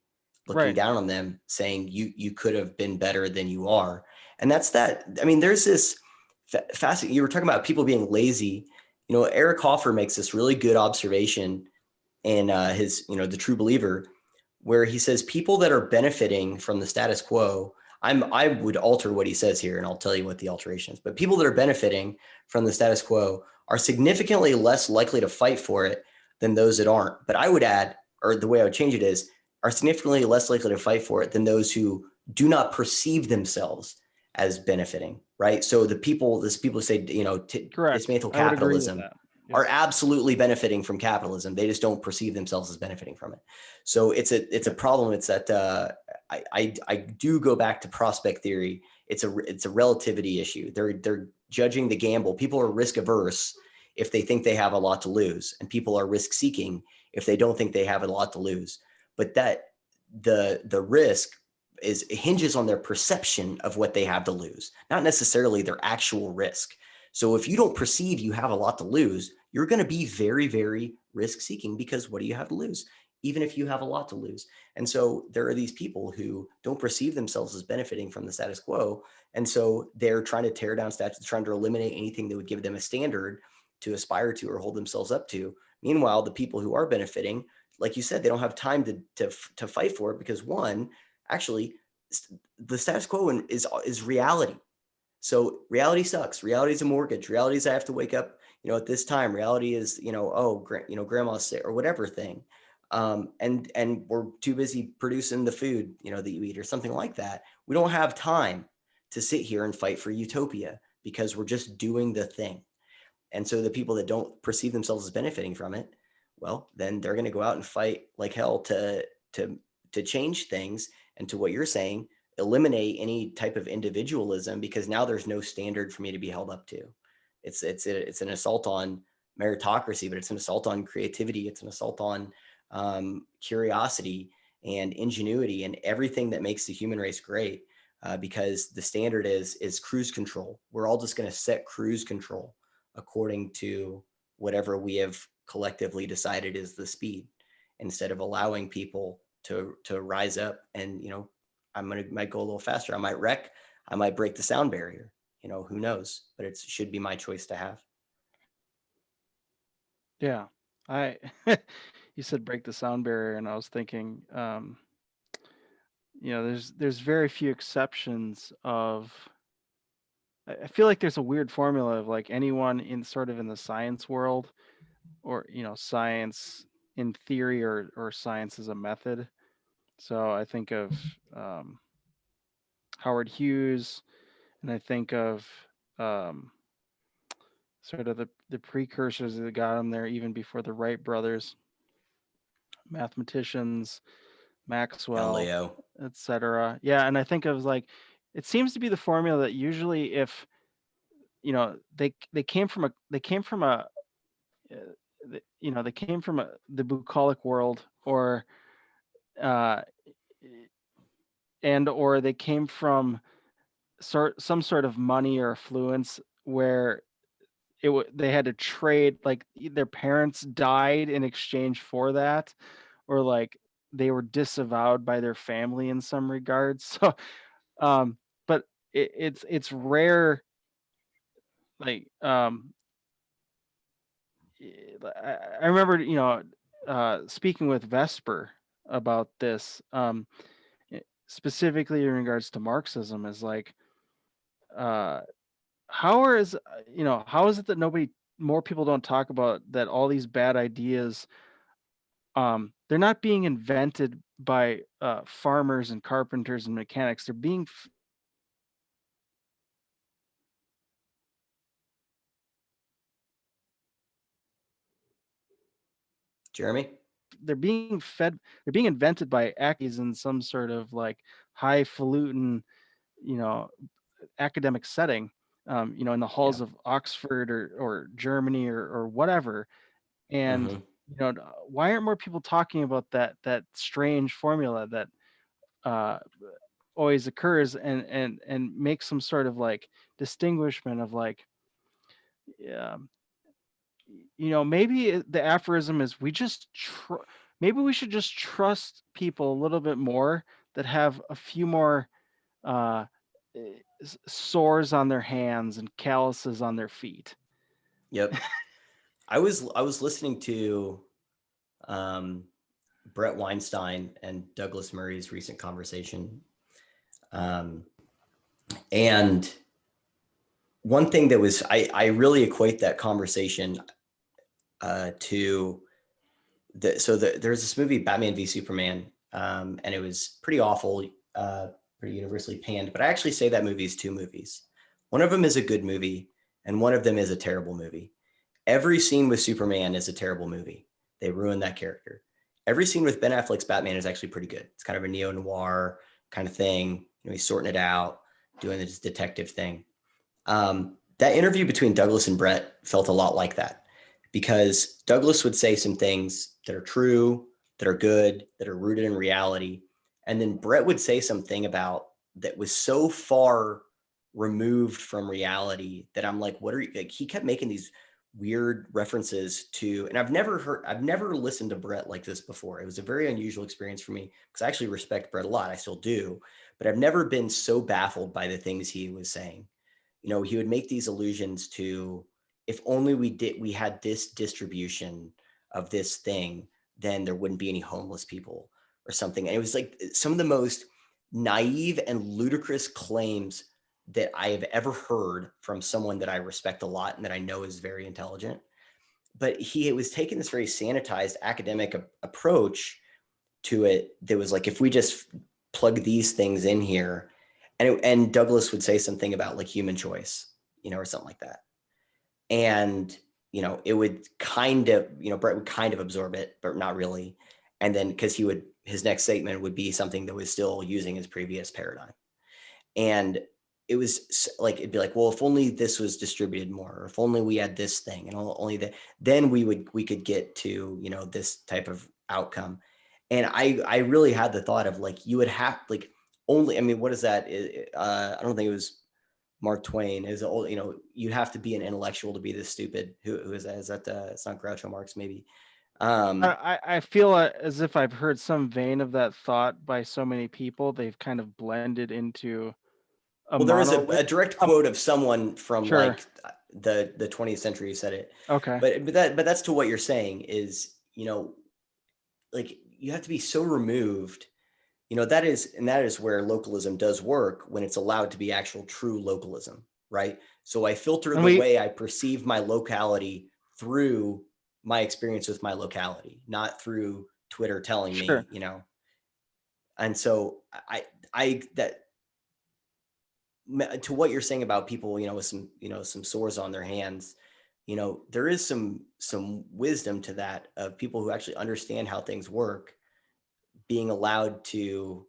looking Right. down on them saying you could have been better than you are. And that's that. I mean, there's this fascinating, you were talking about people being lazy. You know, Eric Hoffer makes this really good observation in his, you know, The True Believer, where he says people that are benefiting from the status quo. I would alter what he says here, and I'll tell you what the alteration is. But people that are benefiting from the status quo are significantly less likely to fight for it than those that aren't. But I would add, or the way I would change it is, are significantly less likely to fight for it than those who do not perceive themselves as benefiting. Right. So the people, people say, you know, Correct. dismantle I would agree with capitalism that. are Yes. absolutely benefiting from capitalism. They just don't perceive themselves as benefiting from it. So it's a problem. It's that I do go back to prospect theory. It's a relativity issue. They're judging the gamble. People are risk averse if they think they have a lot to lose, and people are risk seeking if they don't think they have a lot to lose. But that the risk is hinges on their perception of what they have to lose, not necessarily their actual risk. So if you don't perceive you have a lot to lose, you're going to be very, very risk seeking, because what do you have to lose? Even if you have a lot to lose. And so there are these people who don't perceive themselves as benefiting from the status quo. And so they're trying to tear down statutes, trying to eliminate anything that would give them a standard to aspire to or hold themselves up to. Meanwhile, the people who are benefiting, like you said, they don't have time to fight for it, because one, actually, the status quo is reality. So reality sucks. Reality is a mortgage. Reality is I have to wake up, you know, at this time. Reality is, you know, you know, grandma's sick or whatever thing. And we're too busy producing the food, you know, that you eat or something like that. We don't have time to sit here and fight for utopia because we're just doing the thing. And so the people that don't perceive themselves as benefiting from it, well, then they're going to go out and fight like hell to to change things. And to what you're saying, eliminate any type of individualism, because now there's no standard for me to be held up to. It's an assault on meritocracy, but it's an assault on creativity. It's an assault on curiosity and ingenuity and everything that makes the human race great. Because the standard is cruise control. We're all just going to set cruise control according to whatever we have collectively decided is the speed, instead of allowing people to rise up and, you know, might go a little faster. I might wreck. I might break the sound barrier. who knows, but it should be my choice to have. Yeah. I you said break the sound barrier, and I was thinking, there's very few exceptions of. I feel like there's a weird formula of like anyone in sort of in the science world, or science in theory, or science as a method. So I think of Howard Hughes, and I think of um, sort of the precursors that got him there even before the Wright brothers, mathematicians, Maxwell, Galileo. etc. Yeah, and I think of like it seems to be the formula that usually if they came from the bucolic world, or uh or they came from some sort of money or affluence where they had to trade, like their parents died in exchange for that, or like they were disavowed by their family in some regards. So but it's rare, like I remember speaking with Vesper about this, specifically in regards to Marxism, is like uh how is it that more people don't talk about that all these bad ideas, they're not being invented by farmers and carpenters and mechanics. Jeremy? They're being fed they're being invented by actors in some sort of like highfalutin, you know academic setting, in the Yeah. halls of Oxford, or Germany, or whatever. And Hmm. why aren't more people talking about that strange formula that uh, always occurs, and make some sort of like distinguishment of like, um, maybe the aphorism is maybe we should just trust people a little bit more that have a few more uh, sores on their hands and calluses on their feet. Yep. I was listening to um, Brett Weinstein and Douglas Murray's recent conversation, um, and one thing that was I really equate that conversation to there's this movie Batman v Superman, and it was pretty awful, pretty universally panned. But I actually say that movie is two movies. One of them is a good movie, and one of them is a terrible movie. Every scene with Superman is a terrible movie. They ruined that character. Every scene with Ben Affleck's Batman is actually pretty good. It's kind of a neo noir kind of thing. He's sorting it out, doing this detective thing. That interview between Douglas and Brett felt a lot like that, because Douglas would say some things that are true, that are good, that are rooted in reality. And then Brett would say something about that was so far removed from reality that I'm like, what are you, like, he kept making these weird references to, and I've never listened to Brett like this before. It was a very unusual experience for me, because I actually respect Brett a lot. I still do, but I've never been so baffled by the things he was saying. He would make these allusions to, if only we had this distribution of this thing, then there wouldn't be any homeless people or something. And it was like some of the most naive and ludicrous claims that I have ever heard from someone that I respect a lot and that I know is very intelligent. But he was taking this very sanitized academic approach to it that was like, if we just plug these things in here, and Douglas would say something about like human choice, or something like that. And, it would kind of, Brett would kind of absorb it, but not really. And then because his next statement would be something that was still using his previous paradigm. And it was like, it'd be like, well, if only this was distributed more, or if only we had this thing, and only that, then we could get to, this type of outcome. And I really had the thought of like, you would have like only, I mean, what is that? I don't think it was Mark Twain. Is old, you have to be an intellectual to be this stupid. Who is that? Is that it's not Groucho Marx, maybe? I feel as if I've heard some vein of that thought by so many people. They've kind of blended into a Well, there was monolith. a direct quote of someone from Sure. like the 20th century who said it. Okay. But that's to what you're saying is, like you have to be so removed, that is where localism does work when it's allowed to be actual true localism, right? So I filter And the we way I perceive my locality through my experience with my locality, not through Twitter telling sure. me. And so I that to what you're saying about people, with some sores on their hands, there is some wisdom to that, of people who actually understand how things work being allowed to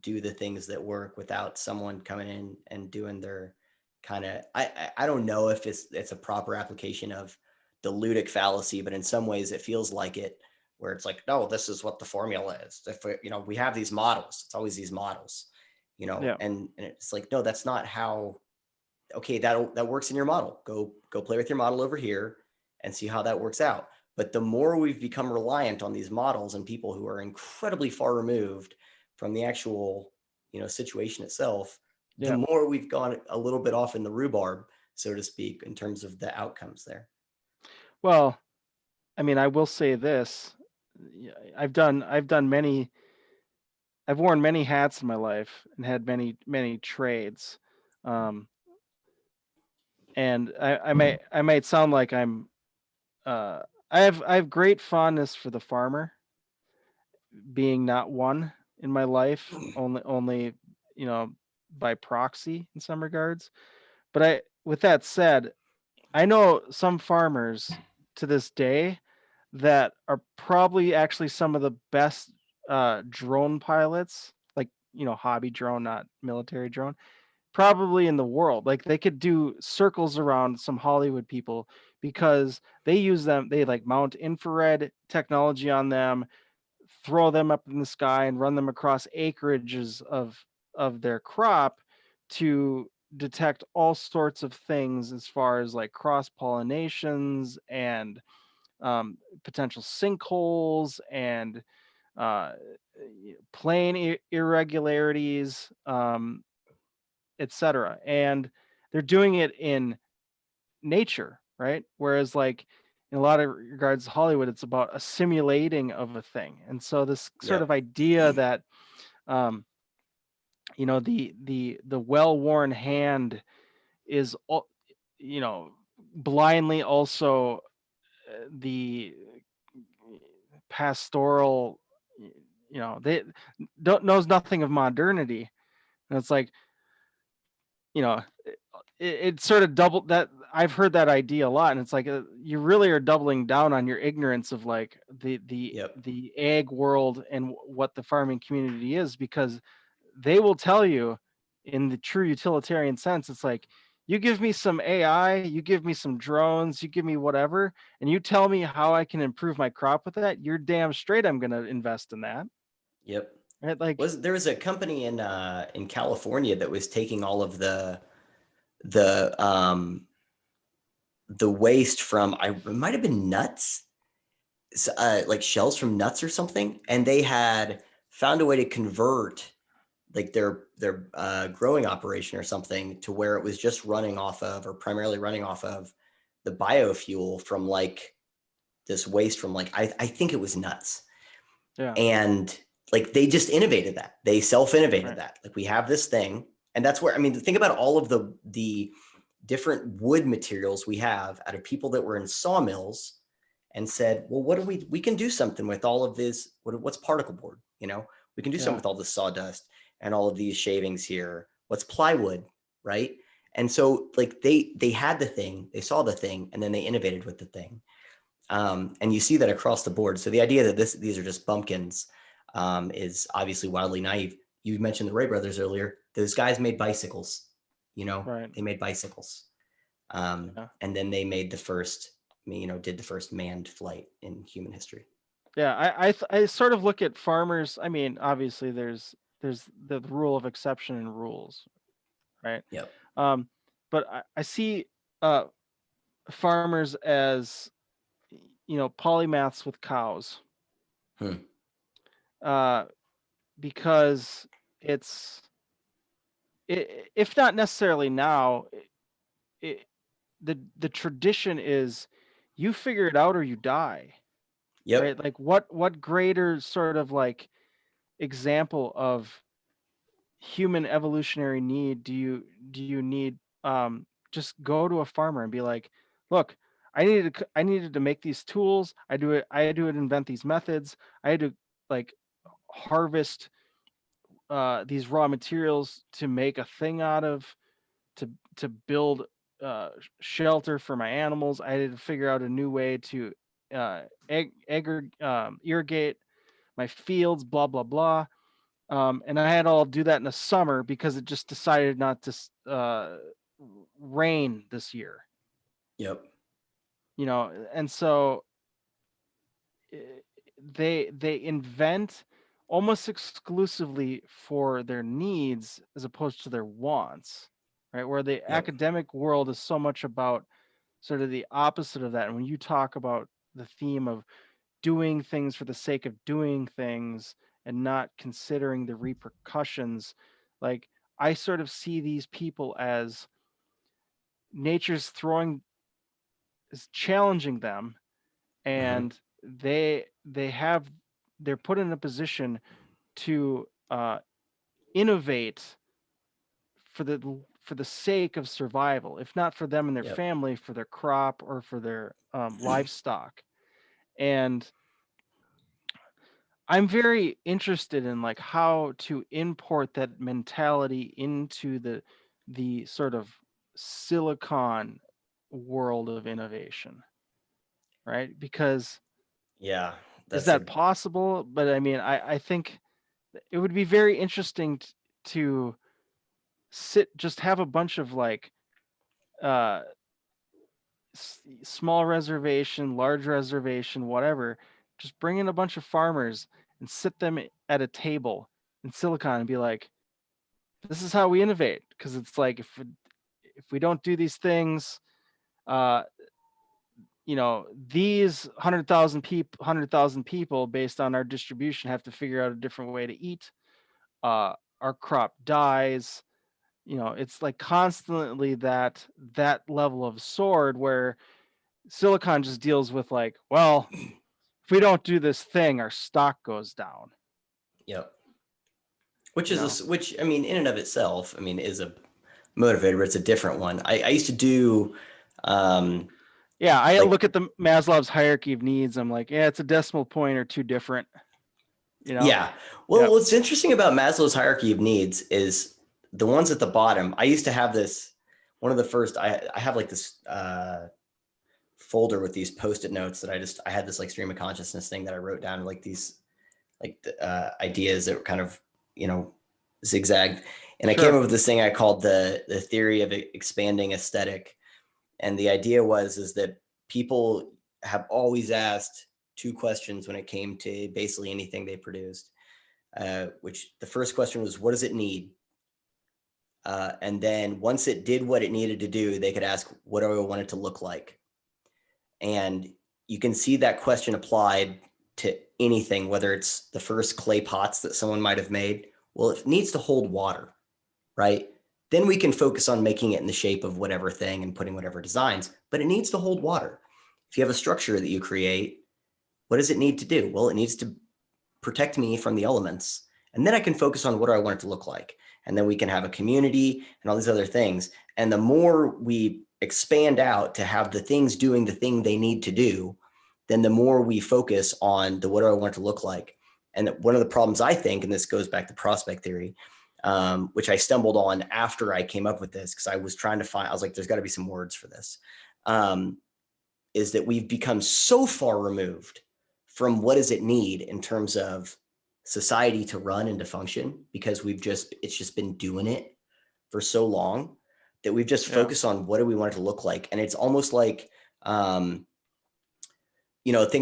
do the things that work without someone coming in and doing their kind of, I don't know if it's a proper application of the ludic fallacy, but in some ways it feels like it, where it's like, no, this is what the formula is. If we have these models, it's always these models, Yeah. and it's like, no, that's not how. Okay, that works in your model. Go play with your model over here and see how that works out. But the more we've become reliant on these models and people who are incredibly far removed from the actual, situation itself, the Yeah. more we've gone a little bit off in the rhubarb, so to speak, in terms of the outcomes there. Well, I mean, I will say this. I've worn many hats in my life and had many trades. Um, and I might sound like uh, I have great fondness for the farmer, being not one in my life, only, you know, by proxy in some regards. But with that said, I know some farmers to this day that are probably actually some of the best drone pilots, like, hobby drone, not military drone, probably in the world. Like they could do circles around some Hollywood people because they like mount infrared technology on them, throw them up in the sky and run them across acreages of their crop to detect all sorts of things as far as like cross pollinations and potential sinkholes and uh, plane irregularities, etc. And they're doing it in nature, right? Whereas like in a lot of regards, Hollywood, it's about a simulating of a thing. And so this sort of Yep. idea that um, the well-worn hand is blindly also the pastoral, they don't knows nothing of modernity. And it's like, you know it sort of double that. I've heard that idea a lot, and it's like you really are doubling down on your ignorance of like Yep. the ag world and what the farming community is, because they will tell you in the true utilitarian sense, it's like, you give me some AI, you give me some drones, you give me whatever, and you tell me how I can improve my crop with that, you're damn straight I'm going to invest in that. Yep. Right? Like, There was a company in California that was taking all of the the waste from, it might have been nuts, like shells from nuts or something, and they had found a way to convert like their growing operation or something to where it was just running off of, or primarily running off of, the biofuel from like this waste from like, I think it was nuts. yeah, And like they just innovated that, they self-innovated right, that, like we have this thing. And that's where, I mean, think about all of the different wood materials we have out of people that were in sawmills and said, well, what do we can do something with all of this. What's particle board? We can do something yeah, with all this sawdust and all of these shavings here. What's plywood, right? And so like they had the thing, they saw the thing, and then they innovated with the thing. And you see that across the board. So the idea that these are just bumpkins is obviously wildly naive. You mentioned the Ray brothers earlier. Those guys made bicycles. right, They made bicycles, yeah. and then they made the first. Did the first manned flight in human history. Yeah, I sort of look at farmers. I mean, obviously there's the rule of exception and rules, right? Yep. Um, but I see uh farmers as, polymaths with cows, Hmm. uh, because it's if not necessarily now, it, the tradition is you figure it out or you die, Yep. right? Like what greater sort of like example of human evolutionary need do you need? Just go to a farmer and be like, look, I needed to make these tools. I had to invent these methods. I had to like harvest these raw materials to make a thing out of, to build shelter for my animals. I had to figure out a new way to irrigate my fields, blah blah blah. And I had to all do that in the summer because it just decided not to rain this year. Yep. And so they invent almost exclusively for their needs as opposed to their wants, right? Where the Yep. academic world is so much about sort of the opposite of that. And when you talk about the theme of doing things for the sake of doing things and not considering the repercussions, like I sort of see these people as nature's is challenging them, and they're put in a position to innovate for the sake of survival, if not for them and their Yep. family, for their crop or for their livestock. And I'm very interested in like how to import that mentality into the sort of silicon world of innovation, right? Because Yeah. is That's a that possible? But I mean, I think it would be very interesting to just have a bunch of like uh small reservation, large reservation, whatever, just bring in a bunch of farmers and sit them at a table in silicon and be like, this is how we innovate. Because it's like if we don't do these things, uh these 100,000 people based on our distribution have to figure out a different way to eat. Our crop dies. It's like constantly that level of sword where silicon just deals with like, well, if we don't do this thing, our stock goes down. Yep. Which I mean, in and of itself, I mean, is a motivator, but it's a different one. I used to do, um, Yeah, I like, look at the Maslow's hierarchy of needs. I'm like, yeah, it's a decimal point or two different. yeah. Well, Yep. what's interesting about Maslow's hierarchy of needs is the ones at the bottom. I used to have this, one of the first, I have like this folder with these post-it notes that I had this like stream of consciousness thing that I wrote down, like these like ideas that were kind of, zigzagged. And I came Sure. up with this thing I called the theory of expanding aesthetic. And the idea is that people have always asked two questions when it came to basically anything they produced. Which the first question was, what does it need? And then once it did what it needed to do, they could ask, what do I want it to look like? And you can see that question applied to anything, whether it's the first clay pots that someone might have made. Well, it needs to hold water, right? Then we can focus on making it in the shape of whatever thing and putting whatever designs, but it needs to hold water. If you have a structure that you create, what does it need to do? Well, it needs to protect me from the elements. And then I can focus on what do I want it to look like. And then we can have a community and all these other things. And the more we expand out to have the things doing the thing they need to do, then the more we focus on the what do I want it to look like. And one of the problems I think, and this goes back to prospect theory, which I stumbled on after I came up with this, because I was trying to find, I was like, there's got to be some words for this, is that we've become so far removed from what does it need in terms of society to run and to function, because it's just been doing it for so long that we've just focused on what do we want it to look like. And it's almost like, think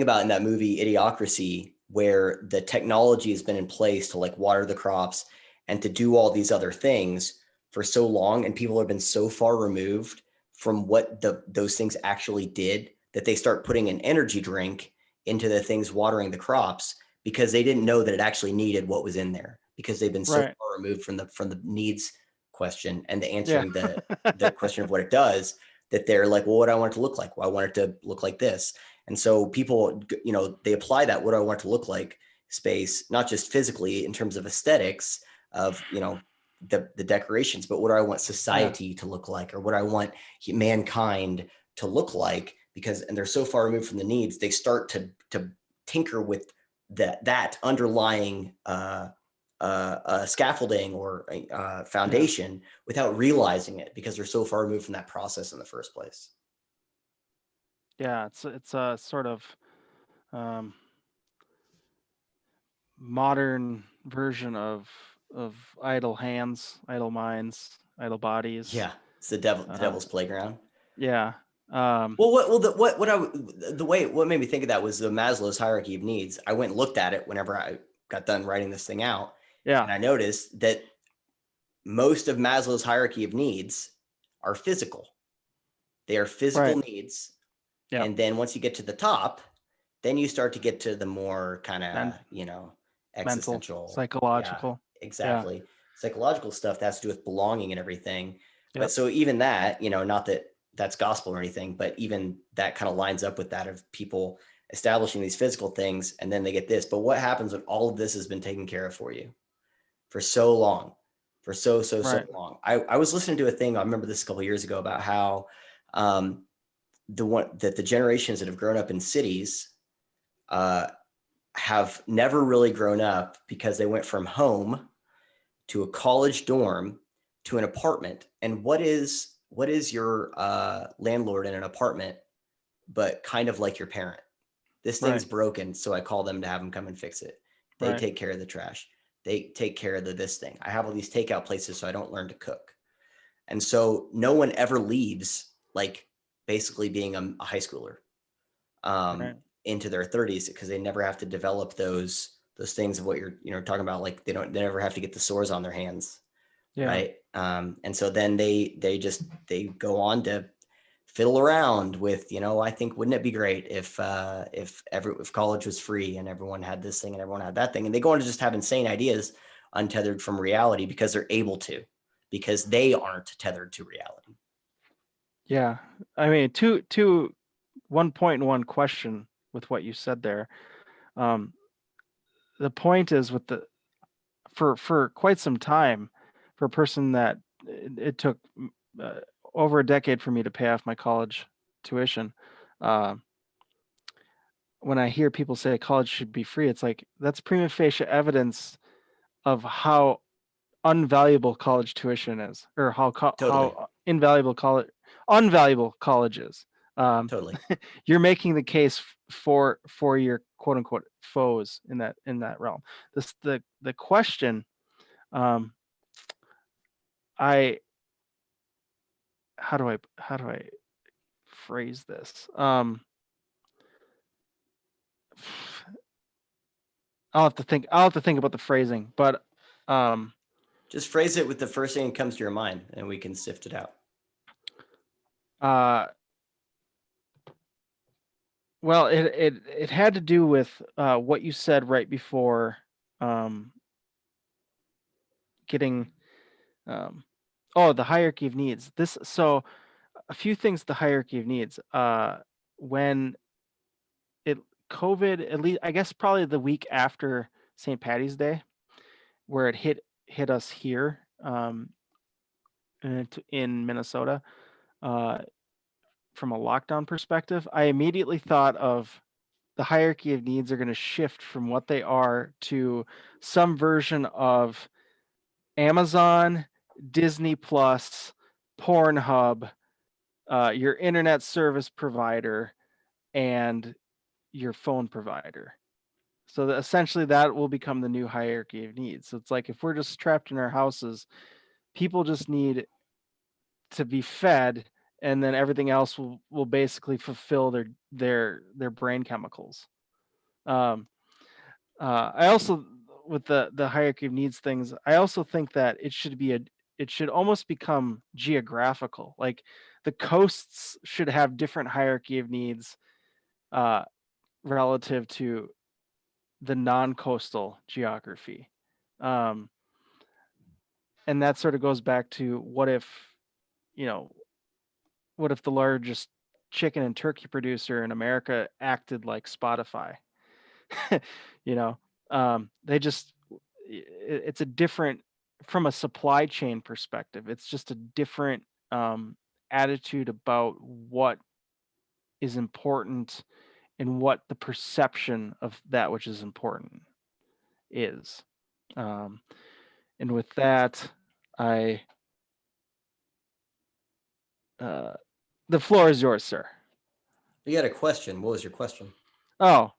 about in that movie Idiocracy, where the technology has been in place to like water the crops and to do all these other things for so long, and people have been so far removed from what those things actually did that they start putting an energy drink into the things watering the crops because they didn't know that it actually needed what was in there, because they've been so far removed from the needs question and the Yeah. answering the question of what it does, that they're like, well, what do I want it to look like? Well, I want it to look like this. And so people, they apply that, what do I want it to look like space, not just physically in terms of aesthetics of, the decorations, but what do I want society to look like, or what I want mankind to look like, and they're so far removed from the needs, they start to tinker with that underlying scaffolding or foundation without realizing it, because they're so far removed from that process in the first place. Yeah, it's a sort of modern version of idle hands, idle minds, idle bodies. Yeah, it's the devil's playground. Yeah. Well, what made me think of that was the Maslow's hierarchy of needs. I went and looked at it whenever I got done writing this thing out, and I noticed that most of Maslow's hierarchy of needs are physical. They are physical needs, and then once you get to the top, then you start to get to the more kind of existential, mental, psychological. Yeah, exactly. Psychological stuff that has to do with belonging and everything. But so even that, not that that's gospel or anything, but even that kind of lines up with that of people establishing these physical things, and then they get this. But what happens when all of this has been taken care of for you for so long, for so long? I was listening to a thing, I remember this a couple of years ago, about how the generations that have grown up in cities have never really grown up, because they went from home to a college dorm to an apartment. And what is your landlord in an apartment but kind of like your parent? This thing's broken, so I call them to have them come and fix it. They take care of the trash. They take care of this thing. I have all these takeout places, so I don't learn to cook. And so no one ever leaves, like, basically being a high schooler into their 30s, because they never have to develop those things of what you're talking about. Like, they never have to get the sores on their hands. Right. And so then they go on to fiddle around with, I think, wouldn't it be great if college was free and everyone had this thing and everyone had that thing, and they go on to just have insane ideas untethered from reality, because they're able to, because they aren't tethered to reality. Yeah. I mean, one point and one question with what you said there. The point is, for quite some time, for a person that it took over a decade for me to pay off my college tuition. When I hear people say college should be free, it's like, that's prima facie evidence of how unvaluable college tuition is, or how invaluable unvaluable college is. Totally. You're making the case for your quote unquote foes in that realm. The question, how do I phrase this? I'll have to think about the phrasing, but just phrase it with the first thing that comes to your mind, and we can sift it out. Well, it had to do with what you said right before getting the hierarchy of needs. So a few things, the hierarchy of needs. When COVID, at least I guess probably the week after St. Patty's Day, where it hit us here in Minnesota, from a lockdown perspective, I immediately thought of the hierarchy of needs are going to shift from what they are to some version of Amazon, Disney Plus, Pornhub, your internet service provider, and your phone provider. So essentially that will become the new hierarchy of needs. So it's like, if we're just trapped in our houses, people just need to be fed, and then everything else will basically fulfill their brain chemicals. I also, with the hierarchy of needs things, I also think that it should almost become geographical. Like, the coasts should have different hierarchy of needs relative to the non-coastal geography. and that sort of goes back to what if, you know, what if the largest chicken and turkey producer in America acted like Spotify? You know, they just, it's a different, from a supply chain perspective, it's just a different attitude about what is important and what the perception of that which is important is. And with that, I, the floor is yours, sir. You had a question. What was your question? Oh,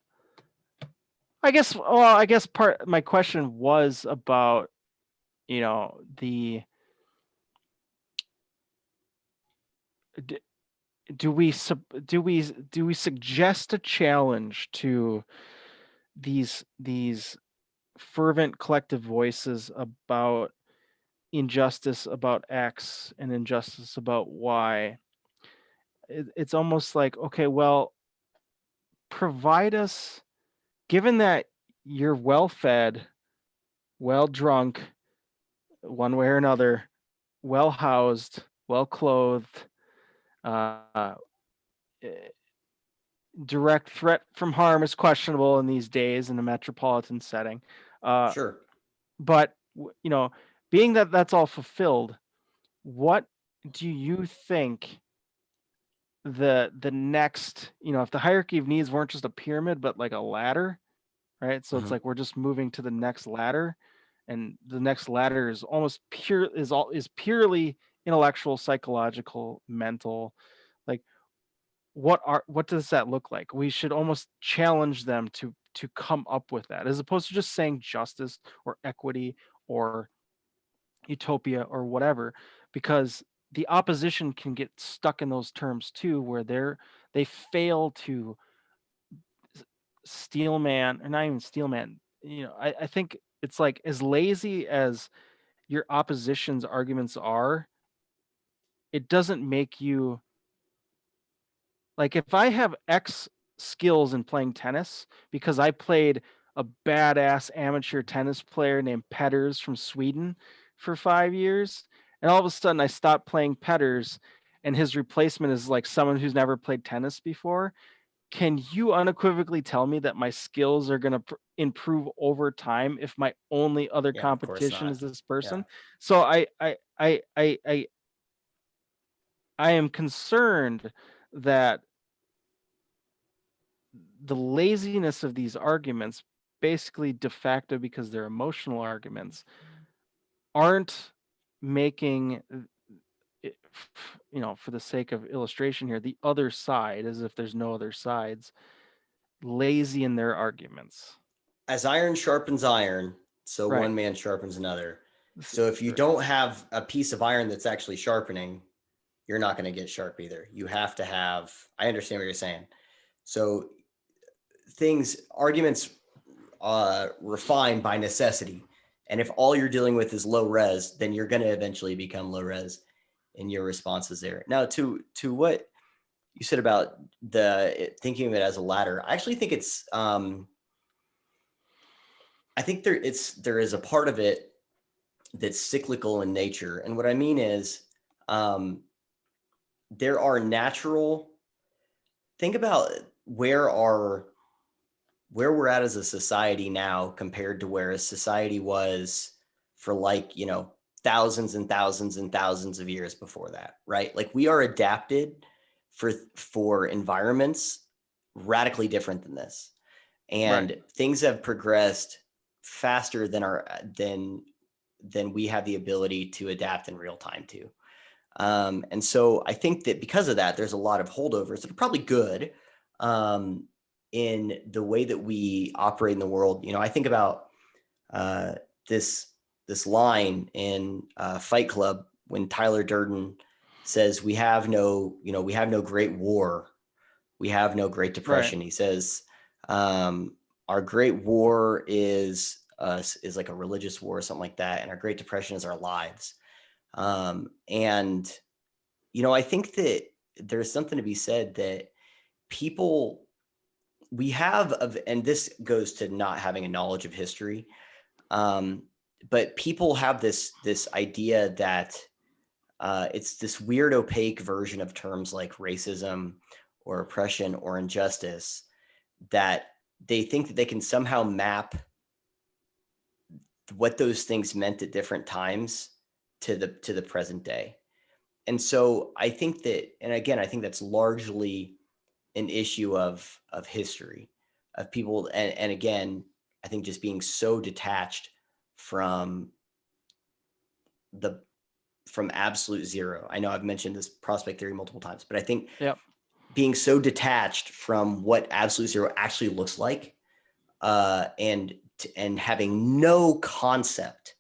I guess, well, I guess my question was about, you know, do we suggest a challenge to these fervent collective voices about injustice about X and injustice about Y? It's almost like, okay, well, provide us, given that you're well fed, well drunk, one way or another, well housed, well clothed, direct threat from harm is questionable in these days in a metropolitan setting. Sure. But, you know, being that that's all fulfilled, what do you think the next, you know, if the hierarchy of needs weren't just a pyramid, but like a ladder, right? So it's Mhm. like we're just moving to the next ladder, and the next ladder is almost is purely intellectual, psychological, mental. Like, what does that look like? We should almost challenge them to come up with that, as opposed to just saying justice or equity or utopia or whatever, because the opposition can get stuck in those terms too, where they fail to steelman, or not even steelman. You know, I think it's like, as lazy as your opposition's arguments are, it doesn't make you, like, if I have X skills in playing tennis because I played a badass amateur tennis player named Petters from Sweden for 5 years, and all of a sudden I stop playing Petters and his replacement is like someone who's never played tennis before, can you unequivocally tell me that my skills are going to improve over time if my only other Yeah, of course competition not. is this Yeah. person? So I am concerned that the laziness of these arguments, basically de facto because they're emotional arguments, aren't making you know, for the sake of illustration here, the other side, as if there's no other sides, lazy in their arguments. As iron sharpens iron, so Right. one man sharpens another. So if you don't have a piece of iron that's actually sharpening, you're not going to get sharp either. You have to have, I understand what you're saying. So arguments refine by necessity. And if all you're dealing with is low res, then you're going to eventually become low res in your responses there. Now, to what you said about thinking of it as a ladder, I actually think it's, I think there is a part of it that's cyclical in nature. And what I mean is, there are natural, think about where we're at as a society now compared to where a society was for, like, you know, thousands and thousands and thousands of years before that, right? Like, we are adapted for environments radically different than this. And Right. things have progressed faster than we have the ability to adapt in real time to. And so I think that because of that, there's a lot of holdovers that are probably good in the way that we operate in the world. You know, I think about uh, this line in Fight Club when Tyler Durden says, "We have no, you know, we have no Great War, we have no Great Right. Depression." He says, "Our Great War is like a religious war or something like that, and our Great Depression is our lives." And, you know, I think that there's something to be said that people we have of, and this goes to not having a knowledge of history. but people have this idea that it's this weird opaque version of terms like racism or oppression or injustice, that they think that they can somehow map what those things meant at different times to the present day. And so I think that, and again, I think that's largely an issue of history, of people, and again, I think just being so detached from the from absolute zero. I know I've mentioned this prospect theory multiple times, but I think Yep. being so detached from what absolute zero actually looks like, and having no concept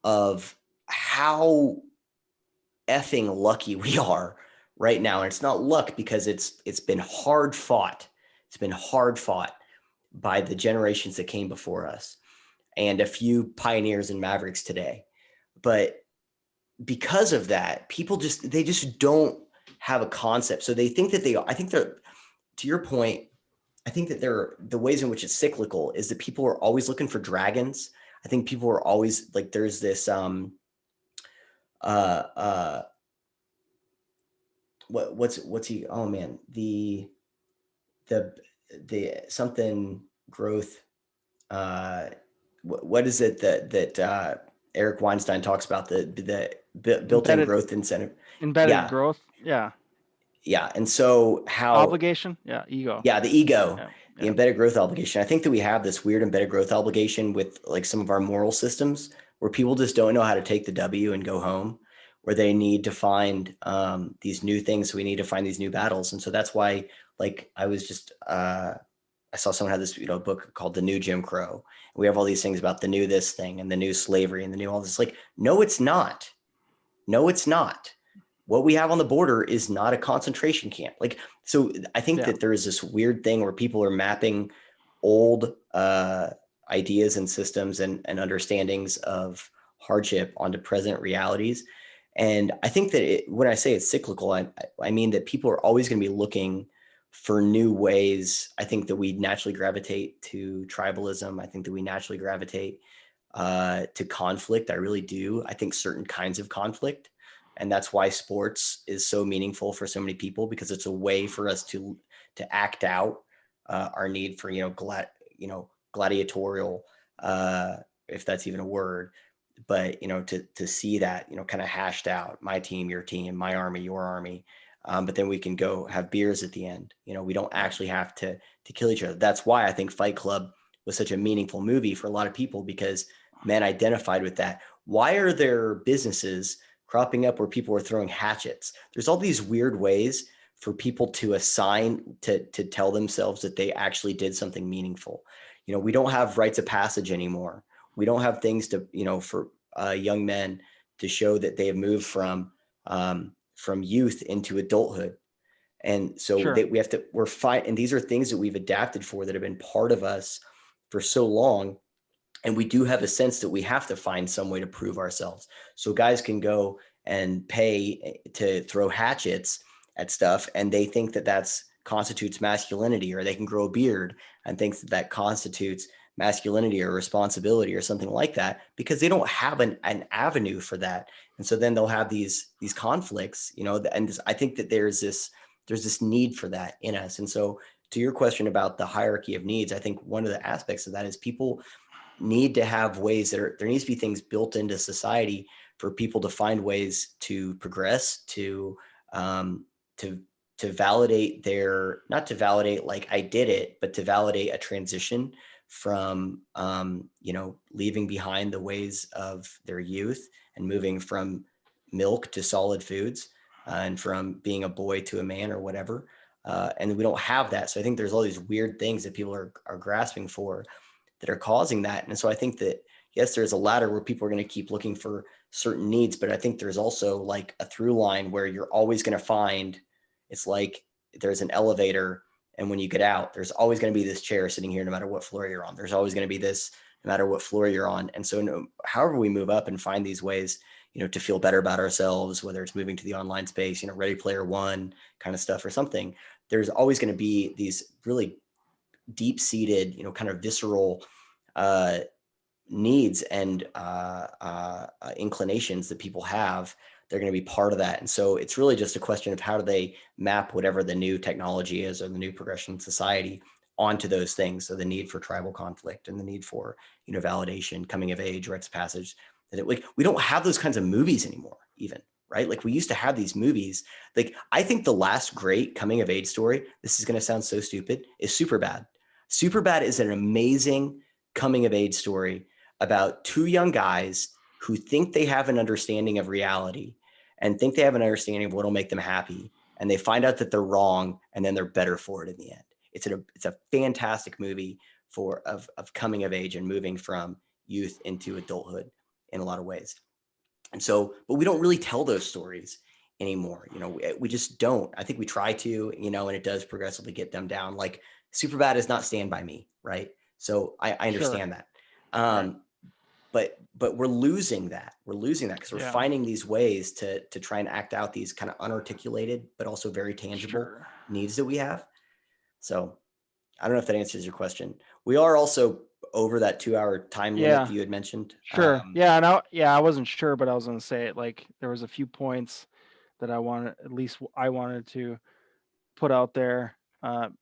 of how effing lucky we are right now. And it's not luck, because it's been hard fought. It's been hard fought by the generations that came before us and a few pioneers and mavericks today. But because of that, people they just don't have a concept. So they think that I think that, to your point, I think that the ways in which it's cyclical is that people are always looking for dragons. I think people are always like, there's this uh what's he, oh man, the something growth, what is it that Eric Weinstein talks about, the built-in Embedded growth incentive. embedded Yeah, growth. Yeah. yeah. And so how, Obligation. Yeah. Ego. yeah, the ego, Yeah. the Yeah. embedded growth obligation. I think that we have this weird embedded growth obligation with like some of our moral systems, where people just don't know how to take the W and go home, where they need to find these new things. So we need to find these new battles. And so that's why, like, I was just, I saw someone had this, book called The New Jim Crow. We have all these things about the new this thing and the new slavery and the new all this. Like, no, it's not. No, it's not. What we have on the border is not a concentration camp. Like, so I think Yeah. that there is this weird thing where people are mapping old ideas and systems and understandings of hardship onto present realities. And I think that when I say it's cyclical, I mean that people are always going to be looking for new ways. I think that we naturally gravitate to tribalism. I think that we naturally gravitate to conflict. I really do. I think certain kinds of conflict. And that's why sports is so meaningful for so many people, because it's a way for us to act out our need for gladiatorial, if that's even a word, but to see that kind of hashed out, my team, your team, my army, your army, but then we can go have beers at the end. We don't actually have to kill each other. That's why I think Fight Club was such a meaningful movie for a lot of people, because men identified with that. Why are there businesses cropping up where people are throwing hatchets? There's all these weird ways for people to assign, to tell themselves that they actually did something meaningful. We don't have rites of passage anymore. We don't have things to, for young men to show that they have moved from youth into adulthood. And so Sure. we're fine. And these are things that we've adapted for, that have been part of us for so long. And we do have a sense that we have to find some way to prove ourselves. So guys can go and pay to throw hatchets at stuff, and they think that that's constitutes masculinity, or they can grow a beard and think that that constitutes masculinity or responsibility or something like that, because they don't have an avenue for that. And so then they'll have these conflicts, and I think that there's this need for that in us. And so, to your question about the hierarchy of needs, I think one of the aspects of that is people need to have ways there needs to be things built into society for people to find ways to progress, to validate not to validate like I did it, but to validate a transition from leaving behind the ways of their youth and moving from milk to solid foods, and from being a boy to a man or whatever. And we don't have that. So I think there's all these weird things that people are grasping for that are causing that. And so I think that, yes, there's a ladder where people are going to keep looking for certain needs, but I think there's also like a through line where you're always going to find, it's like there's an elevator, and when you get out, there's always going to be this chair sitting here no matter what floor you're on. There's always going to be this no matter what floor you're on. And so however we move up and find these ways, to feel better about ourselves, whether it's moving to the online space, Ready Player One kind of stuff or something, there's always going to be these really deep-seated, kind of visceral needs and inclinations that people have, they're going to be part of that. And so it's really just a question of how do they map whatever the new technology is or the new progression in society onto those things. So the need for tribal conflict and the need for, validation, coming of age, rites of passage. That like we don't have those kinds of movies anymore, even, right? Like we used to have these movies. Like I think the last great coming of age story, this is going to sound so stupid, is Superbad. Superbad is an amazing coming of age story about two young guys who think they have an understanding of reality and think they have an understanding of what will make them happy. And they find out that they're wrong, and then they're better for it in the end. It's a fantastic movie of coming of age and moving from youth into adulthood in a lot of ways. And so, but we don't really tell those stories anymore. We just don't. I think we try to, and it does progressively get dumbed down. Like Superbad is not Stand By Me, right? So I understand that. Right. But we're losing that. We're losing that because we're Yeah. finding these ways to try and act out these kind of unarticulated, but also very tangible Sure. needs that we have. So I don't know if that answers your question. We are also over that 2-hour time limit that you had mentioned. Sure. Yeah. And I wasn't sure, but I was going to say it, like there was a few points that I wanted to put out there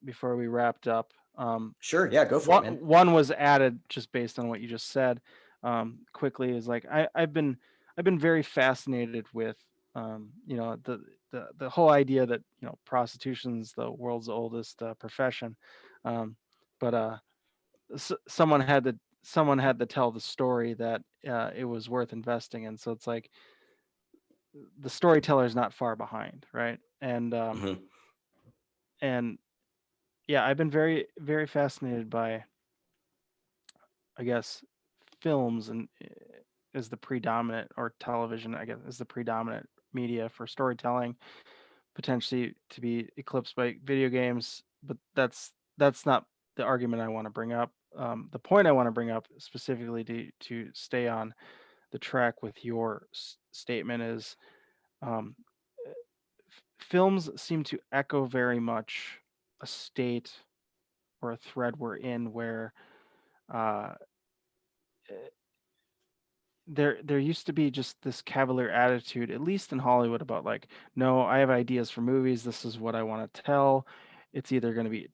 before we wrapped up. Sure. Yeah, go for it, man. One was added just based on what you just said. Quickly is like I've been very fascinated with the whole idea that prostitution's the world's oldest profession, but someone had to tell the story that it was worth investing in. So it's like the storyteller is not far behind, right? And and yeah, I've been very, very fascinated by, I guess, films and is the predominant, or television, I guess, is the predominant media for storytelling, potentially to be eclipsed by video games. But that's not the argument I want to bring up. The point I want to bring up specifically to stay on the track with your statement is films seem to echo very much a state or a thread we're in where uh, there used to be just this cavalier attitude, at least in Hollywood, about like, no, I have ideas for movies. This is what I want to tell. It's either going to be,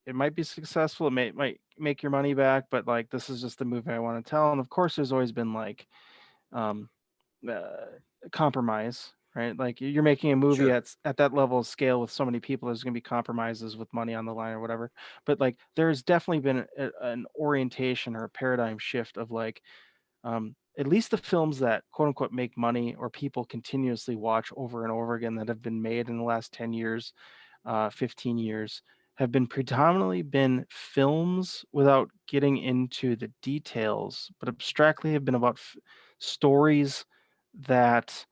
it might be successful. It might make your money back, but like, this is just the movie I want to tell. And of course, there's always been like, um, compromise, right? Like you're making a movie Sure. at that level of scale with so many people, there's going to be compromises with money on the line or whatever. But like, there's definitely been an orientation or a paradigm shift of like, at least the films that quote unquote make money or people continuously watch over and over again that have been made in the last 10 years, 15 years, have been predominantly been films without getting into the details, but abstractly have been about stories that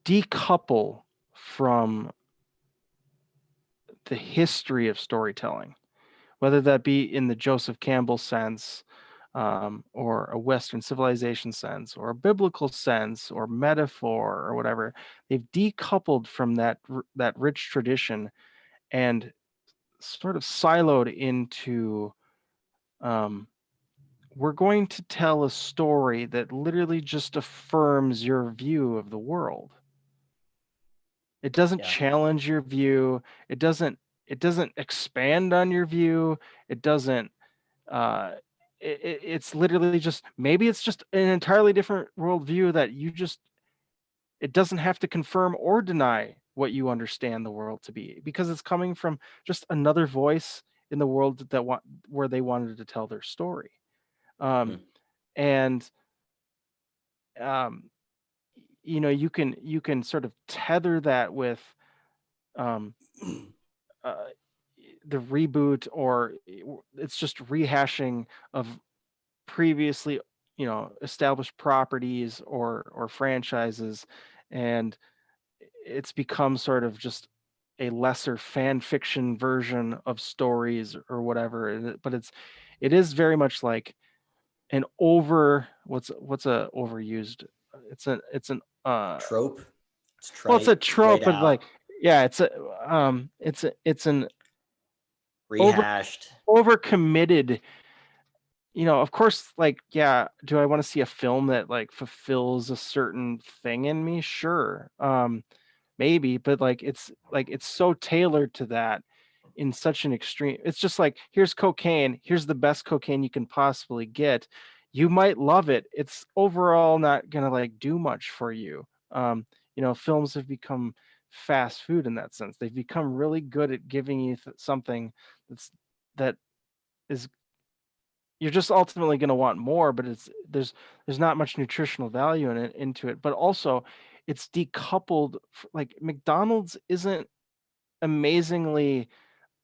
decouple from the history of storytelling, whether that be in the Joseph Campbell sense, or a Western civilization sense, or a biblical sense, or metaphor, or whatever. They've decoupled from that rich tradition and sort of siloed into, we're going to tell a story that literally just affirms your view of the world. It doesn't challenge your view. It doesn't expand on your view. It doesn't it's literally just, maybe it's just an entirely different worldview that it doesn't have to confirm or deny what you understand the world to be, because it's coming from just another voice in the world where they wanted to tell their story. And you can sort of tether that with the reboot, or it's just rehashing of previously established properties or franchises, and it's become sort of just a lesser fan fiction version of stories or whatever. But it is very much like an what's a overused, it's an trope. It's a trope, but like, yeah, it's an rehashed, overcommitted of course, like, yeah, do I want to see a film that like fulfills a certain thing in me? Sure. Maybe, but like it's so tailored to that in such an extreme. It's just like, here's cocaine, here's the best cocaine you can possibly get. You might love it. It's overall not gonna like do much for you. Films have become fast food in that sense. They've become really good at giving you something that is, you're just ultimately going to want more, but there's not much nutritional value into it. But also, it's decoupled. Like McDonald's isn't amazingly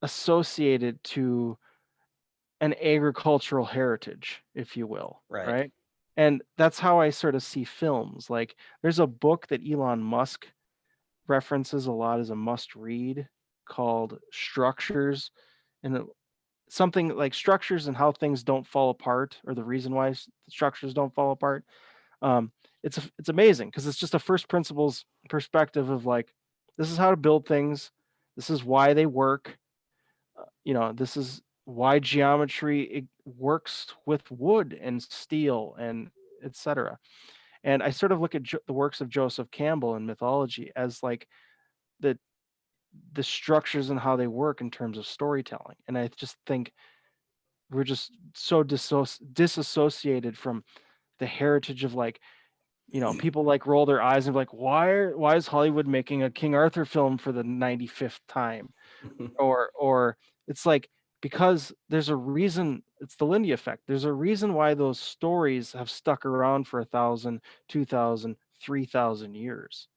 associated to an agricultural heritage, if you will, Right. right? And that's how I sort of see films. Like, there's a book that Elon Musk references a lot as a must read called Structures, and something like structures and how things don't fall apart, or the reason why structures don't fall apart. um it's amazing because it's just a first principles perspective of like, this is how to build things, this is why they work, this is why geometry it works with wood and steel and etc. And I sort of look at the works of Joseph Campbell in mythology as like the structures and how they work in terms of storytelling. And I just think we're just so disassociated from the heritage of like, people like roll their eyes and be like, why is Hollywood making a King Arthur film for the 95th time? Or it's like, because there's a reason. It's the Lindy effect. There's a reason why those stories have stuck around for 1,000, 2,000, 3,000 years,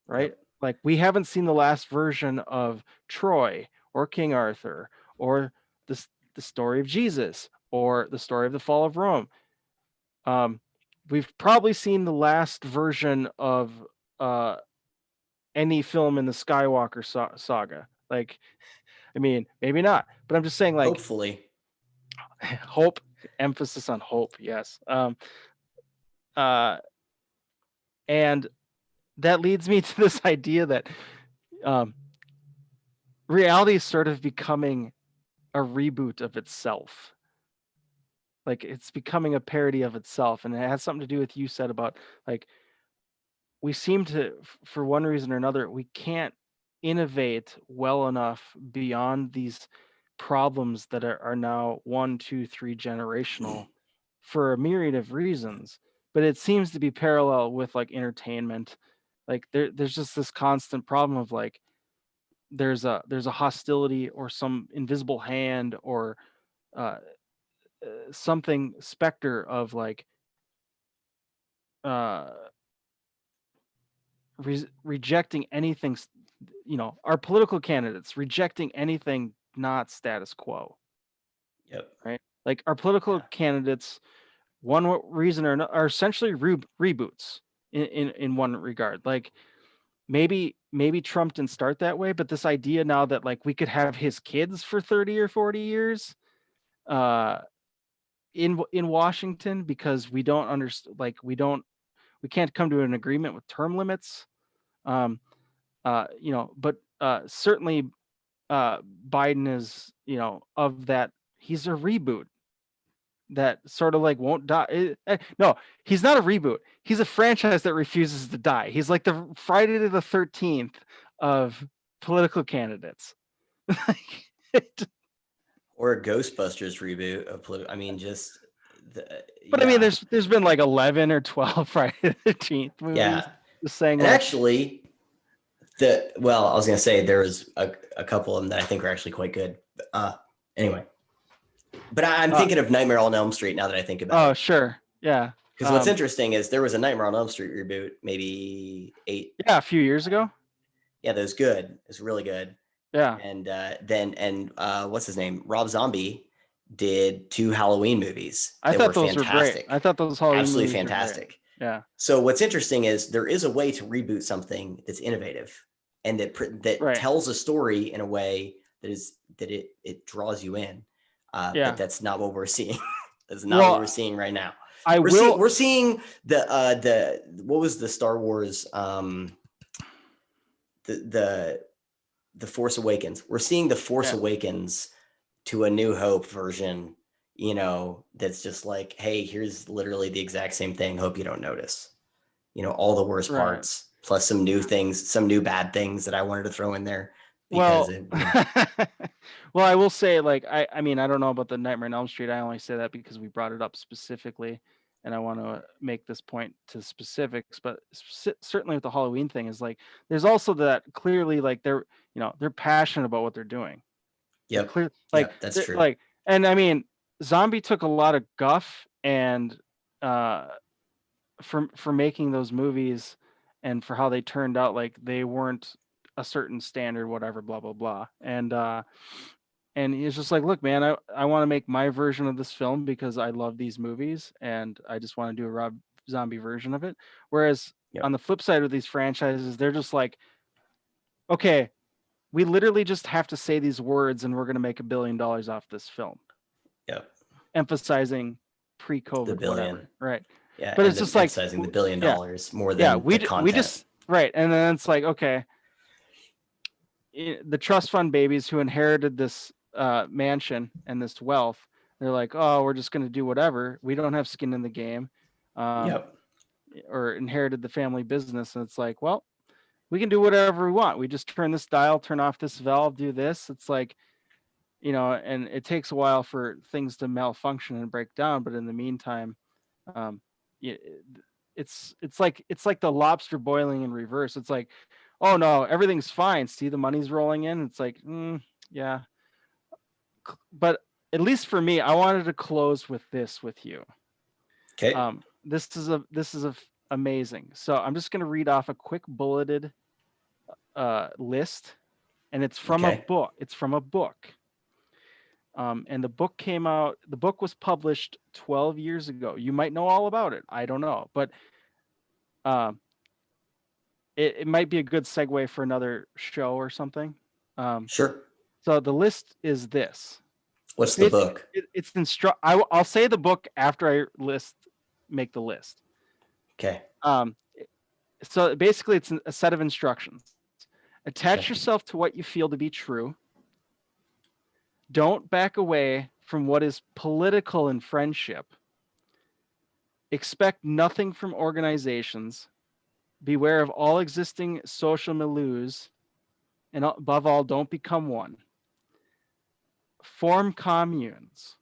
right? Yep. Like, we haven't seen the last version of Troy or King Arthur or the story of Jesus or the story of the fall of Rome. We've probably seen the last version of any film in the Skywalker saga. Like, I mean, maybe not, but I'm just saying, like, Hopefully. hope, emphasis on hope. Yes. Uh, and that leads me to this idea that reality is sort of becoming a reboot of itself. Like, it's becoming a parody of itself. And it has something to do with you said about like, we seem to, for one reason or another, we can't innovate well enough beyond these problems that are now 1, 2, 3 generational for a myriad of reasons. But it seems to be parallel with like entertainment. Like, there's just this constant problem of like, there's a hostility or some invisible hand or uh, something specter of like uh rejecting anything, our political candidates rejecting anything not status quo, Yep. right? Like, our political Yeah. candidates, one reason or another, are essentially reboots in one regard. Like, maybe Trump didn't start that way, but this idea now that like we could have his kids for 30 or 40 years uh in Washington, because we don't understand, like, we can't come to an agreement with term limits. um but certainly Biden is, of that. He's a reboot that sort of like won't die. No, he's not a reboot. He's a franchise that refuses to die. He's like the Friday the 13th of political candidates. Or a Ghostbusters reboot of I mean, just But I mean, yeah. there's been like 11 or 12 Friday the 13th movies. Yeah. Just saying, And like, actually, I was gonna say there was a couple of them that I think are actually quite good. Anyway, but I'm thinking of Nightmare on Elm Street now that I think about oh, it. sure, yeah. Because what's interesting is there was a Nightmare on Elm Street reboot, maybe yeah, a few years ago. Yeah, that was good. It was really good. Yeah, And what's his name? Rob Zombie did 2 Halloween movies I that thought were those were great. fantastic, I thought those Halloween absolutely movies were great. fantastic. Yeah, So what's interesting is there is a way to reboot something that's innovative and that right. tells a story in a way that it draws you in. Yeah. But that's not what we're seeing. That's not what Well, we're seeing right now. I We're will. seeing the what was the Star Wars the Force Awakens. We're seeing the Force Yeah. Awakens to A New Hope version that's just like, hey, here's literally the exact same thing. Hope you don't notice. All the worst Right. parts, plus some new things, some new bad things that I wanted to throw in there because Well, it, well, I will say, like, I mean, I don't know about the Nightmare on Elm Street. I only say that because we brought it up specifically, and I want to make this point to specifics. But certainly with the Halloween thing is like, there's also that clearly, like, they're passionate about what they're doing. They're yep, clear, like, yep, that's they're true. like, and I mean, Zombie took a lot of guff and for making those movies and for how they turned out, like they weren't a certain standard, whatever, blah blah blah. And he's just like, look, man, I want to make my version of this film because I love these movies and I just want to do a Rob Zombie version of it. Whereas Yep, on the flip side of these franchises, they're just like, okay, we literally just have to say these words and we're going to make $1 billion off this film, yep, emphasizing the pre-COVID, billion. whatever, right? Yeah, But and it's then just like, emphasizing the $1 billion yeah, more yeah, than the we content. just right, and then it's like, okay, the trust fund babies who inherited this mansion and this wealth, they're like, oh, we're just going to do whatever. We don't have skin in the game, Yep, or inherited the family business, and it's like, well, we can do whatever we want. We just turn this dial, turn off this valve, do this. It's like, and it takes a while for things to malfunction and break down, but in the meantime, um, it's like the lobster boiling in reverse. It's like, oh no, everything's fine. See, the money's rolling in. It's like, yeah, but at least for me, I wanted to close with this with you. okay, This is amazing. So I'm just gonna read off a quick bulleted list, and it's from a okay, book. It's from a book. And the book came out. The book was published 12 years ago. You might know all about it. I don't know, but um, it might be a good segue for another show or something. sure. So the list is this. What's the Basically, book? it's I'll say the book after I make the list. Okay, Um, so basically, it's a set of instructions. Attach okay, yourself to what you feel to be true. Don't back away from what is political in friendship. Expect nothing from organizations. Beware of all existing social milieus. And above all, don't become one. Form communes.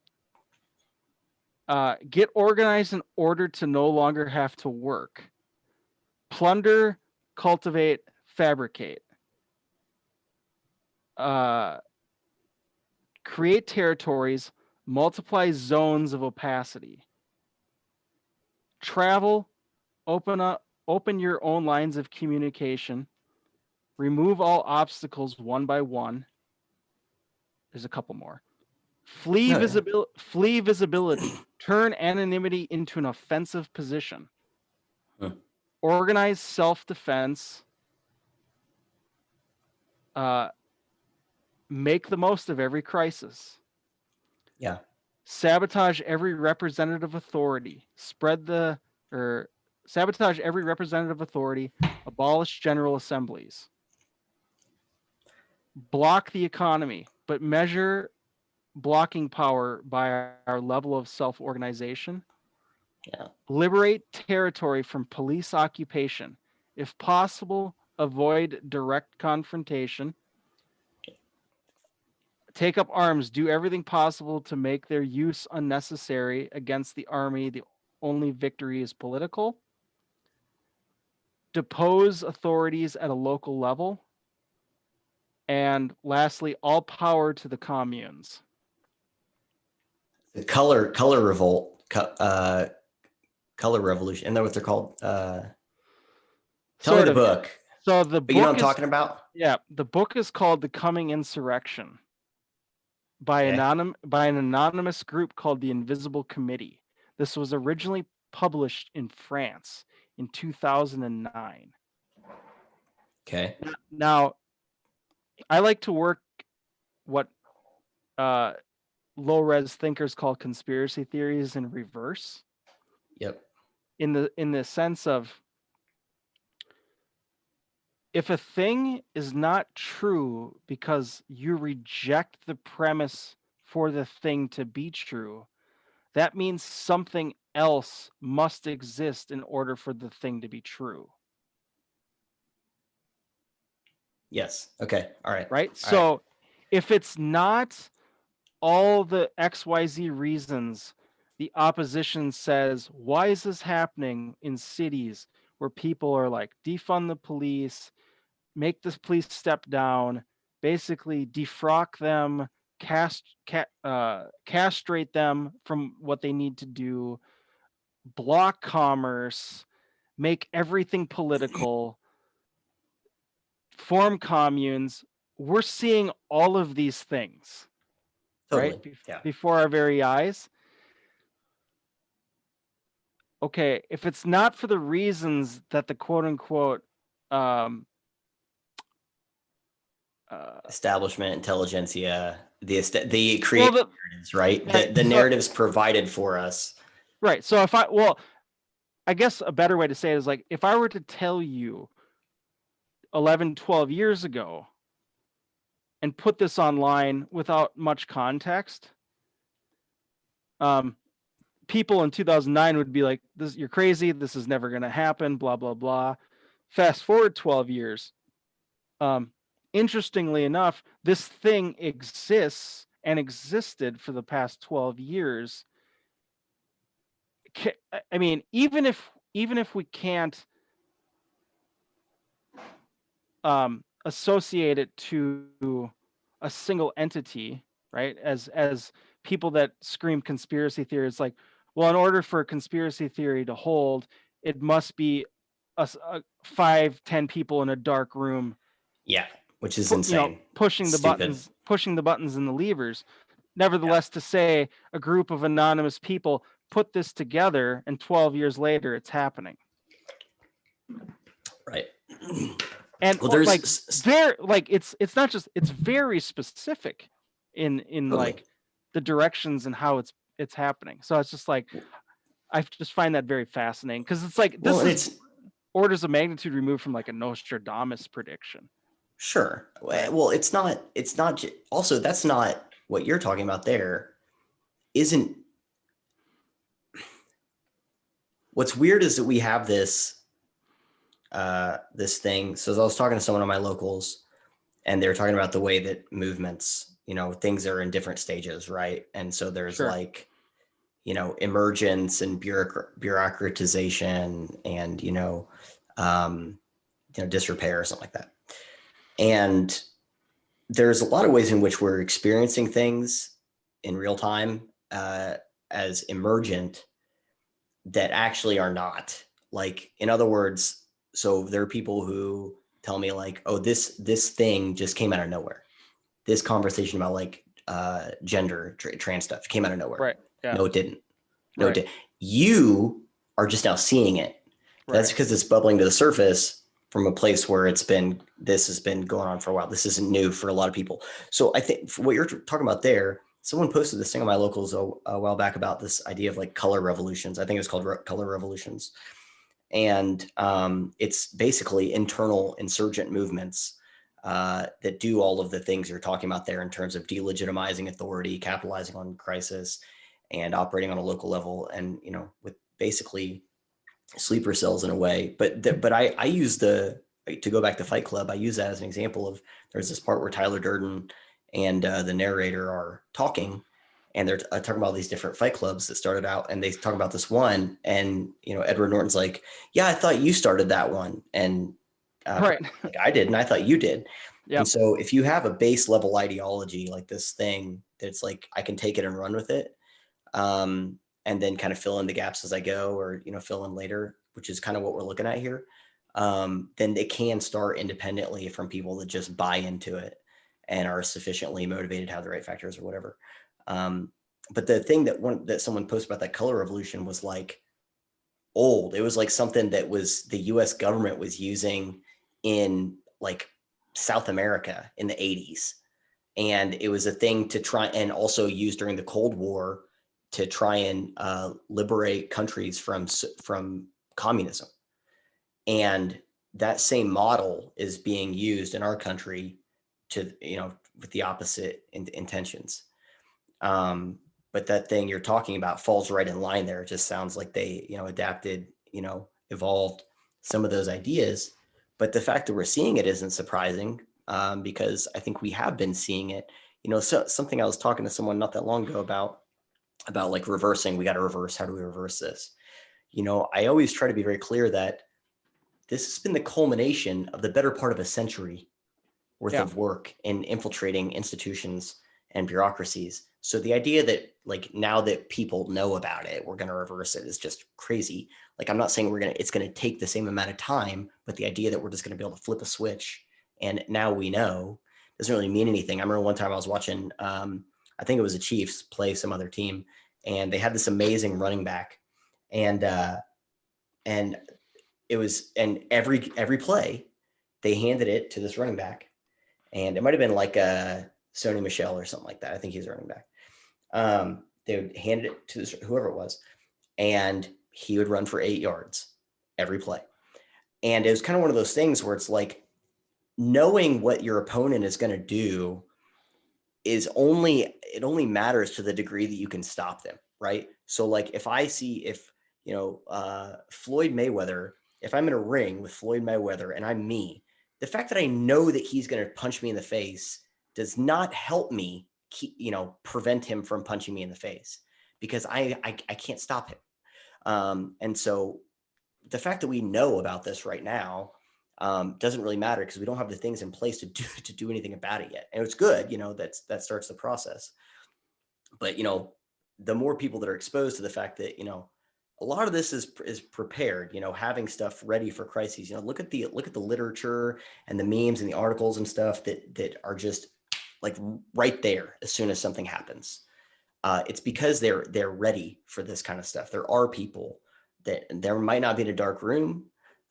Get organized in order to no longer have to work. Plunder, cultivate, fabricate. Create territories, multiply zones of opacity. Travel, open your own lines of communication. Remove all obstacles one by one. There's a couple more. Flee no, visibility. Turn anonymity into an offensive position. yeah. Organize self-defense. Make the most of every crisis. Yeah, Sabotage every representative authority. Sabotage every representative authority. Abolish general assemblies. Block the economy, but measure blocking power by our level of self-organization. yeah, Liberate territory from police occupation. If possible, avoid direct confrontation. Take up arms. Do everything possible to make their use unnecessary against the army. The only victory is political. Depose authorities at a local level. And lastly, all power to the communes. the color revolt, color revolution. Isn't that what they're called? Tell me Sort the of, yeah. book. So the But you know what book I'm is, talking about? yeah, the book is called The Coming Insurrection by Okay, an anonymous group called the Invisible Committee. This was originally published in France in 2009. okay, Now, I like to work what low-res thinkers call conspiracy theories in reverse, yep, in the sense of, if a thing is not true because you reject the premise for the thing to be true, that means something else must exist in order for the thing to be true. Yes. Okay. All right. Right? All right. So if it's not all the XYZ reasons, the opposition says, why is this happening in cities where people are like, defund the police, make the police step down, basically defrock them, castrate them from what they need to do, block commerce, make everything political, form communes. We're seeing all of these things, right? Totally. Yeah. Before our very eyes. Okay, if it's not for the reasons that the quote unquote Establishment, intelligentsia, the creative narratives, right? The so, narratives provided for us. right. So if I guess a better way to say it is like, if I were to tell you 11, 12 years ago and put this online without much context, people in 2009 would be like, "This, you're crazy. This is never going to happen." Blah blah blah. Fast forward 12 years. Interestingly enough, this thing exists and existed for the past 12 years. I mean, even if we can't associate it to a single entity, right? As people that scream conspiracy theory, it's like, well, in order for a conspiracy theory to hold, it must be 5-10 people in a dark room. Yeah, which is insane. Pushing the buttons and the levers. Nevertheless, to say a group of anonymous people put this together and 12 years later it's happening. Right. And well, it's not just, it's very specific in totally. Like the directions and how it's happening. So it's just like, I just find that very fascinating, because it's like, this is orders of magnitude removed from like a Nostradamus prediction. Sure. Well, it's not also, that's not what you're talking about there. Isn't, what's weird is that we have this thing. So as I was talking to someone on my locals, and they were talking about the way that movements, things are in different stages, right? And so there's like, emergence and bureaucratization and, disrepair or something like that. And there's a lot of ways in which we're experiencing things in real time as emergent that actually are not. Like, in other words, so there are people who tell me like, oh, this thing just came out of nowhere. This conversation about like gender, trans stuff came out of nowhere. Right. Yeah. No, it didn't. No, it didn't. You are just now seeing it. That's because it's bubbling to the surface from a place where this has been going on for a while. This isn't new for a lot of people. So I think for what you're talking about there, someone posted this thing on my locals a while back about this idea of like color revolutions. I think it's called color revolutions. And it's basically internal insurgent movements that do all of the things you're talking about there in terms of delegitimizing authority, capitalizing on crisis, and operating on a local level, and with basically sleeper cells in a way. But I use to go back to Fight Club, I use that as an example of, there's this part where Tyler Durden and the narrator are talking, and they're talking about these different fight clubs that started out, and they talk about this one, and Edward Norton's like, yeah, I thought you started that one, and like, I did, and I thought you did. Yep. And so if you have a base level ideology like this thing, that's like, I can take it and run with it, and then kind of fill in the gaps as I go, or fill in later, which is kind of what we're looking at here, then it can start independently from people that just buy into it and are sufficiently motivated to have the right factors or whatever. But the thing that someone posted about that color revolution was like old. It was like something that was the US government was using in like South America in the 80s. And it was a thing to try and also use during the Cold War to try and liberate countries from communism. And that same model is being used in our country to, with the opposite intentions. but that thing you're talking about falls right in line there. It just sounds like they, adapted, evolved some of those ideas. But the fact that we're seeing it isn't surprising, because I think we have been seeing it. So something I was talking to someone not that long ago about like reversing. We got to reverse. How do we reverse this? I always try to be very clear that this has been the culmination of the better part of a century worth of work in infiltrating institutions and bureaucracies. So the idea that like now that people know about it, we're going to reverse it is just crazy. Like, I'm not saying it's going to take the same amount of time, but the idea that we're just going to be able to flip a switch and now we know doesn't really mean anything. I remember one time I was watching, I think it was the Chiefs play some other team, and they had this amazing running back, and it was, and every play they handed it to this running back, and it might've been like a Sony Michel or something like that. I think he's a running back. They would hand it to this, whoever it was, and he would run for 8 yards every play. And it was kind of one of those things where it's like, knowing what your opponent is going to do it only matters to the degree that you can stop them. Right. So like if Floyd Mayweather, if I'm in a ring with Floyd Mayweather and I'm me, the fact that I know that he's going to punch me in the face does not help me prevent him from punching me in the face, because I can't stop him. And so the fact that we know about this right now doesn't really matter, because we don't have the things in place to do anything about it yet. And it's good, that starts the process. But the more people that are exposed to the fact that a lot of this is prepared, having stuff ready for crises. Look at the literature and the memes and the articles and stuff that are just like right there as soon as something happens. It's because they're ready for this kind of stuff. There are people that there might not be in a dark room,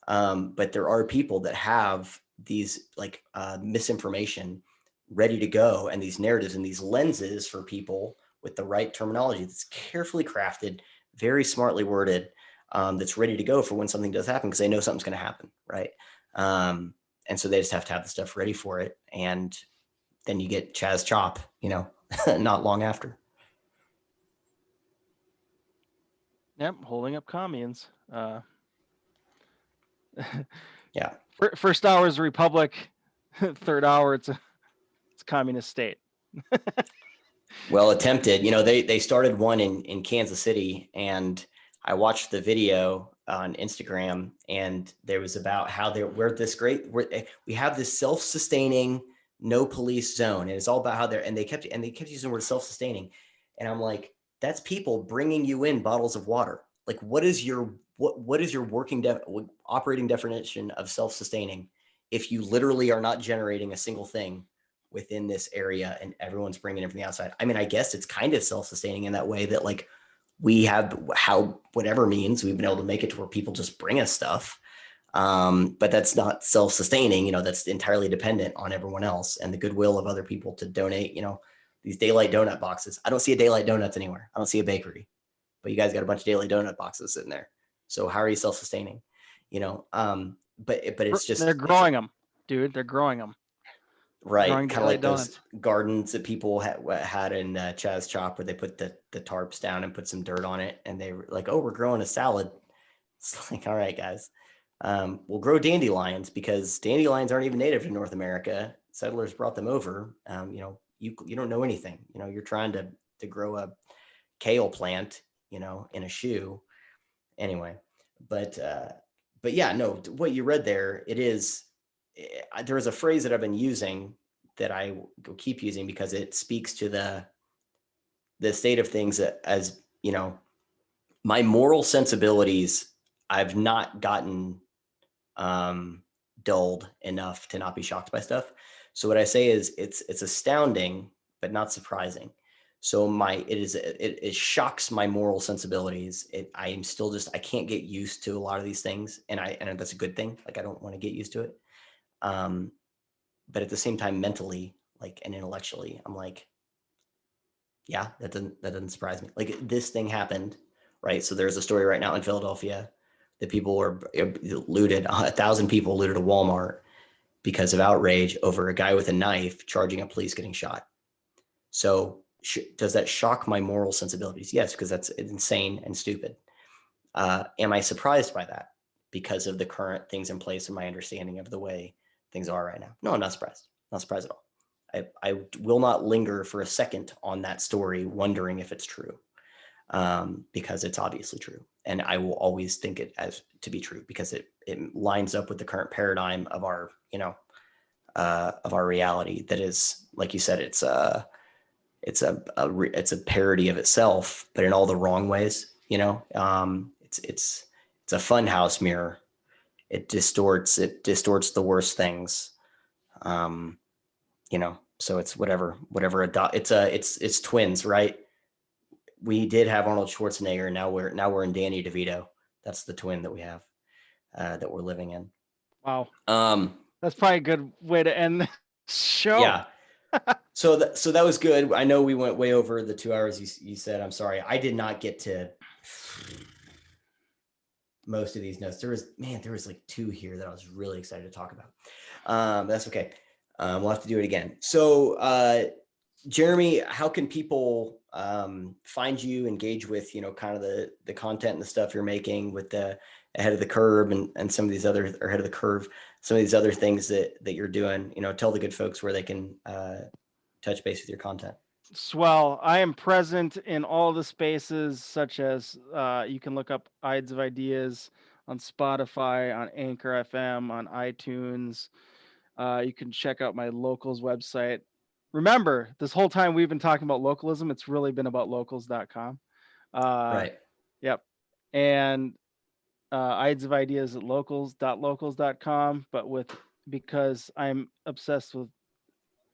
but there are people that have these like misinformation ready to go, and these narratives and these lenses for people with the right terminology that's carefully crafted, very smartly worded, that's ready to go for when something does happen, because they know something's going to happen, right? And so they just have to have the stuff ready for it, and then you get Chaz Chop, not long after. Yep, holding up communes. Yeah. First hour is a republic. Third hour, it's a communist state. Well attempted. They started one in Kansas City, and I watched the video on Instagram, and there was about how we have this self-sustaining, no police zone, and it's all about how they kept using the word self-sustaining, and I'm like, that's people bringing you in bottles of water. Like, what is your working operating definition of self-sustaining if you literally are not generating a single thing within this area and everyone's bringing it from the outside? I mean, I guess it's kind of self-sustaining in that way that like we have whatever means we've been able to make it to where people just bring us stuff. But that's not self-sustaining, that's entirely dependent on everyone else and the goodwill of other people to donate, these Daylight Donut boxes. I don't see a Daylight Donuts anywhere. I don't see a bakery, but you guys got a bunch of Daylight Donut boxes sitting there. So how are you self-sustaining? But it's just, they're growing them, dude. They're growing them. Right. Kind of like those gardens that people had in Chaz Chop, where they put the tarps down and put some dirt on it. And they were like, oh, we're growing a salad. It's like, all right, guys, we'll grow dandelions, because dandelions aren't even native to North America. Settlers brought them over. You don't know anything, you're trying to grow a kale plant, in a shoe anyway. But yeah, no, what you read there, there is a phrase that I've been using that I will keep using, because it speaks to the state of things as, my moral sensibilities. I've not gotten dulled enough to not be shocked by stuff. So what I say is it's astounding, but not surprising. So it shocks my moral sensibilities. I can't get used to a lot of these things. And that's a good thing. Like, I don't want to get used to it. But at the same time, mentally, like, and intellectually, I'm like, yeah, that doesn't surprise me. Like, this thing happened, right? So there's a story right now in Philadelphia that people were looted. 1,000 people looted a Walmart because of outrage over a guy with a knife charging a police getting shot. So does that shock my moral sensibilities? Yes, because that's insane and stupid. Am I surprised by that because of the current things in place and my understanding of the way things are right now? No, I'm not surprised. Not surprised at all. I will not linger for a second on that story, wondering if it's true, because it's obviously true. And I will always think it as to be true because it lines up with the current paradigm of our, of our reality. That is, like you said, it's a parody of itself, but in all the wrong ways. It's a funhouse mirror. It distorts the worst things. So it's whatever it's twins, right? We did have Arnold Schwarzenegger. Now we're in Danny DeVito. That's the twin that we have, that we're living in. Wow. That's probably a good way to end the show. Yeah. So that was good. I know we went way over the 2 hours you said. I'm sorry. I did not get to most of these notes. There was like 2 here that I was really excited to talk about. That's okay. We'll have to do it again. So, Jeremy, how can people find you, engage with, kind of the content and the stuff you're making with the ahead of the curve and some of these other, or ahead of the curve, some of these other things that you're doing, tell the good folks where they can touch base with your content. Swell. I am present in all the spaces, such as you can look up Ides of Ideas on Spotify, on Anchor FM, on iTunes. You can check out my locals website. Remember, this whole time we've been talking about localism, it's really been about locals.com. Right. Yep. And Ides of Ideas at locals.locals.com. But because I'm obsessed with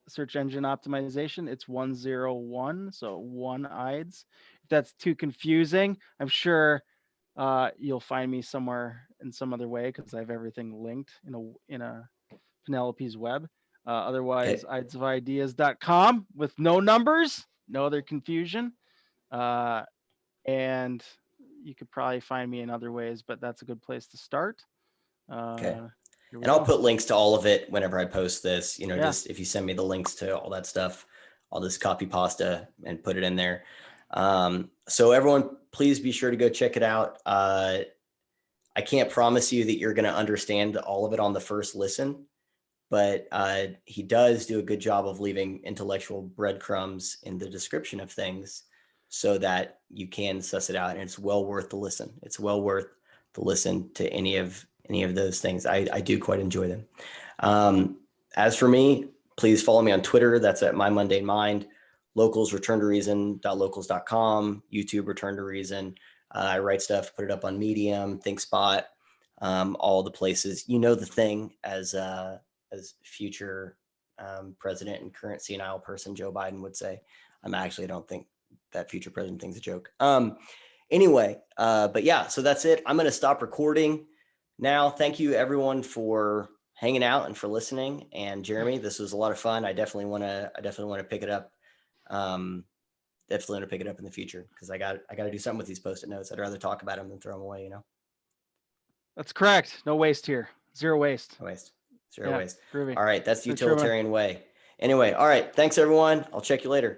search engine optimization, it's 101, so 1 Ides. If that's too confusing, I'm sure you'll find me somewhere in some other way, because I have everything linked in a Penelope's web. Otherwise, Okay. ideas.com with no numbers, no other confusion. And you could probably find me in other ways, but that's a good place to start. Okay. And I'll put links to all of it whenever I post this, just if you send me the links to all that stuff, I'll just copy pasta and put it in there. So everyone, please be sure to go check it out. I can't promise you that you're going to understand all of it on the first listen, but he does do a good job of leaving intellectual breadcrumbs in the description of things so that you can suss it out. And it's well worth the listen. It's well worth the listen to any of those things. I do quite enjoy them. As for me, please follow me on Twitter. That's at My Mundane Mind. Locals, return to reason.locals.com, YouTube, Return to Reason. I write stuff, put it up on Medium, ThinkSpot, all the places. The thing, as future president and current senile person Joe Biden would say. I don't think that future president thinks a joke. Anyway, but yeah, so that's it. I'm going to stop recording now. Thank you everyone for hanging out and for listening. And Jeremy, this was a lot of fun. I definitely want to pick it up. Definitely want to pick it up in the future, because I got to do something with these Post-it notes. I'd rather talk about them than throw them away, That's correct. No waste here. Zero waste. No waste. Zero waste. Groovy. All right. That's the utilitarian way. Anyway. All right. Thanks everyone. I'll check you later.